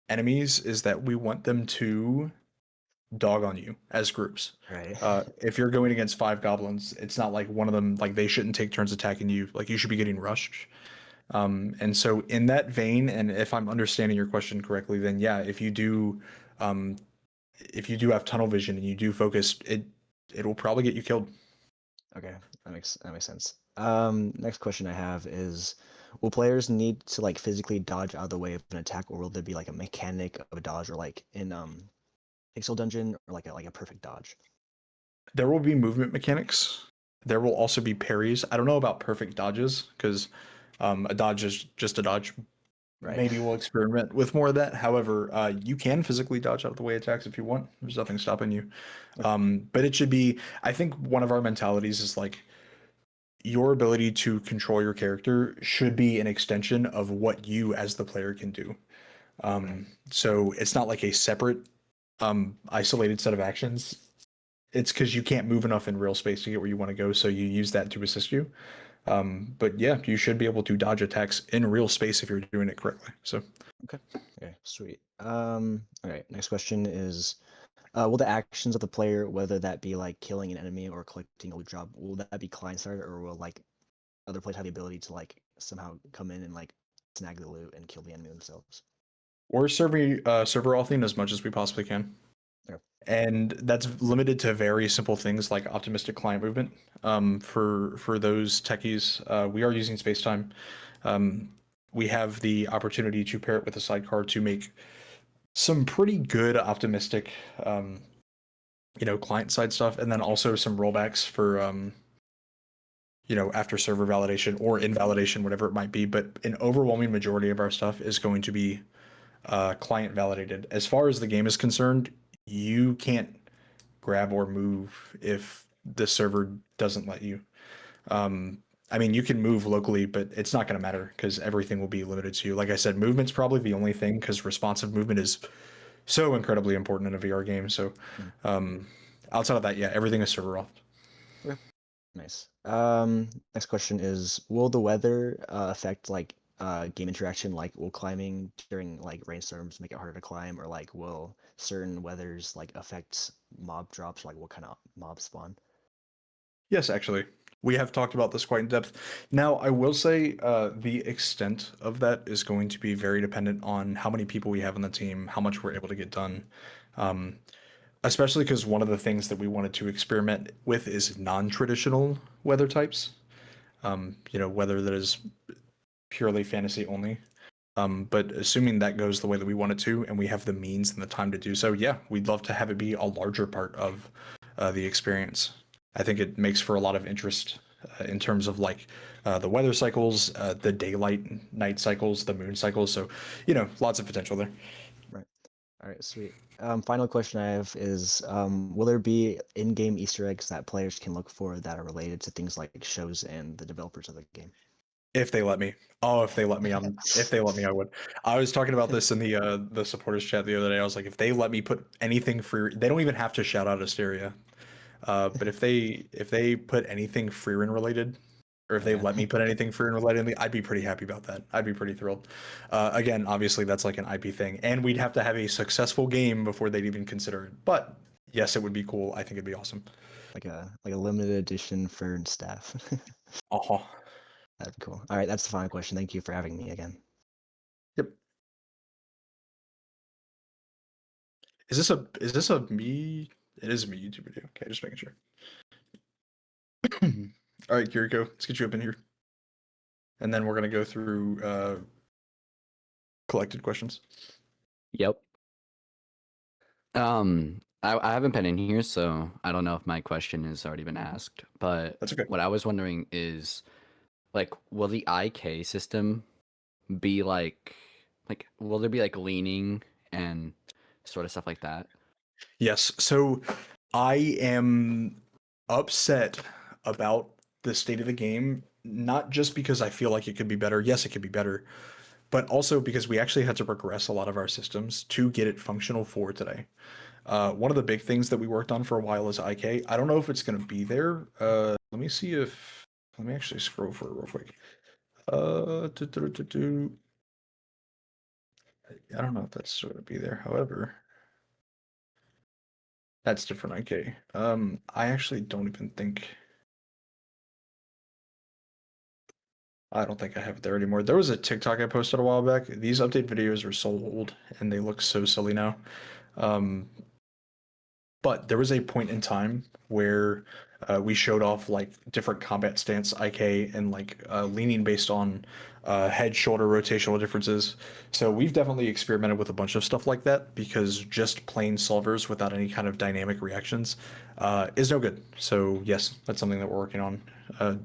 S12: enemies is that we want them to dog on you as groups.
S21: Right.
S12: If you're going against 5 goblins, it's not like one of them, like they shouldn't take turns attacking you. Like you should be getting rushed. And so in that vein, and if I'm understanding your question correctly, then yeah, if you do have tunnel vision and you do focus, it will probably get you killed.
S21: Okay, that makes sense. Next question I have is, will players need to like physically dodge out of the way of an attack, or will there be like a mechanic of a dodge, or like in Pixel Dungeon, or like a perfect dodge?
S12: There will be movement mechanics. There will also be parries. I don't know about perfect dodges because a dodge is just a dodge.
S21: Right.
S12: Maybe we'll experiment with more of that. However, you can physically dodge out of the way attacks if you want. There's nothing stopping you. But it should be, I think one of our mentalities is like your ability to control your character should be an extension of what you as the player can do. So it's not like a separate isolated set of actions. It's because you can't move enough in real space to get where you want to go, so you use that to assist you. But yeah, you should be able to dodge attacks in real space if you're doing it correctly. So
S21: Okay, sweet. All right, next question is, will the actions of the player, whether that be like killing an enemy or collecting a loot drop, will that be client-sided, or will like other players have the ability to like somehow come in and like snag the loot and kill the enemy themselves?
S12: we're serving server authoring as much as we possibly can.
S21: Okay.
S12: And that's limited to very simple things like optimistic client movement. For those techies, we are using spacetime. We have the opportunity to pair it with a sidecar to make some pretty good optimistic, client side stuff, and then also some rollbacks for, after server validation or invalidation, whatever it might be. But an overwhelming majority of our stuff is going to be client validated. As far as the game is concerned, you can't grab or move if the server doesn't let you. I mean, you can move locally, but it's not going to matter because everything will be limited to you. Like I said, movement's probably the only thing because responsive movement is so incredibly important in a VR game. So outside of that, yeah, everything is server off.
S21: Okay. Nice. Next question is, will the weather affect like game interaction? Like, will climbing during like rainstorms make it harder to climb, or like will certain weathers like affect mob drops? Like, what kind of mob spawn?
S12: Yes, actually. We have talked about this quite in depth. Now, I will say the extent of that is going to be very dependent on how many people we have on the team, how much we're able to get done. Especially because one of the things that we wanted to experiment with is non-traditional weather types. Weather that is purely fantasy only. But assuming that goes the way that we want it to, and we have the means and the time to do so, yeah, we'd love to have it be a larger part of the experience. I think it makes for a lot of interest in terms of like the weather cycles, the daylight night cycles, the moon cycles. So, lots of potential there.
S21: Right. All right, sweet. Final question I have is, will there be in-game Easter eggs that players can look for that are related to things like shows and the developers of the game?
S12: If they let me. Oh, if they let me, I would. I was talking about this in the supporters chat the other day. I was like, if they let me put anything free, they don't even have to shout out Asteria. But if they put anything Freerin related, or if they let me put anything Freerin related, I'd be pretty happy about that. I'd be pretty thrilled. Again, obviously that's like an IP thing, and we'd have to have a successful game before they'd even consider it. But yes, it would be cool. I think it'd be awesome.
S21: Like a limited edition for staff.
S12: Uh-huh.
S21: That'd be cool. All right, that's the final question. Thank you for having me again.
S12: Yep. Is this a me? It is a me YouTube video. Okay, just making sure. All right, Kiriko, let's get you up in here. And then we're gonna go through collected questions.
S22: Yep. I haven't been in here, so I don't know if my question has already been asked. But
S12: that's okay.
S22: What I was wondering is, like, will the IK system be like, will there be like leaning and sort of stuff like that?
S12: Yes. So I am upset about the state of the game, not just because I feel like it could be better. Yes, it could be better, but also because we actually had to progress a lot of our systems to get it functional for today. One of the big things that we worked on for a while is IK. I don't know if it's going to be there. Let me see if. Let me actually scroll for it real quick. I don't know if that's going to be there. However, that's different IK. I actually don't even think. I don't think I have it there anymore. There was a TikTok I posted a while back. These update videos are so old and they look so silly now. But there was a point in time where we showed off like different combat stance IK and like leaning based on head shoulder rotational differences. So we've definitely experimented with a bunch of stuff like that because just plain solvers without any kind of dynamic reactions is no good. So yes, that's something that we're working on,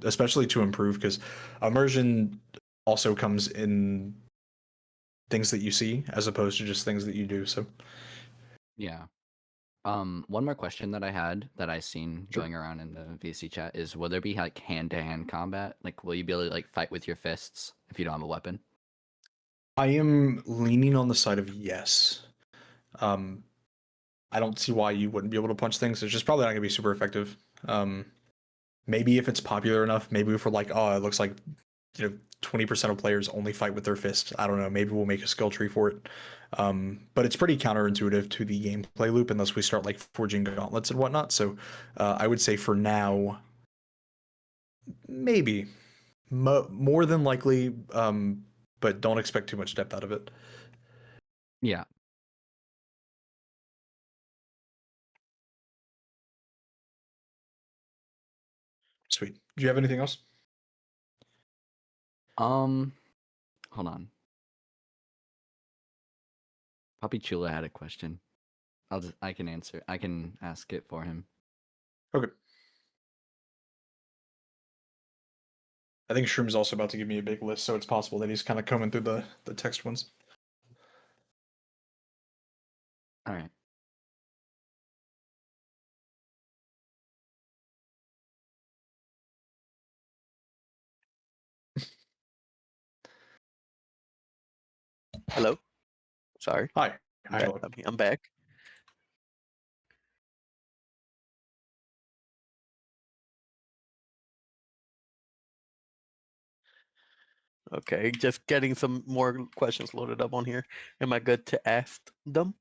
S12: especially to improve because immersion also comes in things that you see as opposed to just things that you do. So
S22: Yeah. One more question that I had that I seen going around in the VC chat is, will there be like hand-to-hand combat? Like, will you be able to like fight with your fists if you don't have a weapon?
S12: I am leaning on the side of yes. I don't see why you wouldn't be able to punch things. It's just probably not gonna be super effective. Maybe if it's popular enough, maybe if we're like, oh, it looks like 20% of players only fight with their fists. I don't know. Maybe we'll make a skill tree for it. But it's pretty counterintuitive to the gameplay loop unless we start like forging gauntlets and whatnot. So I would say for now, maybe more than likely, but don't expect too much depth out of it.
S22: Yeah.
S12: Sweet. Do you have anything else?
S22: Hold on. Puppy Chula had a question. I can answer. I can ask it for him.
S12: Okay. I think Shroom's also about to give me a big list, so it's possible that he's kind of combing through the text ones.
S22: All right.
S19: Hello. Sorry.
S12: Hi.
S19: I'm back. Okay, just getting some more questions loaded up on here. Am I good to ask them?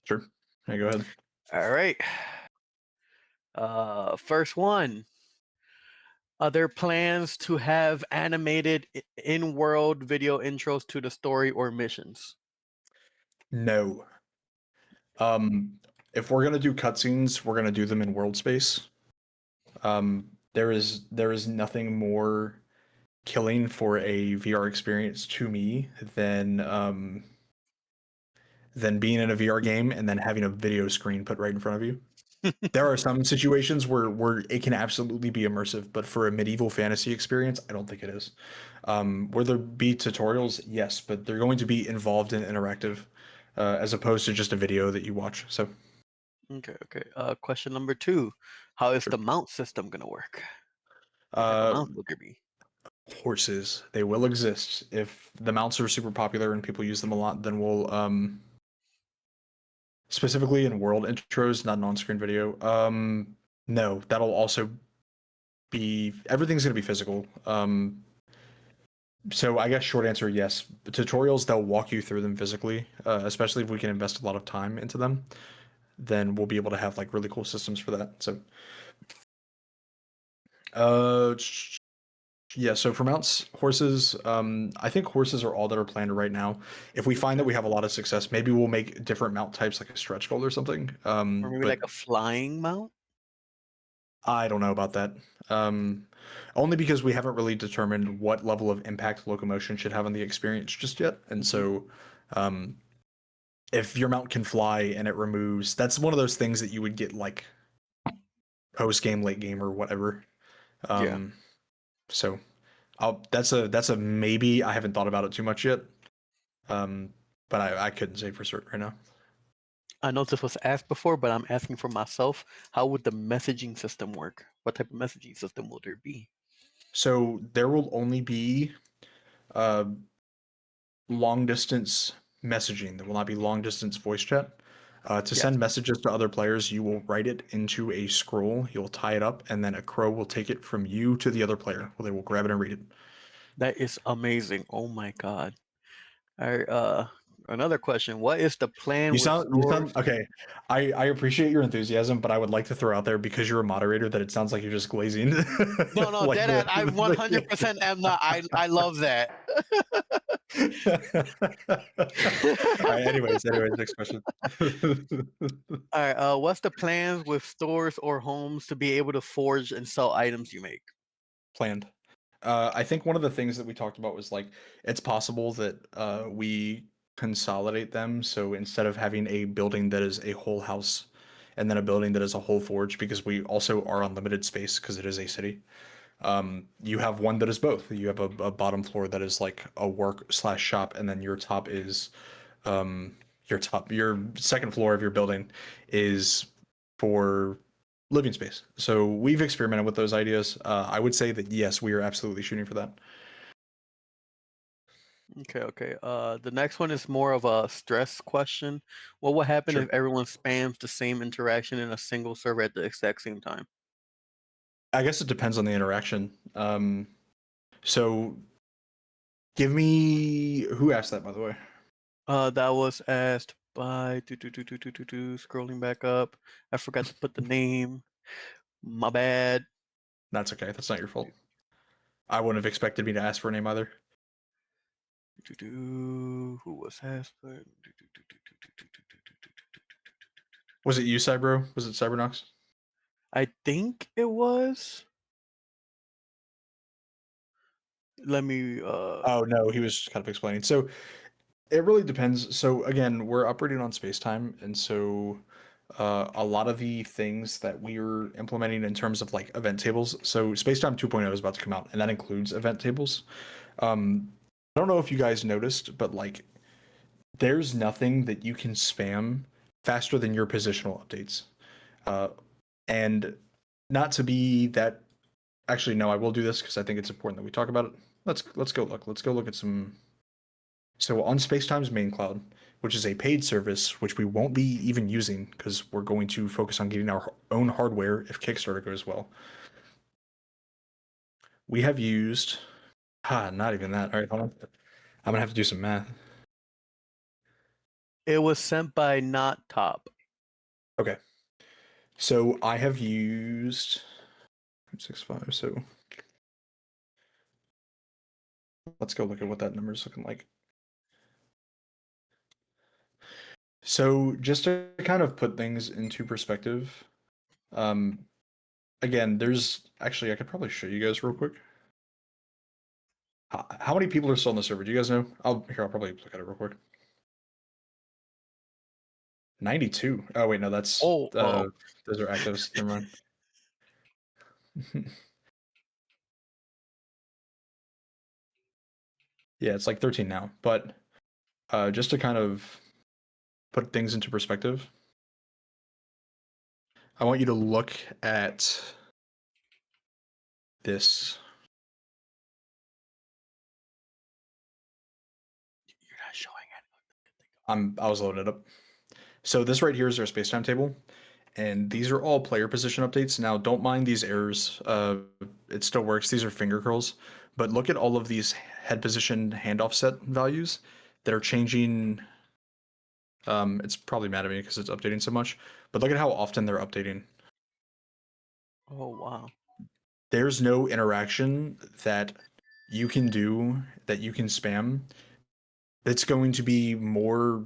S12: Sure. Hey, go ahead.
S19: All right. First one. Are there plans to have animated in-world video intros to the story or missions?
S12: No. If we're gonna do cutscenes, we're gonna do them in world space. There is nothing more killing for a VR experience to me than being in a VR game and then having a video screen put right in front of you. There are some situations where it can absolutely be immersive, but for a medieval fantasy experience, I don't think it is. Will there be tutorials? Yes, but they're going to be involved and interactive, as opposed to just a video that you watch. So,
S19: Okay. Question number 2: how is the mount system gonna work? What type of
S12: uh,
S19: mount will there be?
S12: horses, they will exist. If the mounts are super popular and people use them a lot, then we'll specifically in world intros, not an on-screen video. No, that'll also be everything's gonna be physical. So I guess short answer, yes. Tutorials, they'll walk you through them physically, especially if we can invest a lot of time into them. Then we'll be able to have like really cool systems for that. So, yeah. So for mounts, horses, I think horses are all that are planned right now. If we find that we have a lot of success, maybe we'll make different mount types, like a stretch goal or something.
S19: Or maybe
S12: But
S19: like a flying mount?
S12: I don't know about that. Only because we haven't really determined what level of impact locomotion should have on the experience just yet. And so, if your mount can fly and it removes, that's one of those things that you would get like post game, late game, or whatever.
S19: Yeah.
S12: So, that's a maybe. I haven't thought about it too much yet. But I couldn't say for certain right now.
S19: I know this was asked before, but I'm asking for myself. How would the messaging system work? What type of messaging system will there be?
S12: So there will only be long distance messaging. There will not be long distance voice chat. To send messages to other players, you will write it into a scroll. You'll tie it up, and then a crow will take it from you to the other player. Well, they will grab it and read it.
S19: That is amazing. Oh my god. All right. Another question. What is the plan
S12: You
S19: with stores?
S12: sound okay. I appreciate your enthusiasm, but I would like to throw out there because you're a moderator that it sounls like you're just glazing.
S19: No,
S12: Like
S19: dead I 100% am not. I love that.
S12: All right, anyways, next question.
S19: All right. What's the plans with stores or homes to be able to forge and sell items you make?
S12: Planned. I think one of the things that we talked about was like it's possible that we consolidate them. So instead of having a building that is a whole house and then a building that is a whole forge, because we also are on limited space because it is a city. You have one that is both. You have a bottom floor that is like a work / shop, and then your top is your second floor of your building is for living space. So we've experimented with those ideas. I would say that yes, we are absolutely shooting for that.
S19: Okay. The next one is more of a stress question. What will happen
S12: Sure.
S19: if everyone spams the same interaction in a single server at the exact same time?
S12: I guess it depends on the interaction. So give me who asked that, by the way?
S19: That was asked by scrolling back up. I forgot to put the name. My bad.
S12: That's okay. That's not your fault. I wouldn't have expected me to ask for a name either.
S19: Who was asked?
S12: Was it you, Cybro? Was it Cybernox?
S19: I think it was. Let me.
S12: Oh no, he was kind of explaining. So it really depends. So again, we're operating on space-time, and so a lot of the things that we're implementing in terms of like event tables. So Space-Time 2.0 is about to come out, and that includes event tables. I don't know if you guys noticed, but like there's nothing that you can spam faster than your positional updates. And not to be that actually no, I will do this because I think it's important that we talk about it. Let's go look. Let's go look at some. So on Spacetime's main cloud, which is a paid service, which we won't be even using because we're going to focus on getting our own hardware if Kickstarter goes well. We have used, not even that. All right, hold on. I'm gonna have to do some math.
S19: It was sent by Not Top.
S12: Okay. So I have used 65. So let's go look at what that number is looking like. So just to kind of put things into perspective, again, there's actually I could probably show you guys real quick. How many people are still on the server? Do you guys know? I'll probably look at it real quick. 92. Oh wait, no, that's those are actives. Never mind. Yeah, it's like 13 now. But just to kind of put things into perspective, I want you to look at this.
S19: You're not showing it.
S12: I was loading it up. So this right here is our spacetime table, and these are all player position updates. Now, don't mind these errors. It still works. These are finger curls, but look at all of these head position handoff set values that are changing. It's probably mad at me because it's updating so much, but look at how often they're updating.
S19: Oh wow.
S12: There's no interaction that you can do that you can spam that's going to be more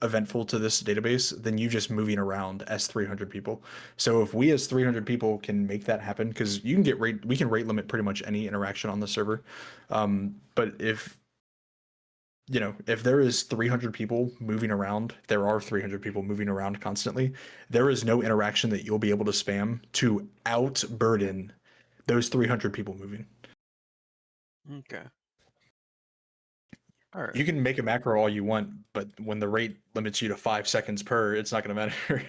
S12: eventful to this database than you just moving around as 300 people. So if we as 300 people can make that happen, because you can we can rate limit pretty much any interaction on the server. But if there is 300 people moving around, there are 300 people moving around constantly. There is no interaction that you'll be able to spam to outburden those 300 people moving.
S19: Okay. All right.
S12: You can make a macro all you want, but when the rate limits you to 5 seconds per, it's not going to matter.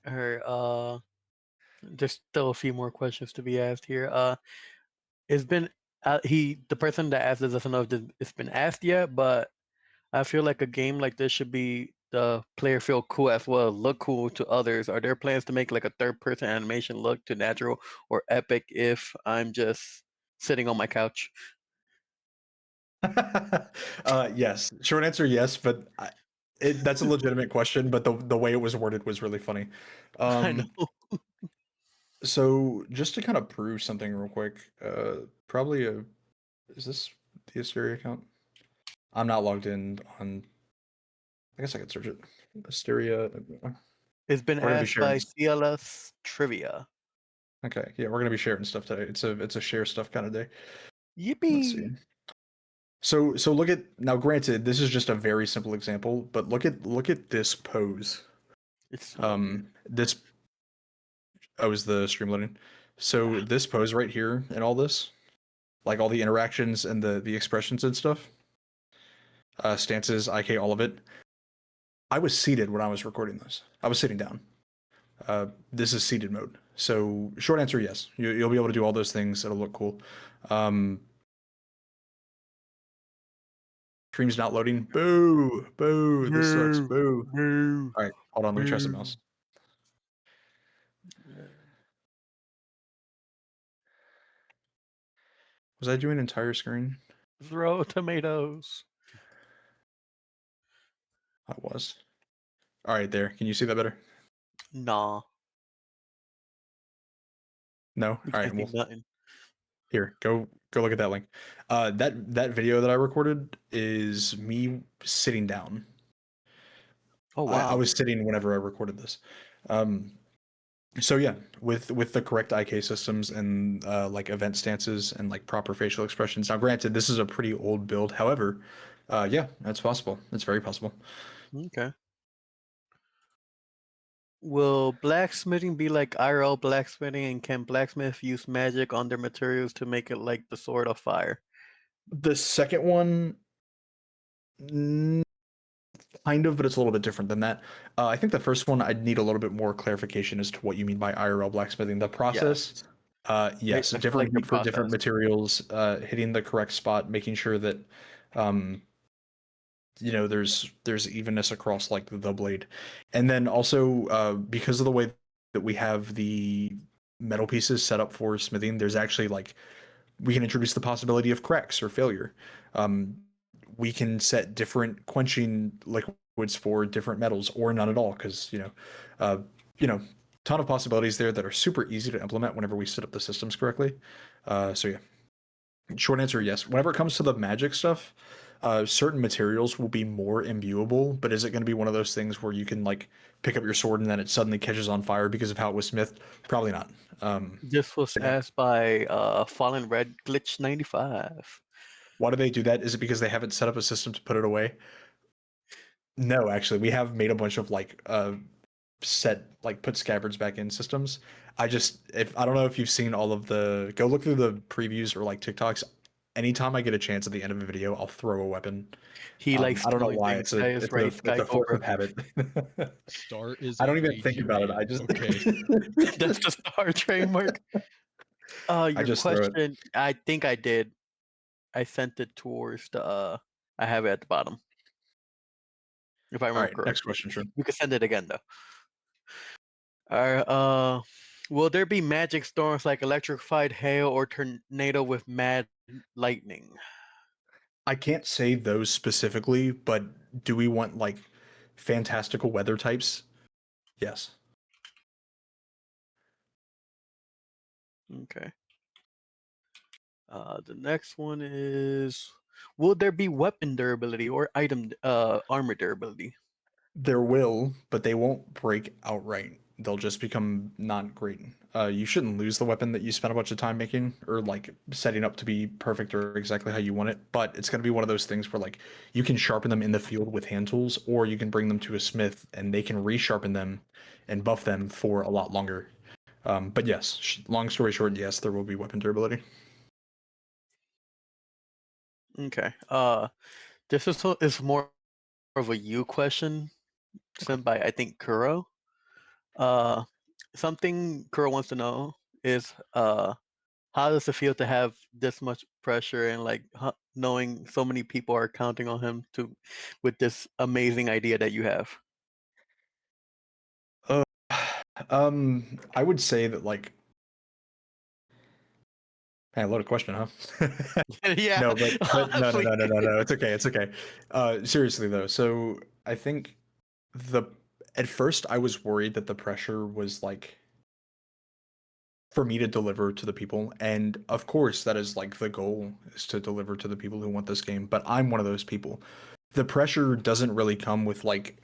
S19: All right. There's still a few more questions to be asked here. It's been the person that asked this doesn't know if it's been asked yet, but I feel like a game like this should be the player feel cool as well, look cool to others. Are there plans to make like a third person animation look to natural or epic if I'm just sitting on my couch?
S12: Yes. Short answer, yes, but that's a legitimate question, but the way it was worded was really funny.
S19: I know.
S12: So just to kind of prove something real quick, is this the Asteria account? I'm not logged in on. I guess I could search it. Asteria.
S19: It's been
S12: We're gonna be
S19: asked by
S12: sharing.
S19: CLS Trivia.
S12: Okay, yeah, we're gonna be sharing stuff today. It's a share stuff kind of day.
S19: Yippee!
S12: Let's see. So look at now. Granted, this is just a very simple example, but look at this pose.
S19: It's
S12: this. Oh, is the stream loading? So this pose right here and all this, like all the interactions and the expressions and stuff, stances, IK, all of it. I was seated when I was recording this. I was sitting down. This is seated mode. So short answer, yes. You'll be able to do all those things. It'll look cool. Stream's not loading. Boo! Boo! This sucks. Boo!
S19: Boo!
S12: All right, hold on. Let me try something else. Was I doing entire screen?
S19: Throw tomatoes.
S12: I was. All right, there. Can you see that better?
S19: Nah.
S12: No. All right.
S19: I see
S12: Well,
S19: nothing.
S12: here, go look at that link. That video that I recorded is me sitting down.
S19: Oh wow.
S12: I was sitting whenever I recorded this. So yeah, with the correct IK systems and like event stances and like proper facial expressions. Now, granted, this is a pretty old build. However, yeah, that's possible. It's very possible.
S19: Okay. Will blacksmithing be like IRL blacksmithing, and can blacksmith use magic on their materials to make it like the sword of fire?
S12: The second one, kind of, but it's a little bit different than that. I think the first one, I'd need a little bit more clarification as to what you mean by IRL blacksmithing. The process, yes,
S19: I feel
S12: different
S19: like the
S12: heat for different
S19: process.
S12: materials, hitting the correct spot, making sure that, there's evenness across like the blade, and then also because of the way that we have the metal pieces set up for smithing, there's actually like we can introduce the possibility of cracks or failure. We can set different quenching liquids for different metals or none at all, because ton of possibilities there that are super easy to implement whenever we set up the systems correctly. So yeah, short answer, yes. Whenever it comes to the magic stuff, certain materials will be more imbuable, but is it going to be one of those things where you can like pick up your sword and then it suddenly catches on fire because of how it was smithed? Probably not.
S19: This was
S12: Yeah.
S19: asked by Fallen Red Glitch 95.
S12: Why do they do that? Is it because they haven't set up a system to put it away? No, actually, we have made a bunch of like put scabbards back in systems. I don't know if you've seen all of go look through the previews or like TikToks. Anytime I get a chance at the end of a video, I'll throw a weapon.
S19: He likes
S12: I don't know
S19: throwing
S12: why.
S19: things. That is right,
S12: It's a force
S19: Skycobra.
S12: of habit.
S2: Star is
S12: I don't
S2: a
S12: even
S2: ragey
S12: think about it.
S2: man.
S12: I just
S2: Okay.
S19: That's the Star trademark. Your
S12: just throw it.
S19: question, I think I did. I sent it towards the. I have it at the bottom. If I remember
S12: Alright,
S19: correctly.
S12: next question, sure.
S19: You can send it again though. Will there be magic storms like electrified hail or tornado with mad lightning?
S12: I can't say those specifically, but do we want like fantastical weather types? Yes.
S19: Okay. The next one is: will there be weapon durability or item armor durability?
S12: There will, but they won't break outright. They'll just become not great. You shouldn't lose the weapon that you spent a bunch of time making or like setting up to be perfect or exactly how you want it. But it's going to be one of those things where like you can sharpen them in the field with hand tools, or you can bring them to a smith and they can resharpen them and buff them for a lot longer. But yes, long story short, yes, there will be weapon durability.
S19: Okay. This is more of a you question sent by I think Kuro. Something Kuro wants to know is how does it feel to have this much pressure and like knowing so many people are counting on him with this amazing idea that you have?
S12: I would say that like hey, loaded question, huh?
S19: Yeah.
S12: No, but no,
S19: honestly.
S12: no. It's okay. It's okay. Seriously though, so I think at first I was worried that the pressure was like for me to deliver to the people, and of course that is like the goal is to deliver to the people who want this game. But I'm one of those people. The pressure doesn't really come with like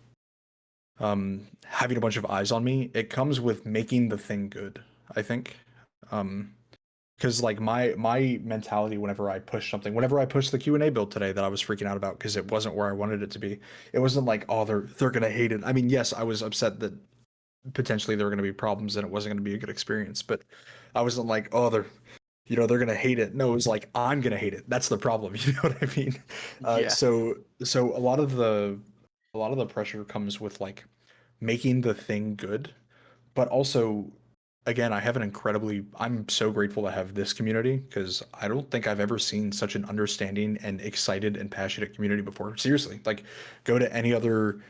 S12: having a bunch of eyes on me. It comes with making the thing good, I think. Because like my mentality whenever I push something, whenever I pushed the Q&A build today that I was freaking out about because it wasn't where I wanted it to be, it wasn't like, oh, they're gonna hate it. I mean, yes, I was upset that potentially there were gonna be problems and it wasn't gonna be a good experience, but I wasn't like, oh, they're gonna hate it. No, it was like, I'm gonna hate it. That's the problem. You know what I mean?
S19: Yeah.
S12: So a lot of the pressure comes with like making the thing good, but also again, I'm so grateful to have this community because I don't think I've ever seen such an understanding and excited and passionate community before. Seriously, like go to any other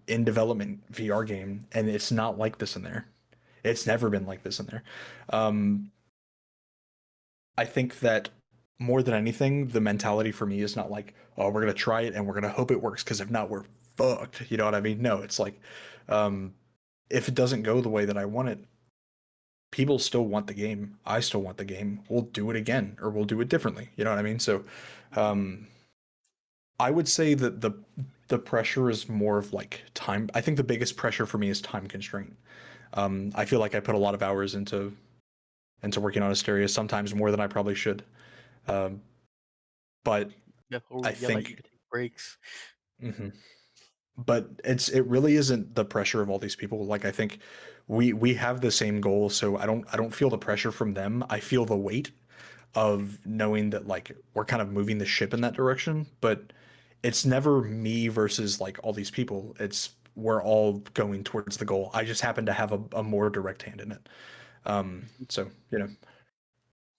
S12: in development VR game and it's not like this in there. It's never been like this in there. I think that more than anything, the mentality for me is not like, oh, we're gonna try it and we're gonna hope it works because if not, we're fucked. You know what I mean? No, it's like, if it doesn't go the way that I want it, people still want the game. I still want the game. We'll do it again or we'll do it differently. You know what I mean? So, I would say that the pressure is more of like time. I think the biggest pressure for me is time constraint. I feel like I put a lot of hours into working on Asteria, sometimes more than I probably should. But
S19: Yeah,
S12: I
S19: you
S12: think
S19: to take breaks.
S12: Mhm. But it really isn't the pressure of all these people. Like I think we have the same goal, so I don't feel the pressure from them. I feel the weight of knowing that like we're kind of moving the ship in that direction, but it's never me versus like all these people. It's we're all going towards the goal. I just happen to have a more direct hand in it. So, you know.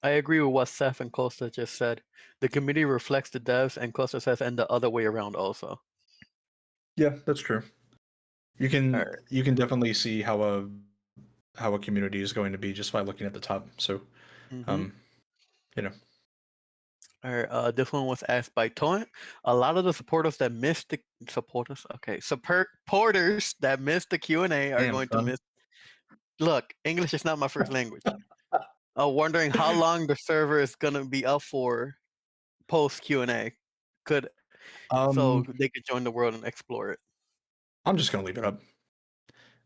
S19: I agree with what Seth and Costa just said. The community reflects the devs, and Costa says, and the other way around also.
S12: Yeah, that's true. You can definitely see how a community is going to be just by looking at the top. So,
S19: Mhm.
S12: You know.
S19: All right, this one was asked by Torrent. A lot of the supporters that missed the supporters that missed the Q&A are
S12: Damn,
S19: going to
S12: son.
S19: miss. Look, English is not my first language. Wondering how long the server is gonna be up for post Q&A. Could so
S12: Um,
S19: they could join the world and explore it.
S12: I'm just gonna leave it up.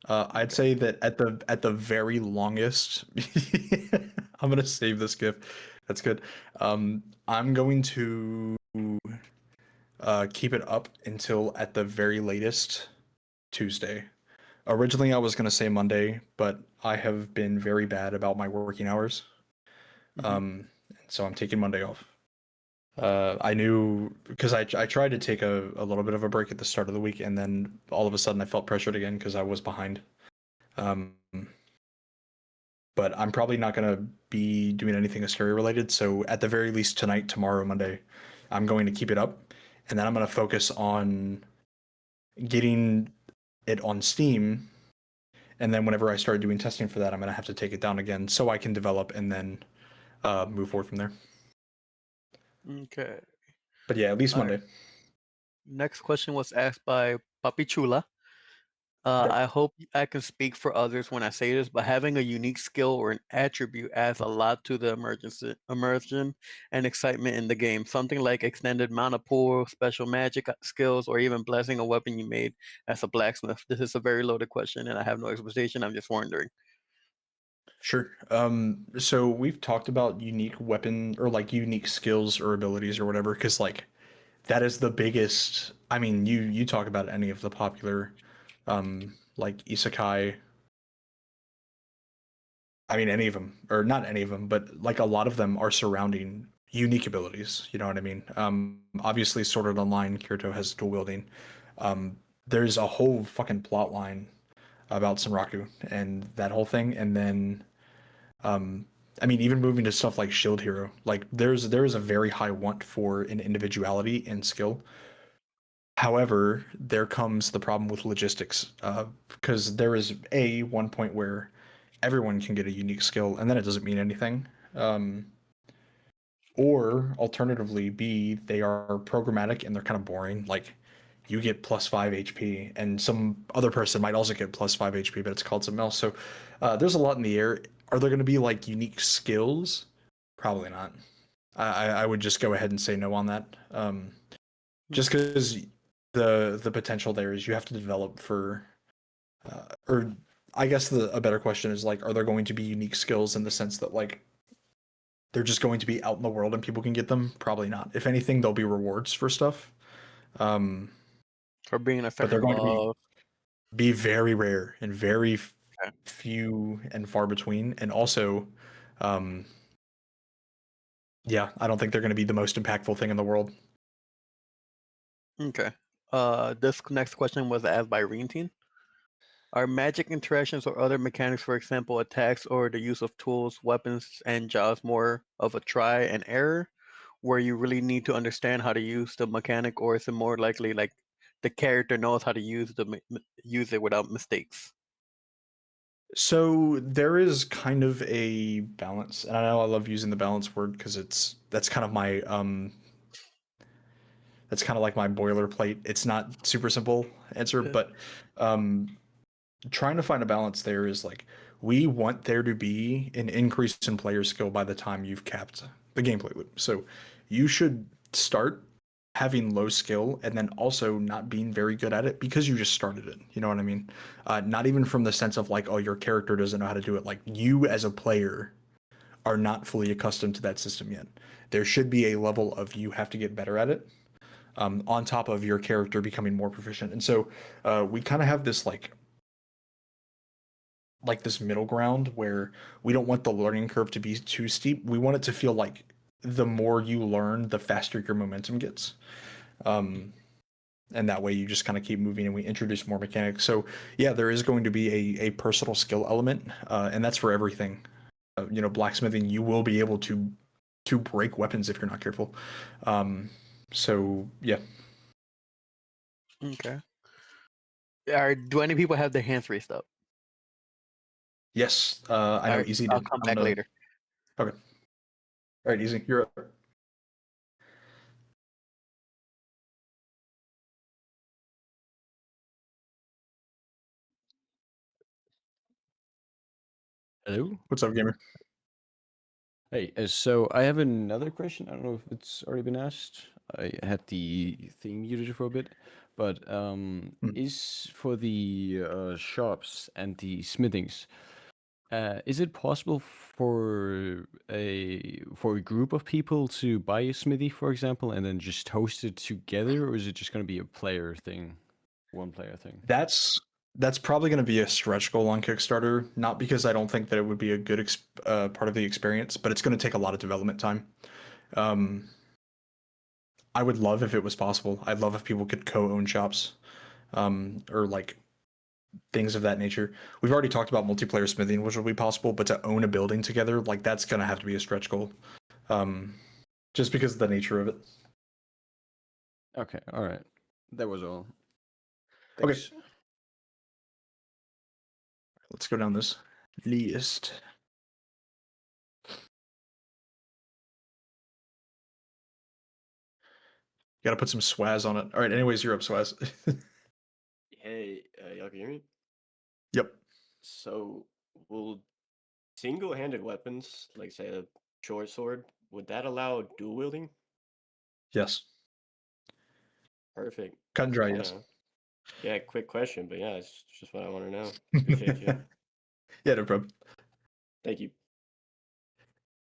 S12: I'd say that at the very longest, I'm gonna save this GIF. That's good. I'm going to keep it up until at the very latest Tuesday. Originally, I was gonna say Monday, but I have been very bad about my working hours. So I'm taking Monday off. I knew because I tried to take a little bit of a break at the start of the week, and then all of a sudden I felt pressured again because I was behind. Um, but I'm probably not gonna be doing anything Asteria related. So at the very least tonight, tomorrow, Monday, I'm going to keep it up, and then I'm gonna focus on getting it on Steam. And then whenever I start doing testing for that, I'm gonna have to take it down again so I can develop and then move forward from there.
S19: Okay.
S12: But yeah, at least
S19: All right.
S12: Monday.
S19: Next question was asked by Papi Chula. I hope I can speak for others when I say this, but having a unique skill or an attribute adds a lot to the immersion and excitement in the game. Something like extended mana pool, special magic skills, or even blessing a weapon you made as a blacksmith. This is a very loaded question, and I have no expectation. I'm just wondering.
S12: Sure. So we've talked about unique weapon or like unique skills or abilities or whatever, because like that is the biggest. I mean, you talk about any of the popular, like isekai. I mean, any of them, or not any of them, but like a lot of them are surrounding unique abilities. You know what I mean? Obviously, Sword Art Online, Kirito has dual wielding. There's a whole fucking plot line about Sanraku and that whole thing, and then I mean, even moving to stuff like Shield Hero, like there is a very high want for an individuality and skill. However, there comes the problem with logistics, because there is one point where everyone can get a unique skill, and then it doesn't mean anything. Or alternatively, B, they are programmatic and they're kind of boring. Like you get plus 5 HP, and some other person might also get plus 5 HP, but it's called something else. So there's a lot in the air. Are there going to be like unique skills? Probably not. I would just go ahead and say no on that. Just because the potential there is you have to develop for, or I guess a better question is like, are there going to be unique skills in the sense that like they're just going to be out in the world and people can get them? Probably not. If anything, there'll be rewards for stuff.
S19: For being a
S12: But they're going to
S19: be
S12: be very rare and very few and far between. And also, yeah, I don't think they're going to be the most impactful thing in the world.
S19: Okay. This next question was asked by Reenteen. Are magic interactions or other mechanics, for example, attacks or the use of tools, weapons, and jobs more of a try and error, where you really need to understand how to use the mechanic, or is it more likely like the character knows how to use use it without mistakes?
S12: So there is kind of a balance, and I know I love using the balance word because that's kind of my that's kind of like my boilerplate. It's not super simple answer, but trying to find a balance there is like we want there to be an increase in player skill by the time you've capped the gameplay loop. So you should start having low skill and then also not being very good at it because you just started it. You know what I mean? Not even from the sense of like, oh, your character doesn't know how to do it. Like you as a player are not fully accustomed to that system yet. There should be a level of you have to get better at it, on top of your character becoming more proficient. And so we kind of have this like this middle ground where we don't want the learning curve to be too steep. We want it to feel like the more you learn, the faster your momentum gets. And that way you just kind of keep moving and we introduce more mechanics. So yeah, there is going to be a personal skill element, and that's for everything. Blacksmithing, you will be able to break weapons if you're not careful. So yeah.
S19: Okay. Do any people have their hands raised up?
S12: Yes, I know
S19: Alright,
S12: Easy
S19: I'll
S12: did.
S19: come back later.
S12: Okay. All right, Easy, you're up.
S14: Hello?
S12: What's up, gamer?
S14: Hey, so I have another question. I don't know if it's already been asked. I had the thing muted for a bit, but is for the shops and the smithings. Is it possible for a group of people to buy a smithy, for example, and then just host it together, or is it just going to be a player thing, one player thing?
S12: That's probably going to be a stretch goal on Kickstarter. Not because I don't think that it would be a good part of the experience, but it's going to take a lot of development time. I would love if it was possible. I'd love if people could co-own shops, or like things of that nature. We've already talked about multiplayer smithing, which will be possible, but to own a building together, like that's gonna have to be a stretch goal, just because of the nature of it.
S14: Okay, all right, that was all.
S12: Okay,
S14: Thanks.
S12: let's go down this list. Got to put some swaz on it. All right. Anyways, you're up, swaz.
S13: Hey, y'all can hear me?
S12: Yep.
S13: So, will single-handed weapons, like say a short sword, would that allow dual wielding?
S12: Yes.
S13: Perfect.
S12: Cut and dry.
S13: Yeah.
S12: Yes.
S13: Yeah, quick question, but yeah, it's just what I want to know. Appreciate you.
S12: Yeah, no problem.
S13: Thank you.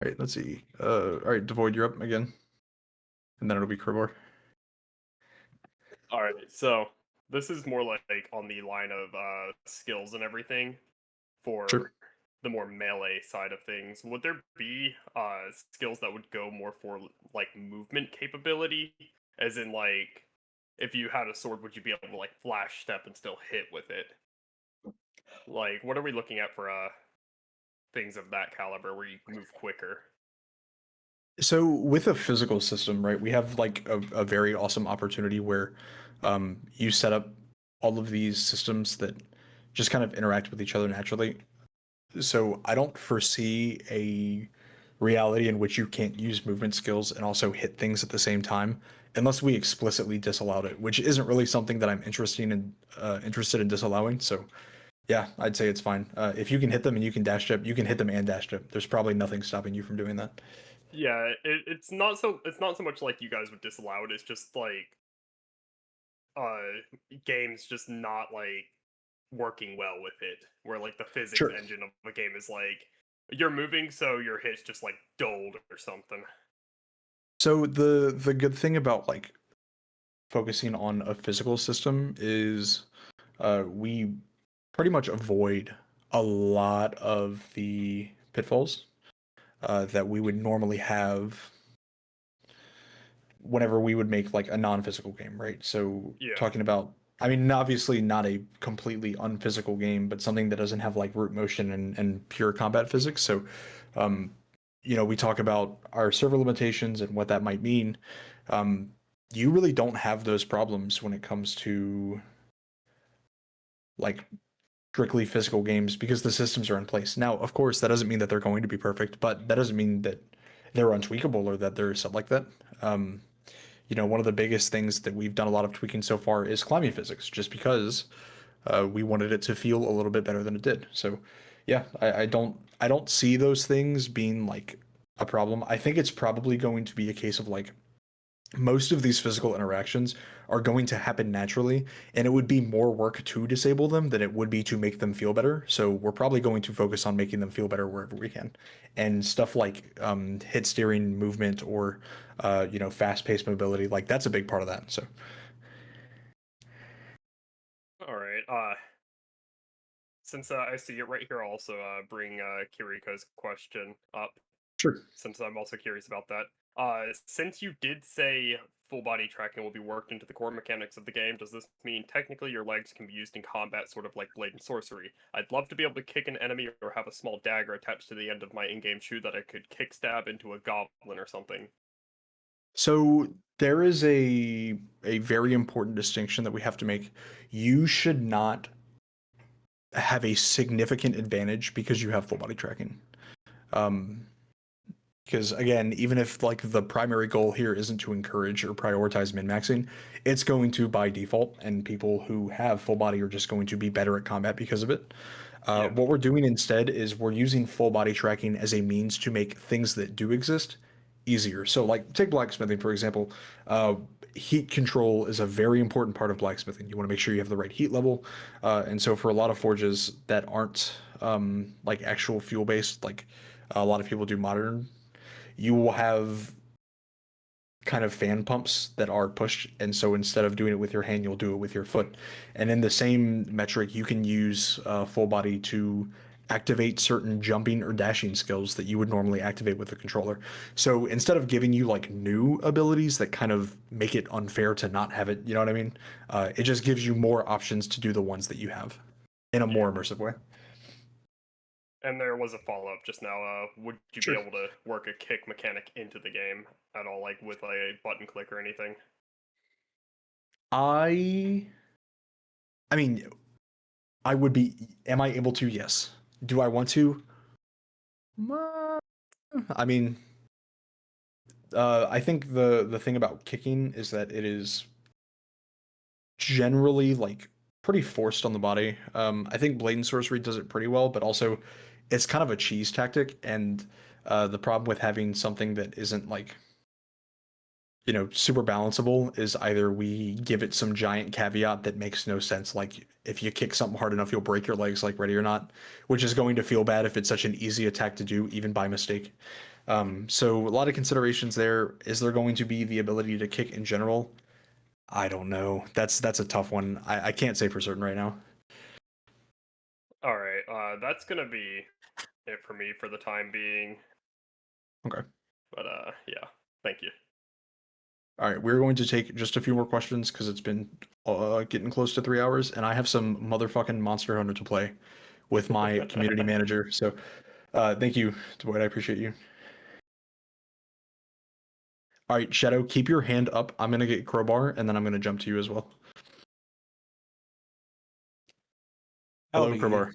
S12: All right. Let's see. All right, Devoid, you're up again, and then it'll be Crowbar.
S18: All right, so this is more like on the line of skills and everything for
S12: Sure.
S18: the more melee side of things. Would there be skills that would go more for like movement capability, as in like if you had a sword, would you be able to like flash step and still hit with it? Like, what are we looking at for things of that caliber where you move quicker?
S12: So with a physical system, right, we have like a very awesome opportunity where you set up all of these systems that just kind of interact with each other naturally. So I don't foresee a reality in which you can't use movement skills and also hit things at the same time, unless we explicitly disallowed it, which isn't really something that I'm interested in disallowing. So yeah, I'd say it's fine. If you can hit them and you can dash step, you can hit them and dash step. There's probably nothing stopping you from doing that.
S18: Yeah, it's not so much like you guys would disallow it. It's just like games just not like working well with it, where like the physics
S12: Sure.
S18: engine of a game is like you're moving, so your hit's just like dulled or something.
S12: So the good thing about like focusing on a physical system is we pretty much avoid a lot of the pitfalls that we would normally have whenever we would make like a non-physical game, right? So
S18: Yeah.
S12: talking about, I mean, obviously not a completely unphysical game, but something that doesn't have like root motion and pure combat physics. So, we talk about our server limitations and what that might mean. You really don't have those problems when it comes to like strictly physical games because the systems are in place. Now, of course, that doesn't mean that they're going to be perfect, but that doesn't mean that they're untweakable or that they're something like that. One of the biggest things that we've done a lot of tweaking so far is climbing physics, just because we wanted it to feel a little bit better than it did. So, yeah, I don't see those things being like a problem. I think it's probably going to be a case of like most of these physical interactions are going to happen naturally, and it would be more work to disable them than it would be to make them feel better. So we're probably going to focus on making them feel better wherever we can. And stuff like hit steering movement or fast-paced mobility, like that's a big part of that. So
S18: All right. Since I see it right here, I'll also bring Kiriko's question up.
S12: Sure.
S18: Since I'm also curious about that. Since you did say full body tracking will be worked into the core mechanics of the game, does this mean technically your legs can be used in combat, sort of like blade and sorcery? I'd love to be able to kick an enemy or have a small dagger attached to the end of my in-game shoe that I could kick stab into a goblin or something.
S12: So there is a very important distinction that we have to make. You should not have a significant advantage because you have full body tracking. Because again, even if like the primary goal here isn't to encourage or prioritize min-maxing, it's going to by default, and people who have full body are just going to be better at combat because of it. What we're doing instead is we're using full body tracking as a means to make things that do exist easier. So like take blacksmithing for example. Heat control is a very important part of blacksmithing. You want to make sure you have the right heat level, and so for a lot of forges that aren't like actual fuel based, like a lot of people do modern, you will have kind of fan pumps that are pushed, and so instead of doing it with your hand, you'll do it with your foot. And in the same metric, you can use full body to activate certain jumping or dashing skills that you would normally activate with the controller. So instead of giving you like new abilities that kind of make it unfair to not have it, you know what I mean? It just gives you more options to do the ones that you have in a more immersive way.
S18: And there was a follow-up just now. Would you be able to work a kick mechanic into the game at all, like with a button click or anything?
S12: I mean, I would be. Am I able to? Yes. Do I want to? I mean, I think the thing about kicking is that it is generally like pretty forced on the body. I think Blade and Sorcery does it pretty well, but also it's kind of a cheese tactic, and the problem with having something that isn't like, you know, super balanceable is either we give it some giant caveat that makes no sense, like if you kick something hard enough, you'll break your legs, like Ready or Not, which is going to feel bad if it's such an easy attack to do, even by mistake. So a lot of considerations there. Is there going to be the ability to kick in general? I don't know. That's a tough one. I can't say for certain right now.
S18: All right, that's gonna be it for me for the time being.
S12: Okay.
S18: But yeah, thank you.
S12: All right, we're going to take just a few more questions because it's been getting close to 3 hours, and I have some motherfucking Monster Hunter to play with my community manager. So, thank you, Dwight. I appreciate you. All right, Shadow, keep your hand up. I'm gonna get Crowbar, and then I'm gonna jump to you as well. Hello,
S16: Howdy.
S12: Crowbar.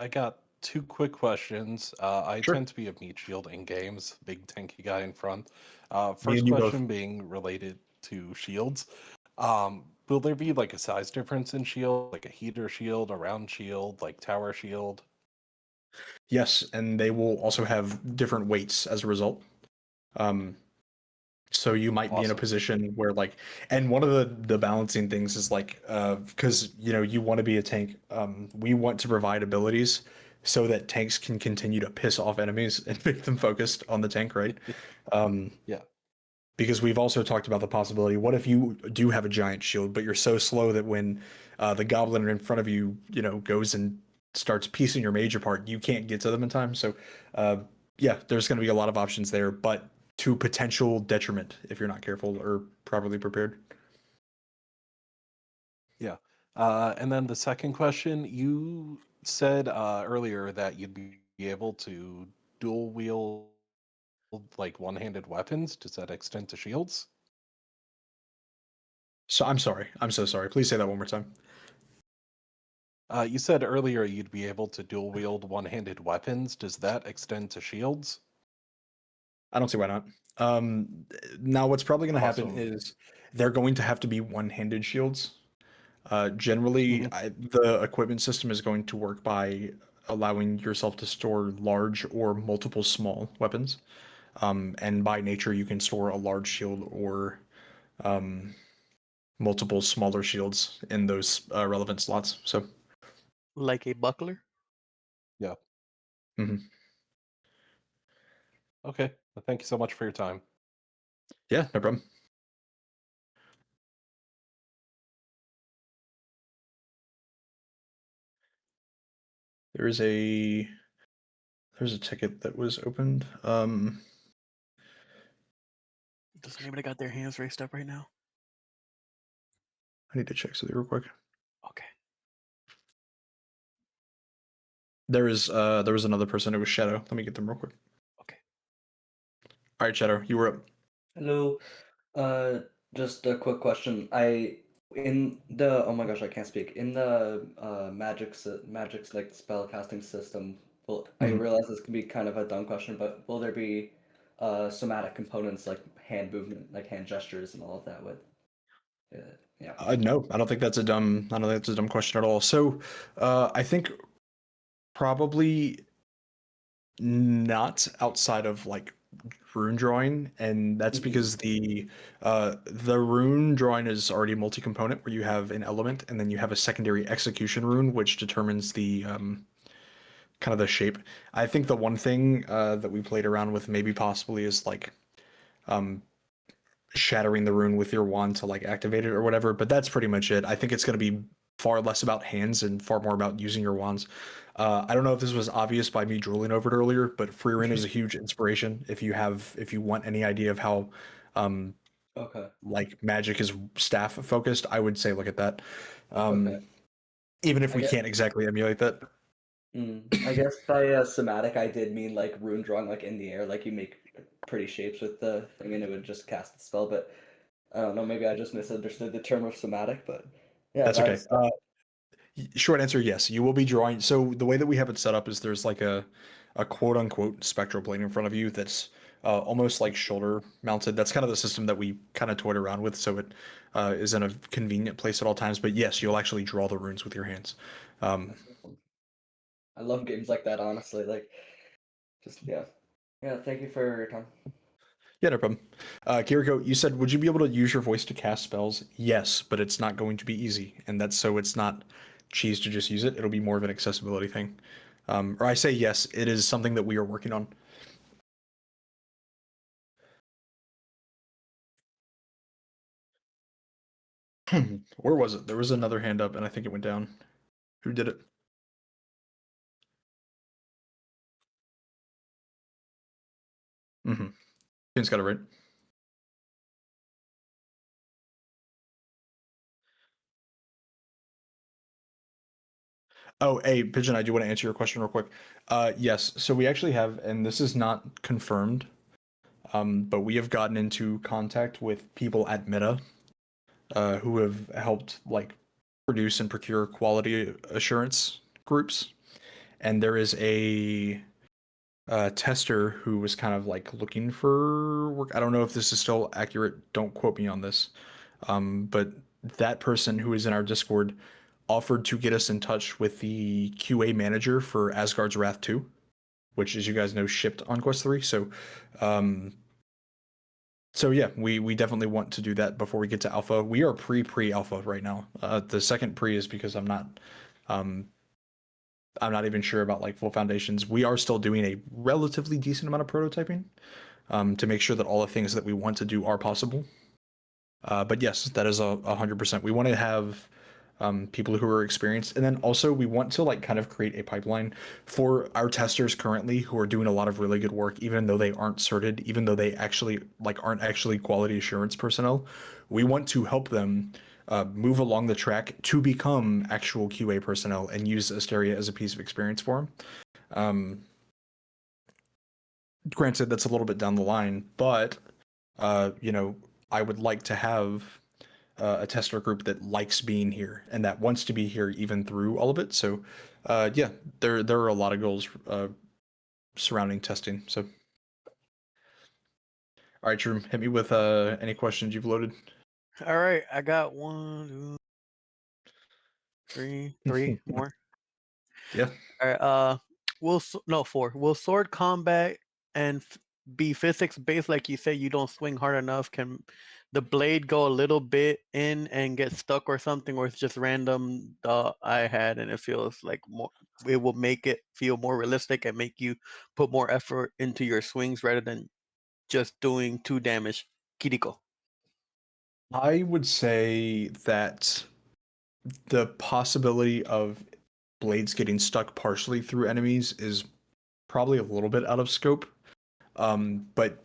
S16: I got two quick questions. I
S12: Sure.
S16: tend to be a meat shield in games, big tanky guy in front.
S12: Me
S16: First
S12: and you both.
S16: question being related to shields. Will there be like a size difference in shield, like a heater shield, a round shield, like tower shield?
S12: Yes, and they will also have different weights as a result. So you might be in a position where like, and one of the balancing things is like, because you know you want to be a tank. We want to provide abilities so that tanks can continue to piss off enemies and make them focused on the tank, right?
S16: Yeah.
S12: Because we've also talked about the possibility, what if you do have a giant shield, but you're so slow that when the goblin in front of you, you know, goes and starts piecing your mage apart, you can't get to them in time. So, yeah, there's going to be a lot of options there, but to potential detriment if you're not careful or properly prepared.
S16: Yeah. And then the second question, you said earlier that you'd be able to dual wield like one-handed weapons. Does that extend to shields?
S12: So I'm sorry. I'm so sorry. Please say that one more time.
S16: You said earlier you'd be able to dual wield one-handed weapons. Does that extend to shields?
S12: I don't see why not. Now what's probably going to happen
S16: Awesome.
S12: is they're going to have to be one-handed shields. Generally, the equipment system is going to work by allowing yourself to store large or multiple small weapons. And by nature, you can store a large shield or multiple smaller shields in those relevant slots. So,
S19: Like a buckler?
S16: Yeah.
S12: mhm.
S16: Okay. Well, thank you so much for your time.
S12: Yeah, no problem. There's a ticket that was opened.
S19: Does anybody got their hands raised up right now?
S12: I need to check something real quick.
S19: Okay.
S12: There was another person. It was Shadow. Let me get them real quick.
S19: Okay.
S12: All right, Shadow, you were up.
S20: Hello. Just a quick question. In the oh my gosh, I can't speak. In the magic's like spell casting system, I
S12: Mhm.
S20: realize this can be kind of a dumb question, but will there be somatic components like hand movement, like hand gestures and all of that with yeah.
S12: No, I don't think that's a dumb. I don't think that's a dumb question at all. So, I think probably not outside of like rune drawing, and that's
S20: Mhm.
S12: because the rune drawing is already multi-component, where you have an element, and then you have a secondary execution rune, which determines the kind of the shape. I think the one thing that we played around with maybe possibly is like shattering the rune with your wand to like activate it or whatever, but that's pretty much it. I think it's going to be far less about hands and far more about using your wands. I don't know if this was obvious by me drooling over it earlier, but free rune is a huge inspiration if you want any idea of how
S20: Okay.
S12: like magic is staff focused, I would say look at that.
S20: Okay.
S12: Even if
S20: I
S12: we
S20: get.
S12: can't exactly emulate that.
S20: I guess by somatic, I did mean like rune drawing, like in the air, like you make pretty shapes with the thing, and it would just cast the spell. But I don't know, maybe I just misunderstood the term of somatic. But yeah,
S12: That's okay.
S20: that's
S12: Short answer, yes. You will be drawing. So the way that we have it set up is there's like a quote unquote spectral plane in front of you that's almost like shoulder mounted. That's kind of the system that we kind of toyed around with, so it is in a convenient place at all times. But yes, you'll actually draw the runes with your hands.
S20: I love games like that, honestly. Like, just yeah. Thank you for your time.
S12: Yeah, no problem. Kiriko, you said, would you be able to use your voice to cast spells? Yes, but it's not going to be easy, and that's so it's not cheese to just use it. It'll be more of an accessibility thing. Or I say yes, it is something that we are working on. Where was it? There was another hand up, and I think it went down. Who did it? Mm-hmm. Ken's got it right. Oh, hey, Pigeon, I do want to answer your question real quick. Yes, so we actually have, and this is not confirmed, but we have gotten into contact with people at Meta who have helped like produce and procure quality assurance groups. And there is a tester who was kind of like looking for work. I don't know if this is still accurate. Don't quote me on this. But that person who is in our Discord offered to get us in touch with the QA manager for Asgard's Wrath 2, which, as you guys know, shipped on Quest 3. So yeah, we definitely want to do that before we get to alpha. We are pre-alpha right now. The second pre is because I'm not even sure about like full foundations. We are still doing a relatively decent amount of prototyping to make sure that all the things that we want to do are possible. But yes, that is 100%. We want to have people who are experienced, and then also we want to like kind of create a pipeline for our testers currently who are doing a lot of really good work, even though they aren't certed, even though they actually like aren't actually quality assurance personnel. We want to help them move along the track to become actual QA personnel and use Asteria as a piece of experience for them. Granted, that's a little bit down the line, but I would like to have a tester group that likes being here and that wants to be here even through all of it. So, yeah, there are a lot of goals surrounding testing. So, all right, Shroom, hit me with any questions you've loaded.
S19: All right, I got 1, 2, 3 more.
S12: Yeah.
S19: All right. No 4. Will sword combat and be physics based? Like you say, you don't swing hard enough. Can the blade go a little bit in and get stuck or something, or it's just random? I had, and it feels like more. It will make it feel more realistic and make you put more effort into your swings rather than just doing 2 damage. Kiriko.
S12: I would say that the possibility of blades getting stuck partially through enemies is probably a little bit out of scope. But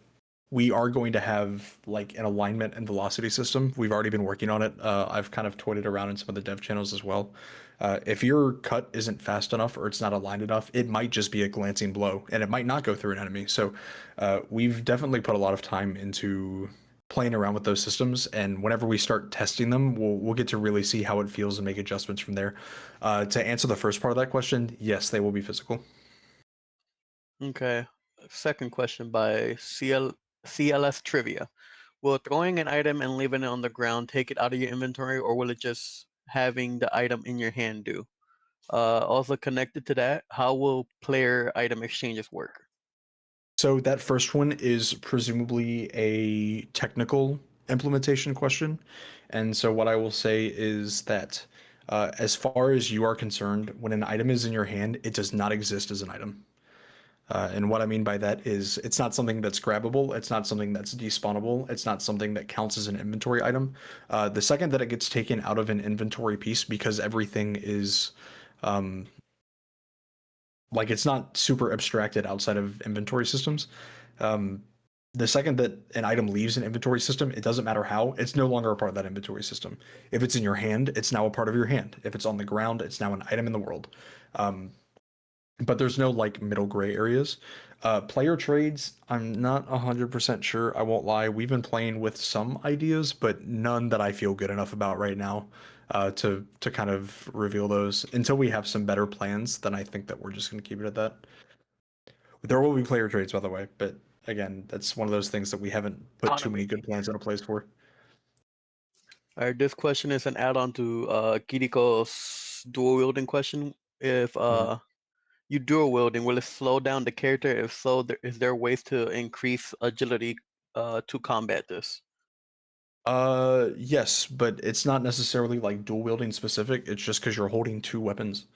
S12: we are going to have like an alignment and velocity system. We've already been working on it. I've kind of toyed it around in some of the dev channels as well. If your cut isn't fast enough or it's not aligned enough, it might just be a glancing blow and it might not go through an enemy. So we've definitely put a lot of time into playing around with those systems, and whenever we start testing them, we'll get to really see how it feels and make adjustments from there. To answer the first part of that question, yes, they will be physical.
S19: Okay. Second question by CLS Trivia. Will throwing an item and leaving it on the ground take it out of your inventory, or will it just having the item in your hand do? Also connected to that, how will player item exchanges work?
S12: So that first one is presumably a technical implementation question. And so what I will say is that as far as you are concerned, when an item is in your hand, it does not exist as an item. And what I mean by that is it's not something that's grabbable. It's not something that's despawnable. It's not something that counts as an inventory item. The second that it gets taken out of an inventory piece, because everything is like it's not super abstracted outside of inventory systems. The second that an item leaves an inventory system, it doesn't matter how, it's no longer a part of that inventory system. If it's in your hand, it's now a part of your hand. If it's on the ground, it's now an item in the world. But there's no like middle gray areas. Player trades, I'm not 100% sure, I won't lie. We've been playing with some ideas, but none that I feel good enough about right now to kind of reveal those. Until we have some better plans, then I think that we're just going to keep it at that. There will be player trades, by the way, but again, that's one of those things that we haven't put too many good plans into place for.
S19: All right, this question is an add-on to Kiriko's dual wielding question. If you dual wielding, will it slow down the character? If so, is there ways to increase agility to combat this?
S12: Yes, but it's not necessarily like dual wielding specific. It's just because you're holding two weapons.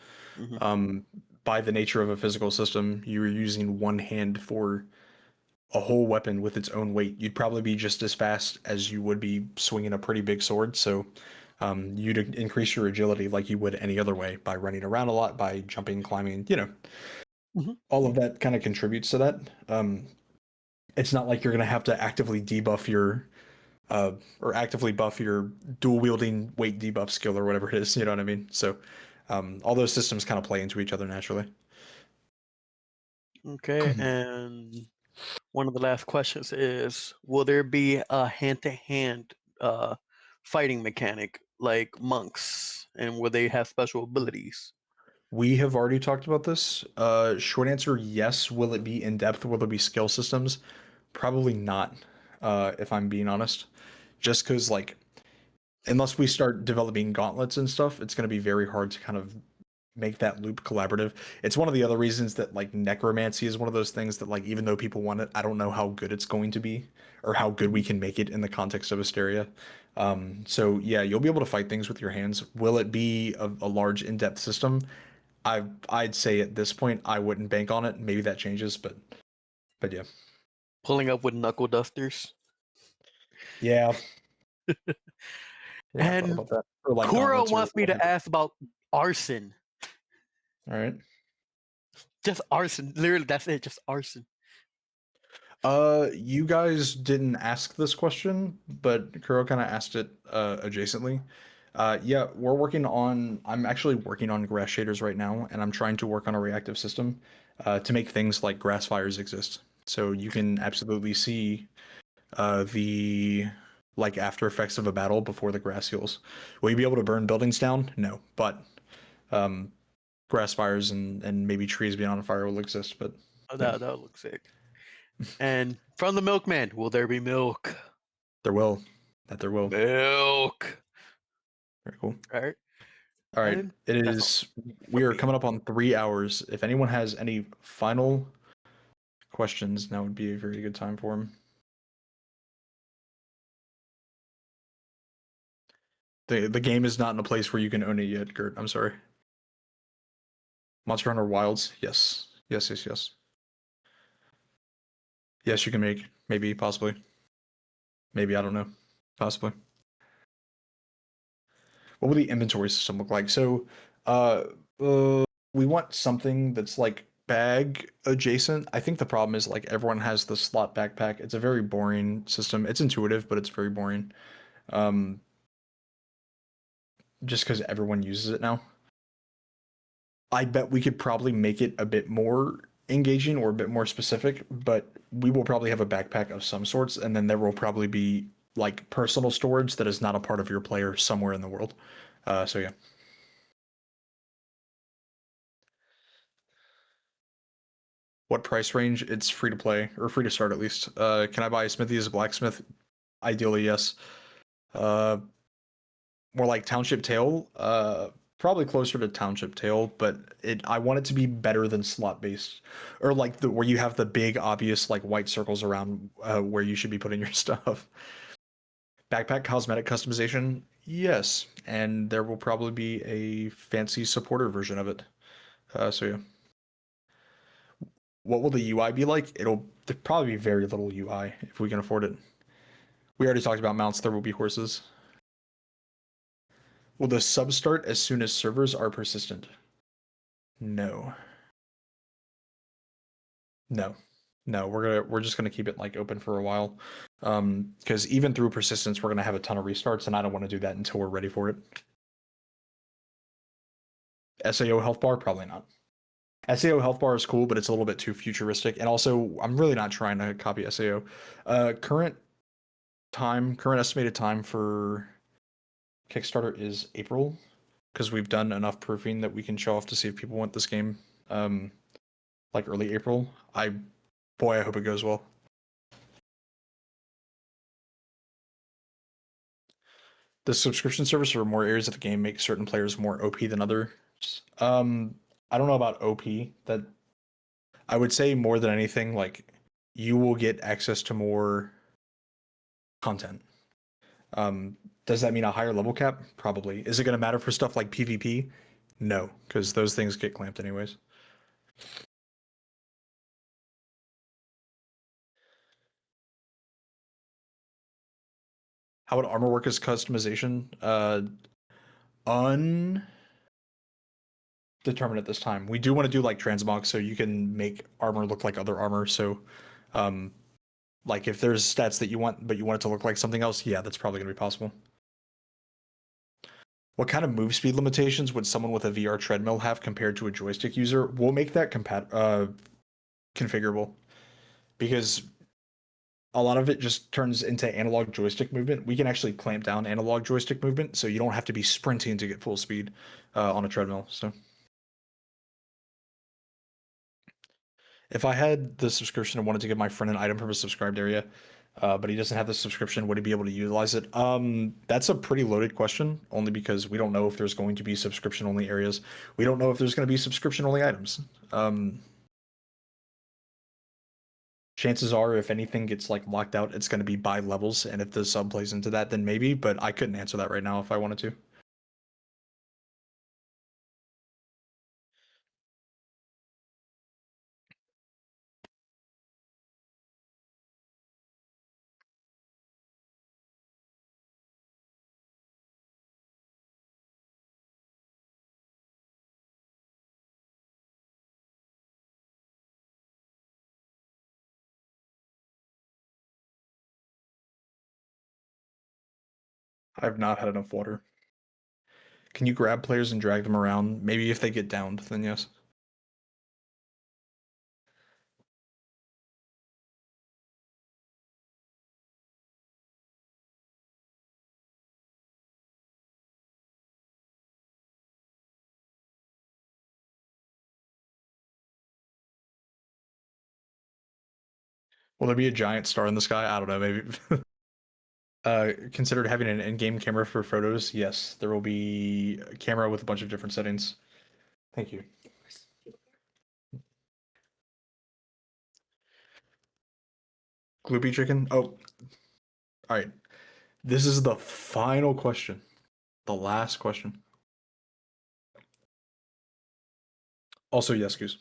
S12: By the nature of a physical system, you're using one hand for a whole weapon with its own weight. You'd probably be just as fast as you would be swinging a pretty big sword. So you'd increase your agility like you would any other way by running around a lot, by jumping, climbing, all of that kind of contributes to that. It's not like you're going to have to actively debuff your or actively buff your dual wielding weight debuff skill or whatever it is. You know what I mean? So all those systems kind of play into each other naturally.
S19: Okay, and one of the last questions is, will there be a hand-to-hand fighting mechanic like monks, and will they have special abilities?
S12: We have already talked about this. Short answer, yes. Will it be in depth? Will there be skill systems? Probably not, if I'm being honest. Just because, like, unless we start developing gauntlets and stuff, it's going to be very hard to kind of make that loop collaborative. It's one of the other reasons that like necromancy is one of those things that like even though people want it, I don't know how good it's going to be or how good we can make it in the context of Asteria. So yeah, you'll be able to fight things with your hands. Will it be a large in-depth system? I'd say at this point I wouldn't bank on it. Maybe that changes, but yeah.
S19: Pulling up with knuckle dusters.
S12: Yeah.
S19: And
S12: about that. Or like
S19: Kuro
S12: gauntlets or
S19: wants me to
S12: whatever.
S19: ask about arson.
S12: All right.
S19: Just arson. Literally, that's it. Just arson.
S12: You guys didn't ask this question, but Kuro kind of asked it adjacently. Yeah, I'm actually working on grass shaders right now, and I'm trying to work on a reactive system to make things like grass fires exist. So you can absolutely see the like after effects of a battle before the grass heals. Will you be able to burn buildings down? No, but grass fires and maybe trees being on fire will exist. But
S19: That looks sick. And from the milkman, will there be milk?
S12: there will. There will.
S19: Milk.
S12: Very cool.
S19: All right.
S12: All right.
S19: And
S12: It
S19: that's
S12: is. We are coming up on 3 hours. If anyone has any final questions, now would be a very good time for them. The game is not in a place where you can own it yet, Gert. I'm sorry. Monster Hunter Wilds. Yes. Yes. Yes, you can make. Maybe. Possibly. Maybe. I don't know. Possibly. What will the inventory system look like? So, we want something that's like bag adjacent. I think the problem is like everyone has the slot backpack. It's a very boring system. It's intuitive, but it's very boring. Just because everyone uses it now. I bet we could probably make it a bit more engaging or a bit more specific, but we will probably have a backpack of some sorts, and then there will probably be like personal storage that is not a part of your player somewhere in the world. So yeah. What price range? It's free to play, or free to start at least. Can I buy a smithy as a blacksmith? Ideally, yes. More like Township Tale. probably closer to Township Tale, but I want it to be better than slot based, or like where you have the big obvious like white circles around where you should be putting your stuff. Backpack cosmetic customization, yes, and there will probably be a fancy supporter version of it. So yeah. What will the UI be like? There'll probably be very little UI if we can afford it. We already talked about mounts. There will be horses. Will the sub start as soon as servers are persistent? No. No. No, we're just gonna keep it like open for a while. Because even through persistence, we're gonna have a ton of restarts, and I don't want to do that until we're ready for it. SAO health bar? Probably not. SAO health bar is cool, but it's a little bit too futuristic. And also, I'm really not trying to copy SAO. Current estimated time for Kickstarter is April, because we've done enough proofing that we can show off to see if people want this game, like early April. I hope it goes well. The subscription service or more areas of the game make certain players more OP than others. I don't know about OP. That I would say more than anything, like you will get access to more content. Does that mean a higher level cap? Probably. Is it going to matter for stuff like PvP? No, because those things get clamped anyways. How would armor work as customization? Undetermined at this time. We do want to do like transmog, so you can make armor look like other armor. So, like if there's stats that you want, but you want it to look like something else, yeah, that's probably gonna be possible. What kind of move speed limitations would someone with a VR treadmill have compared to a joystick user? We'll make that configurable, because a lot of it just turns into analog joystick movement. We can actually clamp down analog joystick movement, so you don't have to be sprinting to get full speed on a treadmill. So, if I had the subscription and wanted to give my friend an item from a subscribed area, but he doesn't have the subscription, would he be able to utilize it? That's a pretty loaded question, only because we don't know if there's going to be subscription-only areas. We don't know if there's going to be subscription-only items. Chances are, if anything gets like locked out, it's going to be by levels, and if the sub plays into that, then maybe, but I couldn't answer that right now if I wanted to. I've not had enough water. Can you grab players and drag them around? Maybe if they get downed, then yes. Will there be a giant star in the sky? I don't know, maybe. Considered having an in-game camera for photos? Yes, there will be a camera with a bunch of different settings. Thank you. Gloopy chicken? Oh. Alright. This is the final question. The last question. Also, yes, Goose.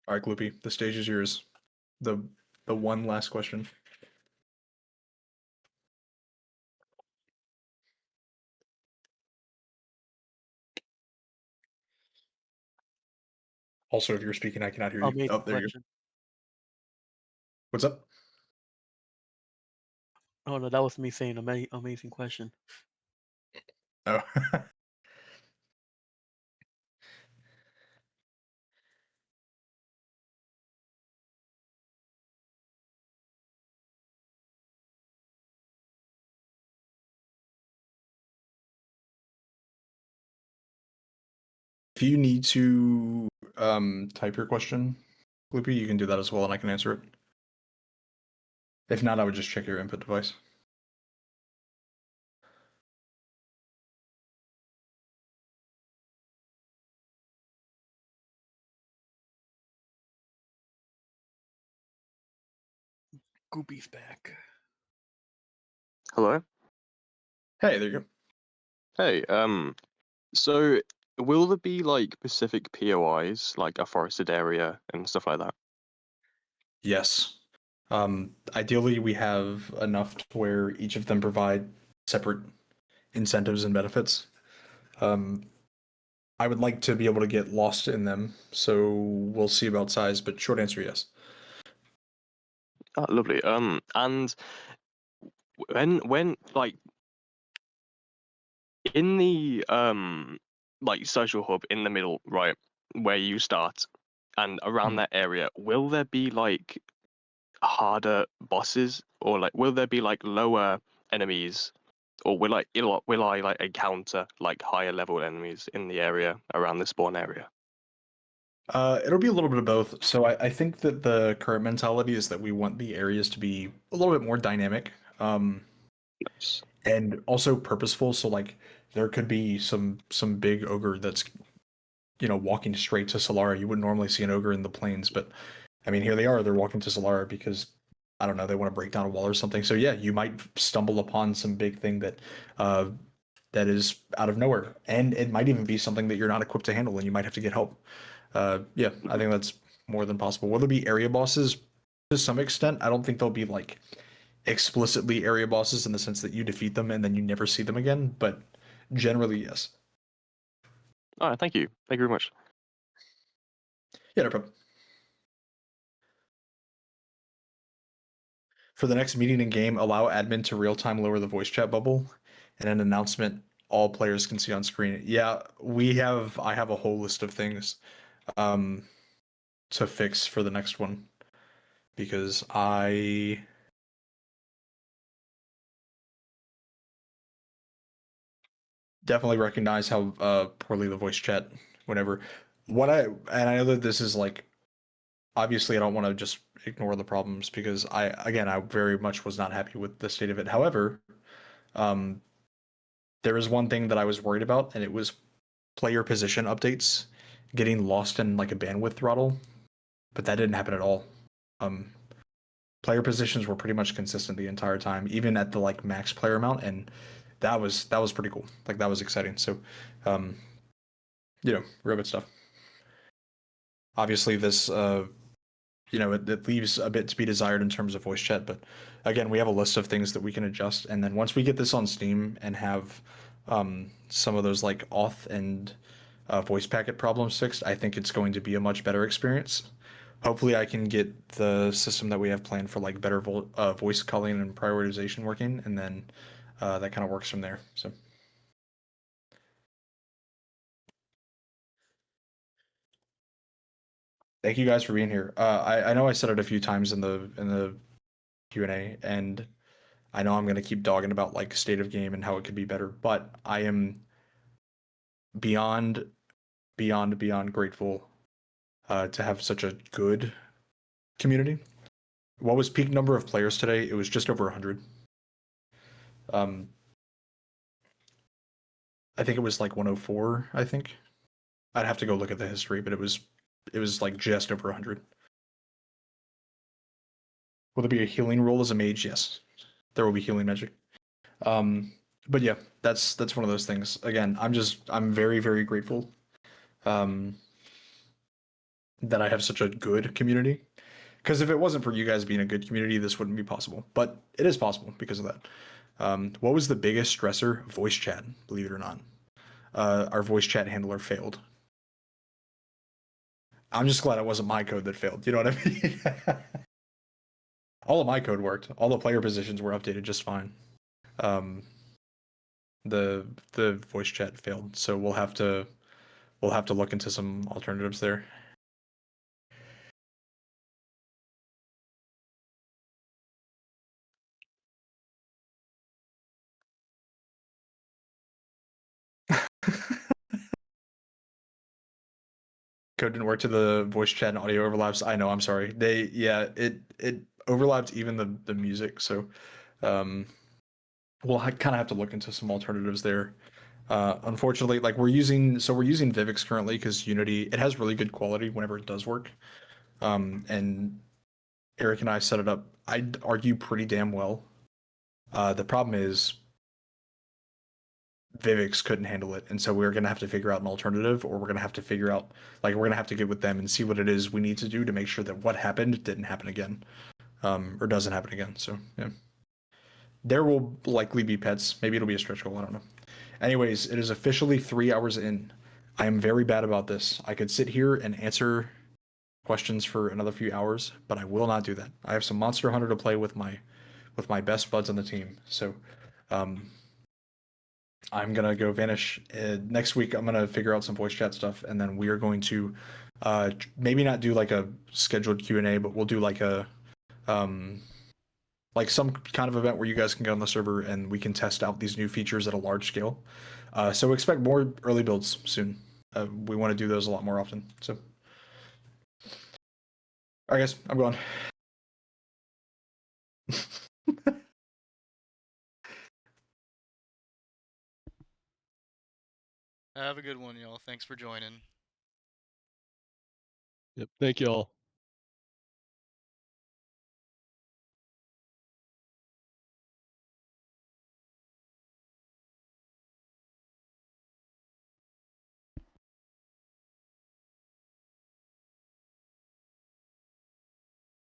S12: Alright, Gloopy, the stage is yours. The one last question. Also, if you're speaking, I cannot hear you.
S19: Amazing
S12: Oh, there you go.
S19: question.
S12: What's up?
S19: Oh no, that was me saying amazing question.
S12: Oh. If you need to type your question, Gloopy, you can do that as well, and I can answer it. If not, I would just check your input device.
S19: Goopy's back.
S6: Hello.
S12: Hey, there you go.
S6: Hey, so will there be like specific POIs, like a forested area and stuff like that?
S12: Yes. Ideally, we have enough to where each of them provide separate incentives and benefits. I would like to be able to get lost in them, so we'll see about size, but short answer, yes.
S6: Oh, lovely. And when like in the like social hub in the middle, right, where you start, and around that area, will there be like harder bosses, or like will there be like lower enemies, or will I like encounter like higher level enemies in the area around the spawn area?
S12: It'll be a little bit of both. So I think that the current mentality is that we want the areas to be a little bit more dynamic, and also purposeful. So like there could be some big ogre that's walking straight to Solara. You wouldn't normally see an ogre in the plains, but I mean here they are. They're walking to Solara because I don't know, they want to break down a wall or something. So yeah, you might stumble upon some big thing that that is out of nowhere, and it might even be something that you're not equipped to handle, and you might have to get help. Yeah, I think that's more than possible. Will there be area bosses to some extent? I don't think they'll be like explicitly area bosses in the sense that you defeat them and then you never see them again, but generally, yes.
S6: All right, thank you. Thank you very much.
S12: Yeah, no problem. For the next meeting in game, allow admin to real-time lower the voice chat bubble and an announcement all players can see on screen. Yeah, I have a whole list of things to fix for the next one because I definitely recognize how poorly the voice chat whenever and I know that this is like obviously I don't want to just ignore the problems because I very much was not happy with the state of it. However, there is one thing that I was worried about, and it was player position updates getting lost in like a bandwidth throttle, but that didn't happen at all. Player positions were pretty much consistent the entire time, even at the like max player amount, and that was pretty cool. Like that was exciting. So, robot stuff. Obviously, this it leaves a bit to be desired in terms of voice chat, but again, we have a list of things that we can adjust, and then once we get this on Steam and have some of those like auth and voice packet problems fixed, I think it's going to be a much better experience. Hopefully, I can get the system that we have planned for like better voice culling and prioritization working, and then that kind of works from there. So. Thank you guys for being here. I know I said it a few times in the Q&A, and I know I'm gonna keep dogging about like state of game and how it could be better, but I am beyond grateful to have such a good community. What was peak number of players today? It was just over 100. I think it was like 104, I think. I'd have to go look at the history, but it was like just over 100. Will there be a healing roll as a mage? Yes. There will be healing magic. But yeah, that's one of those things. Again, I'm very, very grateful that I have such a good community. Because if it wasn't for you guys being a good community, this wouldn't be possible. But it is possible because of that. What was the biggest stressor? Voice chat, believe it or not. Our voice chat handler failed. I'm just glad it wasn't my code that failed. You know what I mean? All of my code worked. All the player positions were updated just fine. The voice chat failed, so we'll have to look into some alternatives there. Code didn't work to the voice chat and audio overlaps. I know, I'm sorry. It overlapped even the music, so we'll kind of have to look into some alternatives there. Unfortunately, like we're using Vivix currently because Unity, it has really good quality whenever it does work. And Eric and I set it up, I'd argue pretty damn well. The problem is Vivix couldn't handle it, and so we're gonna have to figure out an alternative, or we're gonna have to figure out, like, we're gonna have to get with them and see what it is we need to do to make sure that what happened didn't happen again, or doesn't happen again. So yeah, there will likely be pets. Maybe it'll be a stretch goal. I don't know. Anyways, it is officially 3 hours in. I am very bad about this. I could sit here and answer questions for another few hours, but I will not do that. I have some Monster Hunter to play with my best buds on the team. So, I'm gonna go vanish. Next week, I'm gonna figure out some voice chat stuff, and then we are going to maybe not do like a scheduled Q&A, but we'll do like a like some kind of event where you guys can get on the server and we can test out these new features at a large scale. So expect more early builds soon. We want to do those a lot more often. So, all right, guys, I'm going.
S7: Have a good one, y'all. Thanks for joining.
S2: Yep. Thank you all.